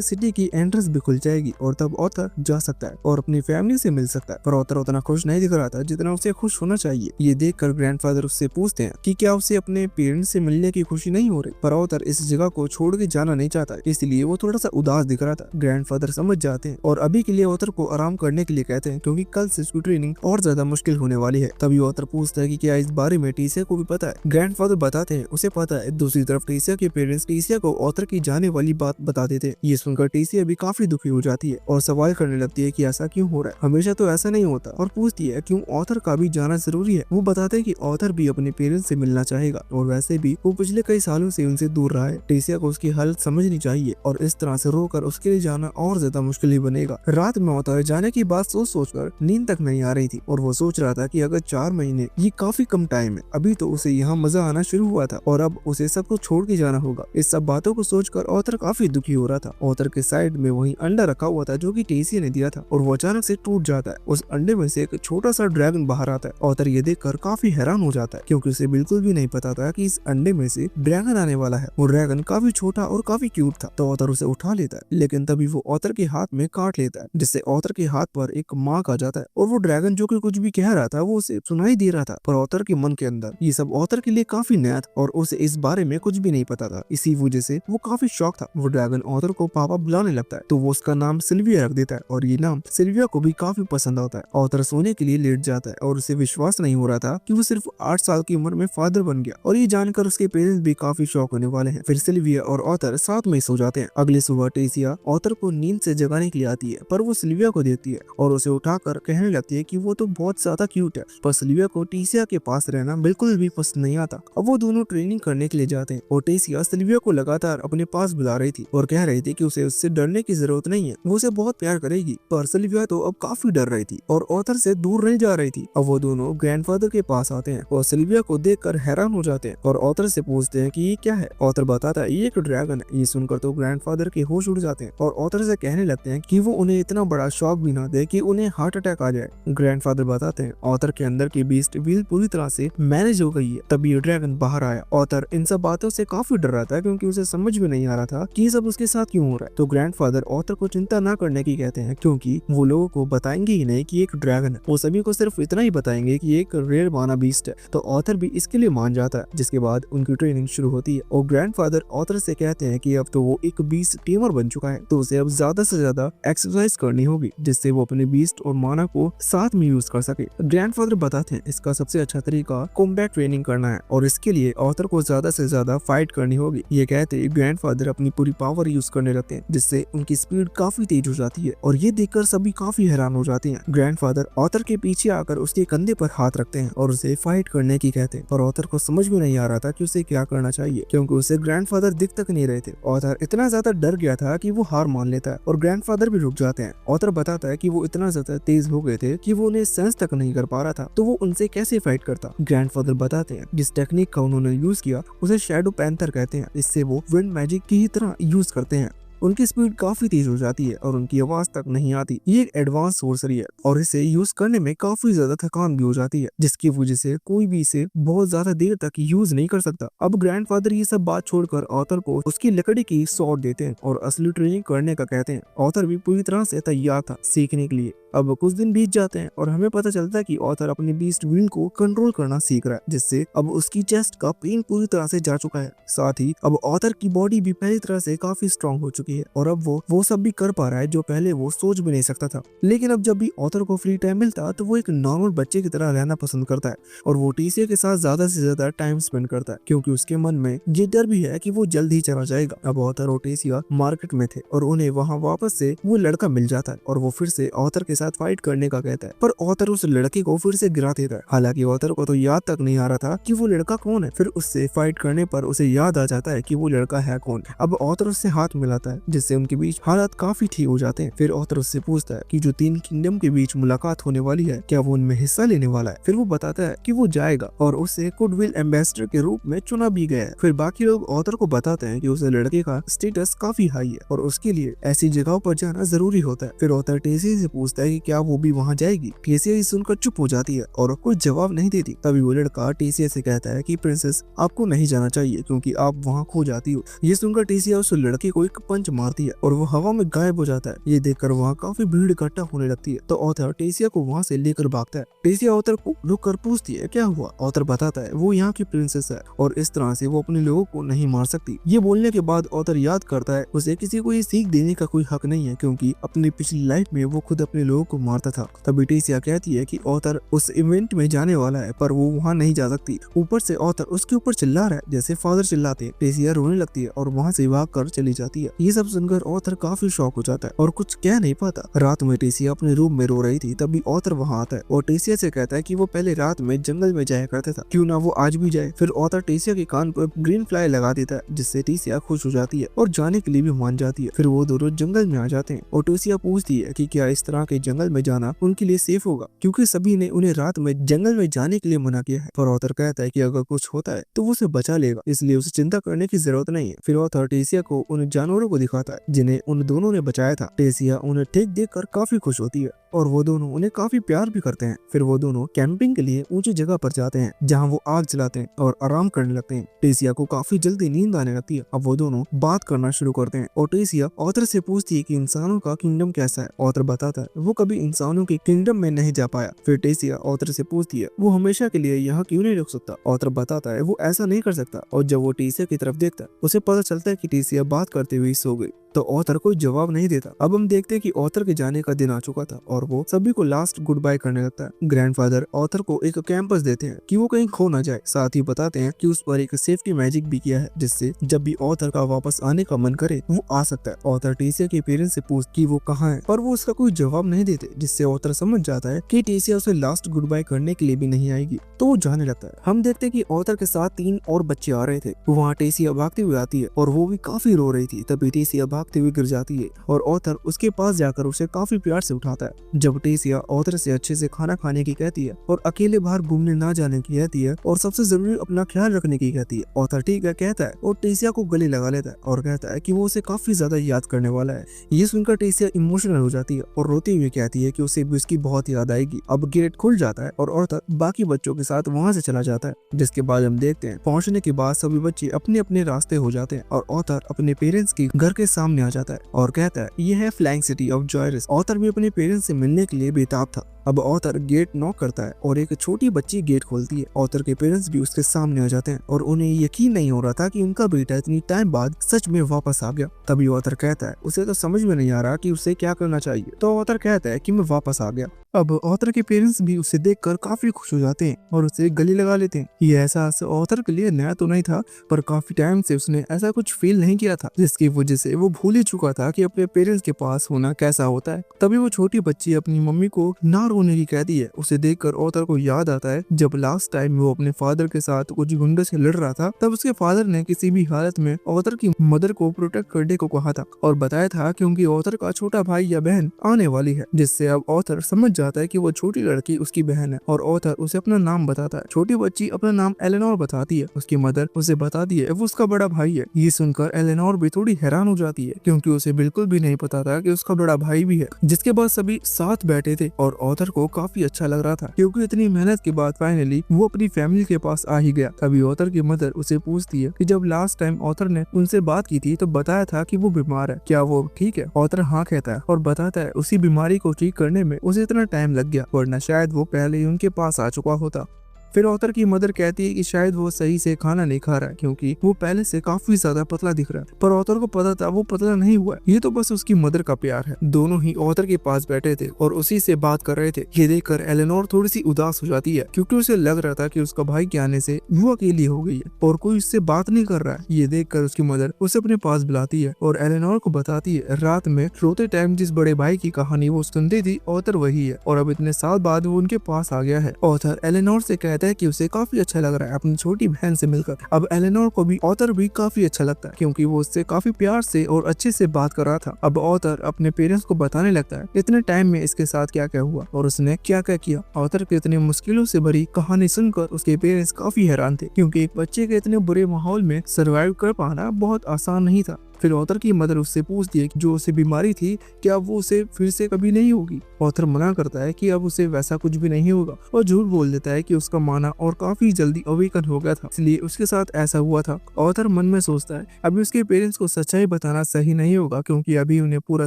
सिटी की एंट्रेंस भी खुल जाएगी और तब ऑथर जा सकता है और अपनी फैमिली से मिल सकता है। पर ऑथर उतना खुश नहीं दिख रहा था जितना उसे खुश होना चाहिए। ये देखकर ग्रैंडफादर उससे पूछते हैं कि क्या उसे अपने पेरेंट्स से मिलने की खुशी नहीं हो रही, पर ऑथर इस जगह को छोड़ के जाना नहीं चाहता, इसलिए वो थोड़ा सा उदास दिख रहा था। ग्रैंडफादर समझ जाते हैं और अभी के लिए ऑथर को आराम करने के लिए कहते हैं, क्योंकि कल से उसकी ट्रेनिंग और ज्यादा मुश्किल होने वाली है। तभी ऑथर पूछता है कि क्या इस बारे में टीसिया को भी पता है। ग्रैंडफादर बताते हैं उसे पता है। दूसरी तरफ टीसिया के पेरेंट्स टीसिया को ऑथर की जाने वाली बात बता देते हैं। ये सुनकर टीसिया भी काफी दुखी हो जाती है और सवाल करने लगती है कि ऐसा क्यों हो रहा है, हमेशा तो ऐसा नहीं होता, और पूछती है क्यों ऑथर का भी जाना जरूरी है। वो बताते हैं कि ऑथर भी अपने पेरेंट्स से मिलना चाहेगा और वैसे भी वो पिछले कई सालों से उनसे दूर रहा है। टीसिया को उसकी हालत समझनी चाहिए और इस तरह से रोकर उसके लिए जाना और ज्यादा मुश्किल ही बनेगा। रात में ऑथर जाने की बात सोचकर नींद तक नहीं आ रही थी और वो सोच रहा था कि अगर 4 महीने ये काफी कम टाइम है, अभी तो उसे यहाँ मजा आना शुरू हुआ था और अब उसे सब कुछ छोड़ के जाना होगा। इस सब बातों को सोचकर ऑथर काफी दुखी हो रहा था। ऑथर के साइड में वही अंडा रखा हुआ था जो कि टीसिया ने दिया था और वो अचानक से टूट जाता है। उस अंडे में से एक छोटा सा ड्रैगन बाहर आता है। ऑथर ये देखकर काफी हैरान हो जाता है, क्योंकि उसे बिल्कुल भी नहीं पता था कि इस अंडे में से ड्रैगन आने वाला है। वो ड्रैगन काफी छोटा और काफी क्यूट था, तो ऑथर उसे उठा लेता है, लेकिन तभी वो ऑथर के हाथ में काट लेता है, जिससे ऑथर के हाथ पर एक मार्क आ जाता है और वो ड्रैगन जो कि कुछ भी कह रहा था वो उसे सुनाई दे रहा था। पर ऑथर के मन के अंदर ये सब ऑथर के लिए काफी नया था और उसे इस बारे में कुछ भी नहीं पता था। इसी वजह से वो काफी शॉक था। वो ड्रैगन ऑथर को पापा बुलाने लगता है, तो वो उसका नाम सिल्विया रख देता है और ये नाम सिल्विया को भी काफी पसंद आता है। ऑथर सोने के लिए लेट जाता है और उसे विश्वास नहीं हो रहा था कि वो सिर्फ 8 साल की उम्र में फादर बन गया, और ये जानकर उसके पेरेंट्स भी काफी शॉक होने वाले हैं। फिर सिल्विया और ऑथर साथ में सो जाते हैं। अगले सुबह टीसिया ऑथर को नींद से जगाने के लिए आती है, पर वो सिल्विया को देखती है और उसे उठाकर कहने लगती है कि वो तो बहुत ज्यादा क्यूट है। पर सिल्विया को टीसिया के पास रहना बिल्कुल भी पसंद नहीं आता। अब वो दोनों ट्रेनिंग करने के लिए जाते हैं और टीसिया सिल्विया को लगातार अपने पास बुला रही थी और कह रही थी कि उसे उससे डरने की जरूरत नहीं है, वो उसे बहुत प्यार करेगी। पर सिल्विया तो अब काफी डर रही थी और ऑथर से दूर नहीं जा रही थी। अब वो दोनों ग्रैंडफादर के पास आते हैं और सिल्विया को देखकर हैरान हो जाते हैं और ऑथर से पूछते हैं कि ये क्या है। ऑथर बताता है ये एक ड्रैगन है। ये सुनकर तो ग्रैंडफादर के होश उड़ जाते हैं और ऑथर से कहने लगते हैं कि वो उन्हें इतना बड़ा शॉक भी ना दे कि उन्हें हार्ट अटैक आ जाए। ग्रैंडफादर बताते हैं ऑथर के अंदर की बीस्ट व्हील पूरी तरह से मैनेज हो गई है। तभी ये ड्रैगन बाहर आया। ऑथर इन सब बातों से काफी डर रहा था, क्योंकि उसे समझ में नहीं आ रहा था कि ये सब उसके साथ क्यों हो रहा है। तो ग्रैंडफादर ऑथर को चिंता ना करने की कहते हैं, क्योंकि वो लोगों को बताएंगे ही नहीं कि एक ड्रैगन है, वो सभी को सिर्फ इतना ही बताएंगे कि एक रेयर माना बीस्ट है। तो ऑथर भी इसके लिए मान जाता है, जिसके बाद उनकी ट्रेनिंग शुरू होती है और ग्रैंडफादर ऑथर से कहते हैं कि अब तो वो एक बीस्ट टीमर बन चुका है, तो उसे अब ज्यादा से ज्यादा एक्सरसाइज करनी होगी, जिससे वो अपने बीस्ट और माना को साथ में यूज कर सके। ग्रैंडफादर बताते हैं इसका सबसे अच्छा तरीका कॉम्बैट ट्रेनिंग करना है और इसके लिए ऑथर को ज्यादा से ज्यादा फाइट करनी होगी। ये कहते ही ग्रैंडफादर अपनी पूरी पावर यूज करने लगते हैं, जिससे उनकी स्पीड काफी तेज हो जाती है और ये देखकर सभी काफी हैरान हो जाते हैं। ग्रैंडफादर ऑथर के पीछे आकर उसके कंधे पर हाथ रखते हैं और उसे फाइट करने की कहते हैं, पर ऑथर को समझ में नहीं आ रहा था कि उसे क्या करना चाहिए, क्योंकि उसे ग्रैंडफादर दिख तक नहीं रहे थे। ऑथर इतना ज्यादा डर गया था कि वो हार मान लेता है और ग्रैंडफादर भी रुक जाते हैं। ऑथर बताता है कि वो इतना ज्यादा तेज हो गए थे कि वो उन्हें सेंस तक नहीं कर पा रहा था, तो वो उनसे कैसे फाइट करता। ग्रैंडफादर बताते हैं जिस टेक्निक का उन्होंने यूज किया उसे शैडो पैंथर कहते हैं। इससे वो विंड मैजिक की ही तरह यूज करते हैं। उनकी स्पीड काफी तेज हो जाती है और उनकी आवाज तक नहीं आती। ये एक एडवांस सोर्सरी है और इसे यूज करने में काफी ज्यादा थकान भी हो जाती है, जिसकी वजह से कोई भी इसे बहुत ज्यादा देर तक यूज नहीं कर सकता। अब ग्रैंडफादर ये सब बात छोड़कर ऑथर को उसकी लकड़ी की सॉर्ड देते हैं और असली ट्रेनिंग करने का कहते हैं। ऑथर भी पूरी तरह से तैयार था सीखने के लिए। अब कुछ दिन बीत जाते हैं और हमें पता चलता है कि ऑथर अपने बीस्ट विंड को कंट्रोल करना सीख रहा है, जिससे अब उसकी चेस्ट का पेन पूरी तरह से जा चुका है। साथ ही अब ऑथर की बॉडी भी पहली तरह से काफी स्ट्रांग हो चुकी है और अब वो सब भी कर पा रहा है जो पहले वो सोच भी नहीं सकता था। लेकिन अब जब भी ऑथर को फ्री टाइम मिलता तो वो एक नॉर्मल बच्चे की तरह रहना पसंद करता है और वो टीसीए के साथ ज्यादा से ज्यादा टाइम स्पेंड करता है, क्योंकि उसके मन में ये डर भी है कि वो जल्द ही चला जाएगा। अब ऑथर और टीसीए मार्केट में थे और उन्हें वहाँ वापस से वो लड़का मिल जाता है और वो फिर से ऑथर के साथ फाइट करने का कहता है, पर ऑथर उस लड़के को फिर से गिरा देता है। हालांकि ऑथर को तो याद तक नहीं आ रहा था कि वो लड़का कौन है। फिर उससे फाइट करने पर उसे याद आ जाता है कि वो लड़का है कौन। अब ऑथर उससे हाथ मिलाता है, जिससे उनके बीच हालात काफी ठीक हो जाते हैं। फिर ऑथर उससे पूछता है कि जो 3 किंगडम के बीच मुलाकात होने वाली है, क्या वो उनमें हिस्सा लेने वाला है। फिर वो बताता है कि वो जाएगा और उसे गुडविल एम्बेसडर के रूप में चुना भी गया है। फिर बाकी लोग ऑथर को बताते हैं कि उस लड़के का स्टेटस काफी हाई है और उसके लिए ऐसी जगहों पर जाना जरूरी होता है। फिर ऑथर टेसी से पूछता है कि क्या वो भी वहाँ जाएगी। टेसिया सुनकर चुप हो जाती है और कोई जवाब नहीं देती। तभी वो लड़का टेसिया से कहता है कि प्रिंसेस, आपको नहीं जाना चाहिए क्योंकि आप वहाँ खो जाती हो। ये सुनकर टेसिया उस लड़के को एक पंच मारती है और वो हवा में गायब हो जाता है। ये देखकर वहाँ काफी भीड़ इकट्ठा होने लगती है तो ऑथर टेसिया को वहाँ से लेकर भागता है। टेसिया ऑथर को रुक कर पूछती है क्या हुआ। ऑथर बताता है वो यहाँ की प्रिंसेस है और इस तरह से वो अपने लोगों को नहीं मार सकती। ये बोलने के बाद ऑथर याद करता है उसे किसी को ये सीख देने का कोई हक नहीं है, क्योंकि अपनी पिछली लाइफ में वो खुद अपने लोगों को मारता था। तभी टेसिया कहती है कि ऑथर उस इवेंट में जाने वाला है पर वो वहाँ नहीं जा सकती। ऊपर से ऑथर उसके ऊपर चिल्ला रहा है जैसे फादर चिल्लाते हैं। टेसिया रोने लगती है और वहाँ से भाग कर चली जाती है। ये सब सुनकर ऑथर काफी शॉक हो जाता है और कुछ कह नहीं पाता। रात में टेसिया अपने रूम में रो रही थी, तभी ऑथर वहाँ आता है और टेसिया से कहता है कि वो पहले रात में जंगल में जाया करता था, क्यों ना वो आज भी जाए। फिर ऑथर टेसिया के कान पर ग्रीन फ्लाई लगा देता है, जिससे टेसिया खुश हो जाती है और जाने के लिए भी मान जाती है। फिर वो दोनों जंगल में आ जाते हैं और टेसिया पूछती है कि क्या इस तरह के जंगल में जाना उनके लिए सेफ होगा, क्योंकि सभी ने उन्हें रात में जंगल में जाने के लिए मना किया है। पर ऑथर कहता है कि अगर कुछ होता है तो वो उसे बचा लेगा, इसलिए उसे चिंता करने की जरूरत नहीं है। फिर ऑथर टेसिया को उन जानवरों को दिखाता है जिन्हें उन दोनों ने बचाया था। टेसिया उन्हें ठीक देखकर काफी खुश होती है और वो दोनों उन्हें काफी प्यार भी करते हैं। फिर वो दोनों कैंपिंग के लिए ऊंची जगह पर जाते हैं जहाँ वो आग जलाते हैं और आराम करने लगते हैं। टेसिया को काफी जल्दी नींद आने लगती है। अब वो दोनों बात करना शुरू करते हैं और टेसिया ऑथर से पूछती है कि इंसानों का किंगडम कैसा है। ऑथर बताता है वो कभी इंसानों के किंगडम में नहीं जा पाया। फिर टेसिया ऑथर से पूछती है वो हमेशा के लिए यहाँ क्यों नहीं रुक सकता। ऑथर बताता है वो ऐसा नहीं कर सकता और जब वो टेसिया की तरफ देखता है उसे पता चलता है कि टेसिया बात करते हुए सो गई, तो ऑथर कोई जवाब नहीं देता। अब हम देखते हैं कि ऑथर के जाने का दिन आ चुका था और वो सभी को लास्ट गुड बाय करने लगता है। ग्रैंडफादर ऑथर को एक कैंपस देते हैं कि वो कहीं खो ना जाए। साथ ही बताते हैं कि उस पर एक सेफ्टी मैजिक भी किया है, जिससे जब भी ऑथर का वापस आने का मन करे वो आ सकता है। ऑथर टेसिया के पेरेंट्स से पूछ कि वो कहाँ है, पर वो उसका कोई जवाब नहीं देते, जिससे ऑथर समझ जाता है कि टेसिया उसे लास्ट गुड बाय करने के लिए भी नहीं आएगी, तो वो जाने लगता है। हम देखते हैं कि ऑथर के साथ 3 और बच्चे आ रहे थे। वहाँ टेसिया भागते हुए आती है और वो भी काफी रो रही थी। तभी टेसिया भागते हुए गिर जाती है और ऑथर उसके पास जाकर उसे काफी प्यार से उठाता है। जब टेसिया ऑथर से अच्छे से खाना खाने की कहती है और अकेले बाहर घूमने ना जाने की कहती है और सबसे जरूरी अपना ख्याल रखने की कहती है, ऑथर ठीक है कहता है और टेसिया को गले लगा लेता है और कहता है कि वो उसे काफी ज्यादा याद करने वाला है। ये सुनकर टेसिया इमोशनल हो जाती है और रोती हुई कहती है कि उसे भी उसकी बहुत याद आएगी। अब गेट खुल जाता है और ऑथर बाकी बच्चों के साथ वहाँ से चला जाता है, जिसके बाद हम देखते हैं पहुँचने के बाद सभी बच्चे अपने अपने रास्ते हो जाते हैं और ऑथर अपने पेरेंट्स के घर के सामने आ जाता है और कहता है ये है फ्लाइंग सिटी ऑफ जॉयरस। ऑथर भी अपने पेरेंट्स से मिलने के लिए बेताब था। अब ऑथर गेट नॉक करता है और एक छोटी बच्ची गेट खोलती है। ऑथर के पेरेंट्स भी उसके सामने आ जाते हैं और उन्हें यकीन नहीं हो रहा था कि उनका बेटा इतनी टाइम बाद सच में वापस आ गया। तभी ऑथर कहता है उसे तो समझ में नहीं आ रहा कि उसे क्या करना चाहिए, तो ऑथर कहता है कि मैं वापस आ गया। अब ऑथर के पेरेंट्स भी उसे देखकर काफी खुश हो जाते हैं और उसे गले लगा लेते हैं। ये एहसास ऑथर के लिए नया तो नहीं था, पर काफी टाइम से उसने ऐसा कुछ फील नहीं किया था, जिसकी वजह से वो भूल ही चुका था कि अपने पेरेंट्स के पास होना कैसा होता है। तभी वो छोटी बच्ची अपनी मम्मी को ना रोने की कहती है। उसे देखकर ऑथर को याद आता है जब लास्ट टाइम वो अपने फादर के साथ कुछ गुंडों से लड़ रहा था, तब उसके फादर ने किसी भी हालत में ऑथर की मदर को प्रोटेक्ट करने को कहा था और बताया था क्योंकि ऑथर का छोटा भाई या बहन आने वाली है, जिससे अब ऑथर समझ चाहता है कि वो छोटी लड़की उसकी बहन है और ऑथर उसे अपना नाम बताता है। छोटी बच्ची अपना नाम एलेनोर बताती है। उसकी मदर उसे बताती है वो उसका बड़ा भाई है। ये सुनकर एलेनोर भी थोड़ी हैरान हो जाती है क्योंकि उसे बिल्कुल भी नहीं पता था कि उसका बड़ा भाई भी है। जिसके बाद सभी साथ बैठे थे और ऑथर को काफी अच्छा लग रहा था क्योंकि इतनी मेहनत के बाद फाइनली वो अपनी फैमिली के पास आ ही गया। तभी ऑथर की मदर उसे पूछती है कि जब लास्ट टाइम ऑथर ने उनसे बात की थी तो बताया था कि वो बीमार है, क्या वो ठीक है? ऑथर हाँ कहता है और बताता है उसी बीमारी को ठीक करने में उसे इतना टाइम लग गया, वरना शायद वो पहले ही उनके पास आ चुका होता। फिर ऑथर की मदर कहती है कि शायद वो सही से खाना नहीं खा रहा है क्योंकि वो पहले से काफी ज्यादा पतला दिख रहा है। पर ऑथर को पता था वो पतला नहीं हुआ, ये तो बस उसकी मदर का प्यार है। दोनों ही ऑथर के पास बैठे थे और उसी से बात कर रहे थे। ये देखकर एलेनोर थोड़ी सी उदास हो जाती है क्योंकि उसे लग रहा था कि उसका भाई के आने से वो अकेली हो गई है और कोई उससे बात नहीं कर रहा है। ये देखकर उसकी मदर उसे अपने पास बुलाती है और एलेनोर को बताती है रात में रोते टाइम जिस बड़े भाई की कहानी वो सुनती थी ऑथर वही है और अब इतने साल बाद वो उनके पास आ गया है। ऑथर एलेनोर से कहता है कि उसे काफी अच्छा लग रहा है अपनी छोटी बहन से मिलकर। अब एलेनोर को भी ऑथर भी काफी अच्छा लगता है क्योंकि वो उससे काफी प्यार से और अच्छे से बात कर रहा था। अब ऑथर अपने पेरेंट्स को बताने लगता है इतने टाइम में इसके साथ क्या क्या हुआ और उसने क्या क्या किया। ऑथर की इतनी मुश्किलों से भरी कहानी सुनकर उसके पेरेंट्स काफी हैरान थे क्योंकि एक बच्चे के इतने बुरे माहौल में सर्वाइव कर पाना बहुत आसान नहीं था। फिर ऑथर की मदर उससे पूछती है कि जो उसे बीमारी थी क्या वो उसे फिर से कभी नहीं होगी। ऑथर मना करता है कि अब उसे वैसा कुछ भी नहीं होगा और झूठ बोल देता है कि उसका माना और काफी जल्दी अवेकन हो गया था इसलिए उसके साथ ऐसा हुआ था। ऑथर मन में सोचता है अभी उसके पेरेंट्स को सच्चाई बताना सही नहीं होगा क्योंकि अभी उन्हें पूरा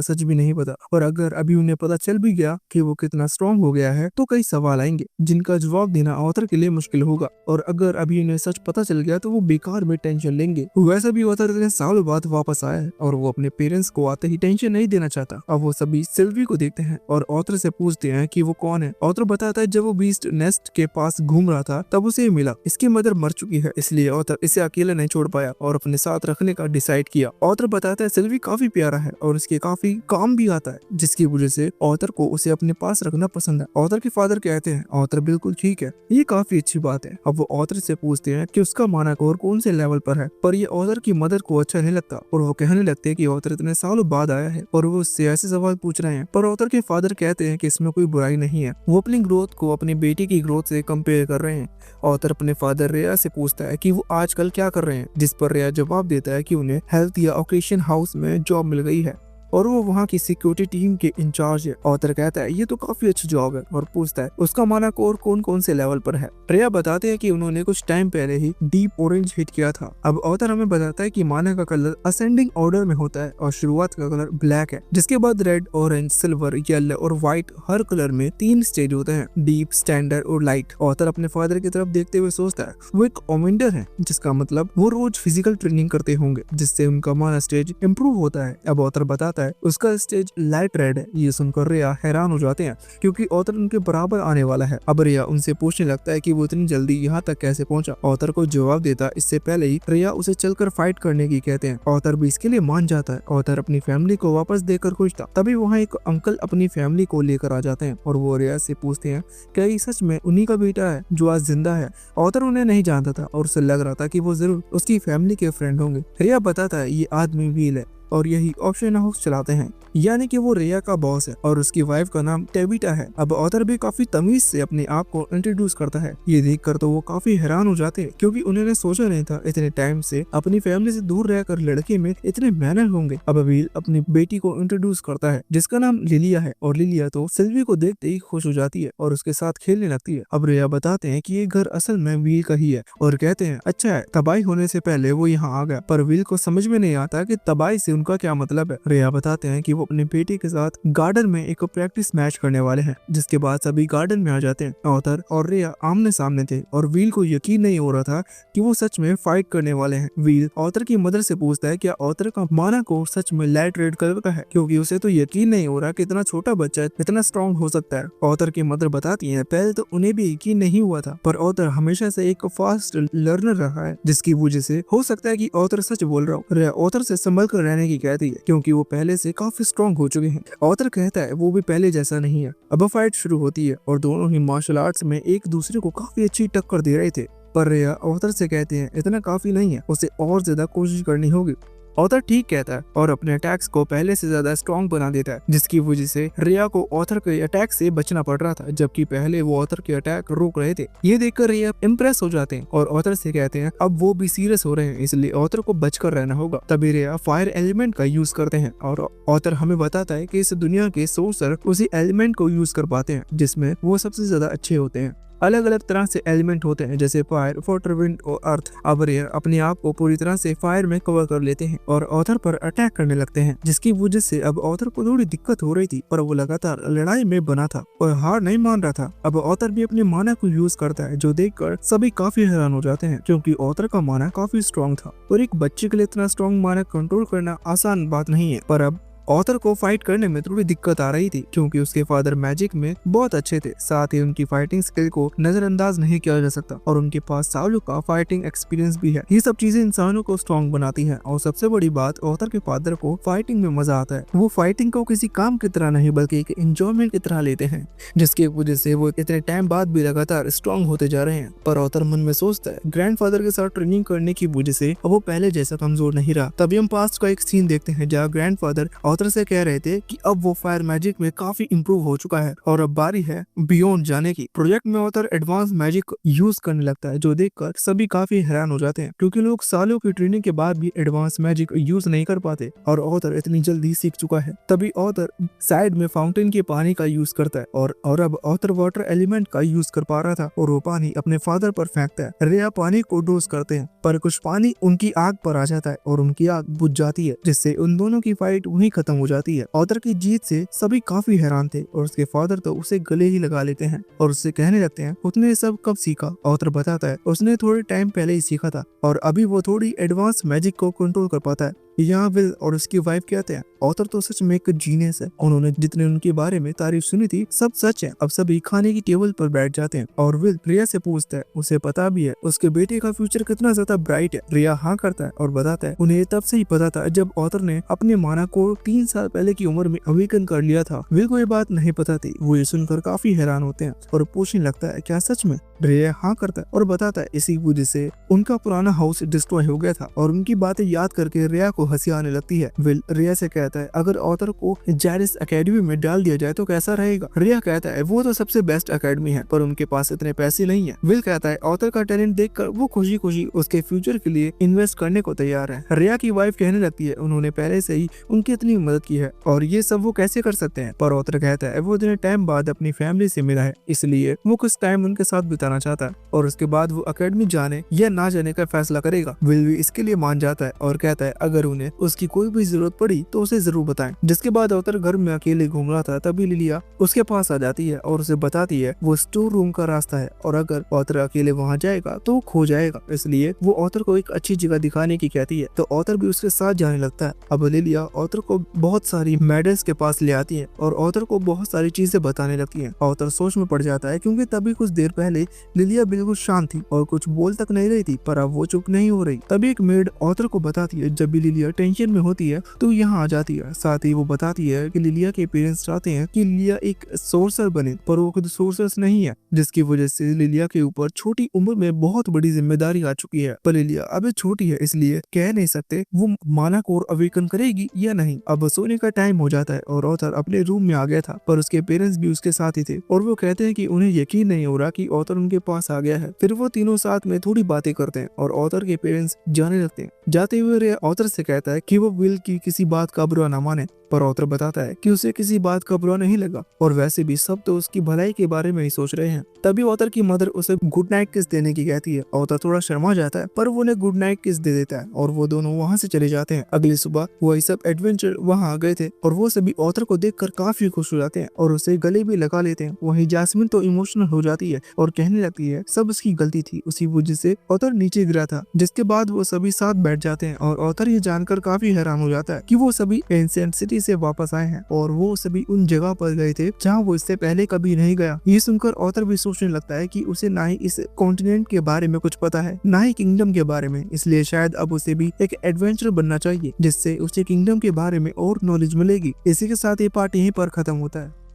सच भी नहीं पता और अगर अभी उन्हें पता चल भी गया कि वो कितना स्ट्रॉन्ग हो गया है तो कई सवाल आएंगे जिनका जवाब देना ऑथर के लिए मुश्किल होगा और अगर अभी उन्हें सच पता चल गया तो वो बेकार में टेंशन लेंगे। वैसे भी ऑथर इतने सालों बाद वापस आया है और वो अपने पेरेंट्स को आते ही टेंशन नहीं देना चाहता। अब वो सभी सिल्वी को देखते हैं और ऑथर से पूछते हैं कि वो कौन है। ऑथर बताता है जब वो बीस्ट नेस्ट के पास घूम रहा था तब उसे मिला। इसकी मदर मर चुकी है इसलिए ऑथर इसे अकेले नहीं छोड़ पाया और अपने साथ रखने का डिसाइड किया। ऑथर बताता है सिल्वी काफी प्यारा है और उसके काफी काम भी आता है जिसकी वजह से ऑथर को उसे अपने पास रखना पसंद है। ऑथर के फादर कहते हैं ऑथर बिल्कुल ठीक है, ये काफी अच्छी बात है। अब वो ऑथर से पूछते हैं कि उसका माना कोर कौन से लेवल पर है, पर ये ऑथर की मदर को अच्छा नहीं लगता और वो कहने लगते हैं कि ऑथर इतने सालों बाद आया है और वो उससे ऐसे सवाल पूछ रहे हैं। पर ऑथर के फादर कहते हैं कि इसमें कोई बुराई नहीं है, वो अपनी ग्रोथ को अपनी बेटी की ग्रोथ से कंपेयर कर रहे हैं। ऑथर अपने फादर रेया से पूछता है कि वो आजकल क्या कर रहे हैं, जिस पर रेया जवाब देता है कि उन्हें हेल्थ या ऑक्यूपेशन हाउस में जॉब मिल गई है और वो वहाँ की सिक्योरिटी टीम के इंचार्ज है। ऑथर कहता है ये तो काफी अच्छा जॉब है और पूछता है उसका माना कोर कौन कौन से लेवल पर है। रेया बताते हैं कि उन्होंने कुछ टाइम पहले ही डीप ऑरेंज हिट किया था। अब ऑथर हमें बताता है कि माना का कलर असेंडिंग ऑर्डर में होता है और शुरुआत का कलर ब्लैक है, जिसके बाद रेड, ऑरेंज, सिल्वर, येलो और व्हाइट, हर कलर में 3 स्टेज होते हैं, डीप, स्टैंडर्ड और लाइट। ऑथर अपने फादर की तरफ देखते हुए सोचता है वो एक ओमेंडर है जिसका मतलब वो रोज फिजिकल ट्रेनिंग करते होंगे जिससे उनका माना स्टेज इम्प्रूव होता है। अब ऑथर बताता है उसका स्टेज लाइट रेड है। ये सुनकर रिया हैरान हो जाते हैं क्योंकि ऑथर उनके बराबर आने वाला है। अब रिया उनसे पूछने लगता है कि वो इतनी जल्दी यहाँ तक कैसे पहुंचा। ऑथर को जवाब देता इससे पहले ही रिया उसे चलकर फाइट करने की कहते हैं। ऑथर भी इसके लिए मान जाता है। ऑथर अपनी फैमिली को वापस देकर खुश था। तभी वहाँ एक अंकल अपनी फैमिली को लेकर आ जाते हैं और वो रिया से पूछते हैं क्या ये सच में उन्हीं का बेटा है जो आज जिंदा है। ऑथर उन्हें नहीं जानता था और उसे लग रहा था कि वो जरूर उसकी फैमिली के फ्रेंड होंगे। रिया बताता है ये आदमी व्हील है और यही ऑप्शन हाउस चलाते हैं, यानी कि वो रिया का बॉस है और उसकी वाइफ का नाम टेबिटा है। अब ऑथर भी काफी तमीज से अपने आप को इंट्रोड्यूस करता है। ये देखकर तो वो काफी हैरान हो जाते हैं क्योंकि उन्होंने सोचा नहीं था इतने टाइम से अपनी फैमिली से दूर रहकर लड़के में इतने मैनर होंगे। अब व्हील अपनी बेटी को इंट्रोड्यूस करता है जिसका नाम लिलिया है और लिलिया तो सिल्वी को देखते ही खुश हो जाती है और उसके साथ खेलने लगती है। अब रिया बताते हैं कि ये घर असल में व्हील का ही है और कहते हैं अच्छा है तबाही होने से पहले वो यहाँ आ गया, पर व्हील को समझ में नहीं आता कि तबाही से उनका क्या मतलब है। रिया बताते हैं कि वो अपनी बेटी के साथ गार्डन में एक प्रैक्टिस मैच करने वाले हैं, जिसके बाद सभी गार्डन में आ जाते हैं। ऑथर और रिया आमने सामने थे और व्हील को यकीन नहीं हो रहा था कि वो सच में फाइट करने वाले हैं। व्हील ऑथर की मदर से पूछता है क्या ऑथर का माना को सच में लाइट रेड कलर का है, क्योंकि उसे तो यकीन नहीं हो रहा कि इतना छोटा बच्चा इतना स्ट्रॉन्ग हो सकता है। ऑथर की मदर बताती है पहले तो उन्हें भी यकीन नहीं हुआ था, पर ऑथर हमेशा से एक फास्ट लर्नर रहा है जिसकी वजह से हो सकता है कि ऑथर सच बोल रहा हो। रिया ऑथर से संभल कर रहने की कहती है क्योंकि वो पहले से काफी स्ट्रॉन्ग हो चुके हैं। ऑथर कहता है वो भी पहले जैसा नहीं है। अब फाइट शुरू होती है और दोनों ही मार्शल आर्ट्स में एक दूसरे को काफी अच्छी टक्कर दे रहे थे, पर रिया ऑथर से कहते हैं इतना काफी नहीं है, उसे और ज्यादा कोशिश करनी होगी। ऑथर ठीक कहता है और अपने अटैक्स को पहले से ज्यादा स्ट्रॉन्ग बना देता है, जिसकी वजह से रिया को ऑथर के अटैक से बचना पड़ रहा था, जबकि पहले वो ऑथर के अटैक रोक रहे थे। ये देखकर रिया इम्प्रेस हो जाते हैं और ऑथर से कहते हैं अब वो भी सीरियस हो रहे हैं, इसलिए ऑथर को बचकर रहना होगा। तभी रिया फायर एलिमेंट का यूज करते हैं और ऑथर हमें बताता है कि इस दुनिया के सोर्सर उसी एलिमेंट को यूज कर पाते हैं जिसमें वो सबसे ज्यादा अच्छे होते हैं। अलग अलग तरह से एलिमेंट होते हैं जैसे फायर, वाटर, विंड और अर्थ। अब रिया अपने आप को पूरी तरह से फायर में कवर कर लेते हैं और ऑथर पर अटैक करने लगते हैं, जिसकी वजह से अब ऑथर को थोड़ी दिक्कत हो रही थी, पर वो लगातार लड़ाई में बना था और हार नहीं मान रहा था। अब ऑथर भी अपने माना को यूज करता है, जो देखकर सभी काफी हैरान हो जाते हैं क्योंकि ऑथर का माना काफी स्ट्रॉन्ग था और एक बच्चे के लिए इतना स्ट्रॉन्ग माना कंट्रोल करना आसान बात नहीं है। पर अब ऑथर को फाइट करने में थोड़ी दिक्कत आ रही थी क्योंकि उसके फादर मैजिक में बहुत अच्छे थे, साथ ही उनकी फाइटिंग स्किल को नजरअंदाज नहीं किया जा सकता और उनके पास सालों का फाइटिंग एक्सपीरियंस भी है। ये सब चीजें इंसानों को स्ट्रॉन्ग बनाती हैं और सबसे बड़ी बात, ऑथर के फादर को फाइटिंग में मजा आता है। वो फाइटिंग को किसी काम की तरह नहीं बल्कि एक एंजॉयमेंट की तरह लेते हैं, जिसकी वजह से वो इतने टाइम बाद भी लगातार स्ट्रॉन्ग होते जा रहे हैं। पर ऑथर मन में सोचता है ग्रैंडफादर के साथ ट्रेनिंग करने की वजह से अब वो पहले जैसा कमजोर नहीं रहा। तभी हम पास्ट का एक सीन देखते हैं जहाँ ग्रैंडफादर ऑथर से कह रहे थे कि अब वो फायर मैजिक में काफी इंप्रूव हो चुका है और अब बारी है बियॉन्ड जाने की। प्रोजेक्ट में ऑथर एडवांस मैजिक यूज करने लगता है, जो देखकर सभी काफी हैरान हो जाते हैं क्योंकि लोग सालों की ट्रेनिंग के बाद भी एडवांस मैजिक यूज नहीं कर पाते और ऑथर इतनी जल्दी सीख चुका है। तभी ऑथर साइड में फाउंटेन के पानी का यूज करता है और अब ऑथर वाटर एलिमेंट का यूज कर पा रहा था और वो पानी अपने फादर पर फेंकता है। रिया पानी को डोज करते हैं पर कुछ पानी उनकी आग पर आ जाता है और उनकी आग बुझ जाती है, जिससे उन दोनों की फाइट वहीं खत्म हो जाती है। ऑथर की जीत से सभी काफी हैरान थे और उसके फादर तो उसे गले ही लगा लेते हैं और उससे कहने लगते हैं उसने सब कब सीखा। ऑथर बताता है उसने थोड़े टाइम पहले ही सीखा था और अभी वो थोड़ी एडवांस मैजिक को कंट्रोल कर पाता है। यहाँ विल और उसकी वाइफ कहते हैं ऑथर तो सच में एक जीनियस है, उन्होंने जितने उनके बारे में तारीफ सुनी थी सब सच है। अब सभी खाने की टेबल पर बैठ जाते हैं और विल रिया से पूछता है उसे पता भी है उसके बेटे का फ्यूचर कितना ज्यादा ब्राइट है। रिया हाँ करता है और बताता है उन्हें तब से ही पता था जब ऑथर ने अपने माना को 3 साल पहले की उम्र में अवेकन कर लिया था। विल को ये बात नहीं पता थी। वो ये सुनकर काफी हैरान होते हैं और पूछने लगता है क्या सच में। रिया हाँ करता है और बताता है इसी वजह से उनका पुराना हाउस डिस्ट्रॉय हो गया था और उनकी बातें याद करके रिया को हंसी आने लगती है। विल रिया से कहता है अगर ऑथर को जायरस एकेडमी में डाल दिया जाए तो कैसा रहेगा। रिया कहता है वो तो सबसे बेस्ट एकेडमी है पर उनके पास इतने पैसे नहीं है। विल कहता है ऑथर का टैलेंट देखकर वो खुशी खुशी उसके फ्यूचर के लिए इन्वेस्ट करने को तैयार है। रिया की वाइफ कहने लगती है उन्होंने पहले से ही उनकी इतनी मदद की है और ये सब वो कैसे कर सकते हैं। पर ऑथर कहता है वो इतने टाइम बाद अपनी फैमिली से मिला है इसलिए वो कुछ टाइम उनके साथ बिताना चाहता है और उसके बाद वो एकेडमी जाने या ना जाने का फैसला करेगा। विल भी इसके लिए मान जाता है और कहता है अगर उन्हें उसकी कोई भी जरूरत पड़ी तो उसे जरूर बताएं। जिसके बाद ऑथर घर में अकेले घूम रहा था तभी लिलिया उसके पास आ जाती है और उसे बताती है वो स्टोर रूम का रास्ता है और अगर ऑथर अकेले वहां जाएगा तो खो जाएगा, इसलिए वो ऑथर को एक अच्छी जगह दिखाने की कहती है। तो ऑथर भी उसके साथ जाने लगता है। अब लिलिया ऑथर को बहुत सारी मेडल्स के पास ले आती है और ऑथर को बहुत सारी चीजें बताने लगती है। ऑथर सोच में पड़ जाता है क्योंकि तभी कुछ देर पहले लिलिया बिल्कुल शांत थी और कुछ बोल तक नहीं रही थी, पर अब वो चुप नहीं हो रही। तभी एक मेड ऑथर को बताती है जब भी लिलिया टेंशन में होती है तो यहाँ आ जाती है। साथ ही वो बताती है कि लिलिया के पेरेंट्स चाहते हैं कि लिलिया एक सोर्सर बने पर वो खुद सोर्सर नहीं है, जिसकी वजह से लिलिया के ऊपर छोटी उम्र में बहुत बड़ी जिम्मेदारी आ चुकी है। पर लिलिया अभी छोटी है इसलिए कह नहीं सकते वो माना को अवेकन करेगी या नहीं। अब सोने का टाइम हो जाता है और ऑथर अपने रूम में आ गया था पर उसके पेरेंट्स भी उसके साथ ही थे और वो कहते हैं कि उन्हें यकीन नहीं हो रहा कि ऑथर उनके पास आ गया है। फिर वो तीनों साथ में थोड़ी बातें करते हैं और ऑथर के पेरेंट्स जाने लगते हैं। जाते हुए रिया ऑथर से कहता है कि वो विल की किसी बात का बुरा ना माने, पर ऑथर बताता है कि उसे किसी बात का बुरा नहीं लगा और वैसे भी सब तो उसकी भलाई के बारे में ही सोच रहे हैं। तभी ऑथर की मदर उसे गुड नाइट किस देने की कहती है। ऑथर थोड़ा शर्मा जाता है पर वो उन्हें गुड नाइट किस दे देता है और वो दोनों वहाँ से चले जाते हैं। अगली सुबह वही सब एडवेंचर वहाँ आ गए थे और वो सभी ऑथर को देखकर काफी खुश हो जाते हैं और उसे गले भी लगा लेते हैं। वहीं जैस्मिन तो इमोशनल हो जाती है और कहने लगती है सब उसकी गलती थी, उसी वजह से ऑथर नीचे गिरा था। जिसके बाद वो सभी साथ बैठ जाते हैं और ऑथर ये जानकर काफी हैरान हो जाता है कि वो सभी एंशिएंट सिटी से वापस आए हैं और वो सभी उन जगह पर गए थे जहाँ वो इससे पहले कभी नहीं गया। ये सुनकर ऑथर भी सोचने लगता है कि उसे ना ही इस कॉन्टिनेंट के बारे में कुछ पता है ना ही किंगडम के बारे में, इसलिए शायद अब उसे भी एक एडवेंचर बनना चाहिए जिससे उसे किंगडम के बारे में और नॉलेज मिलेगी। इसी के साथ ये पार्ट यहीं पर खत्म होता है।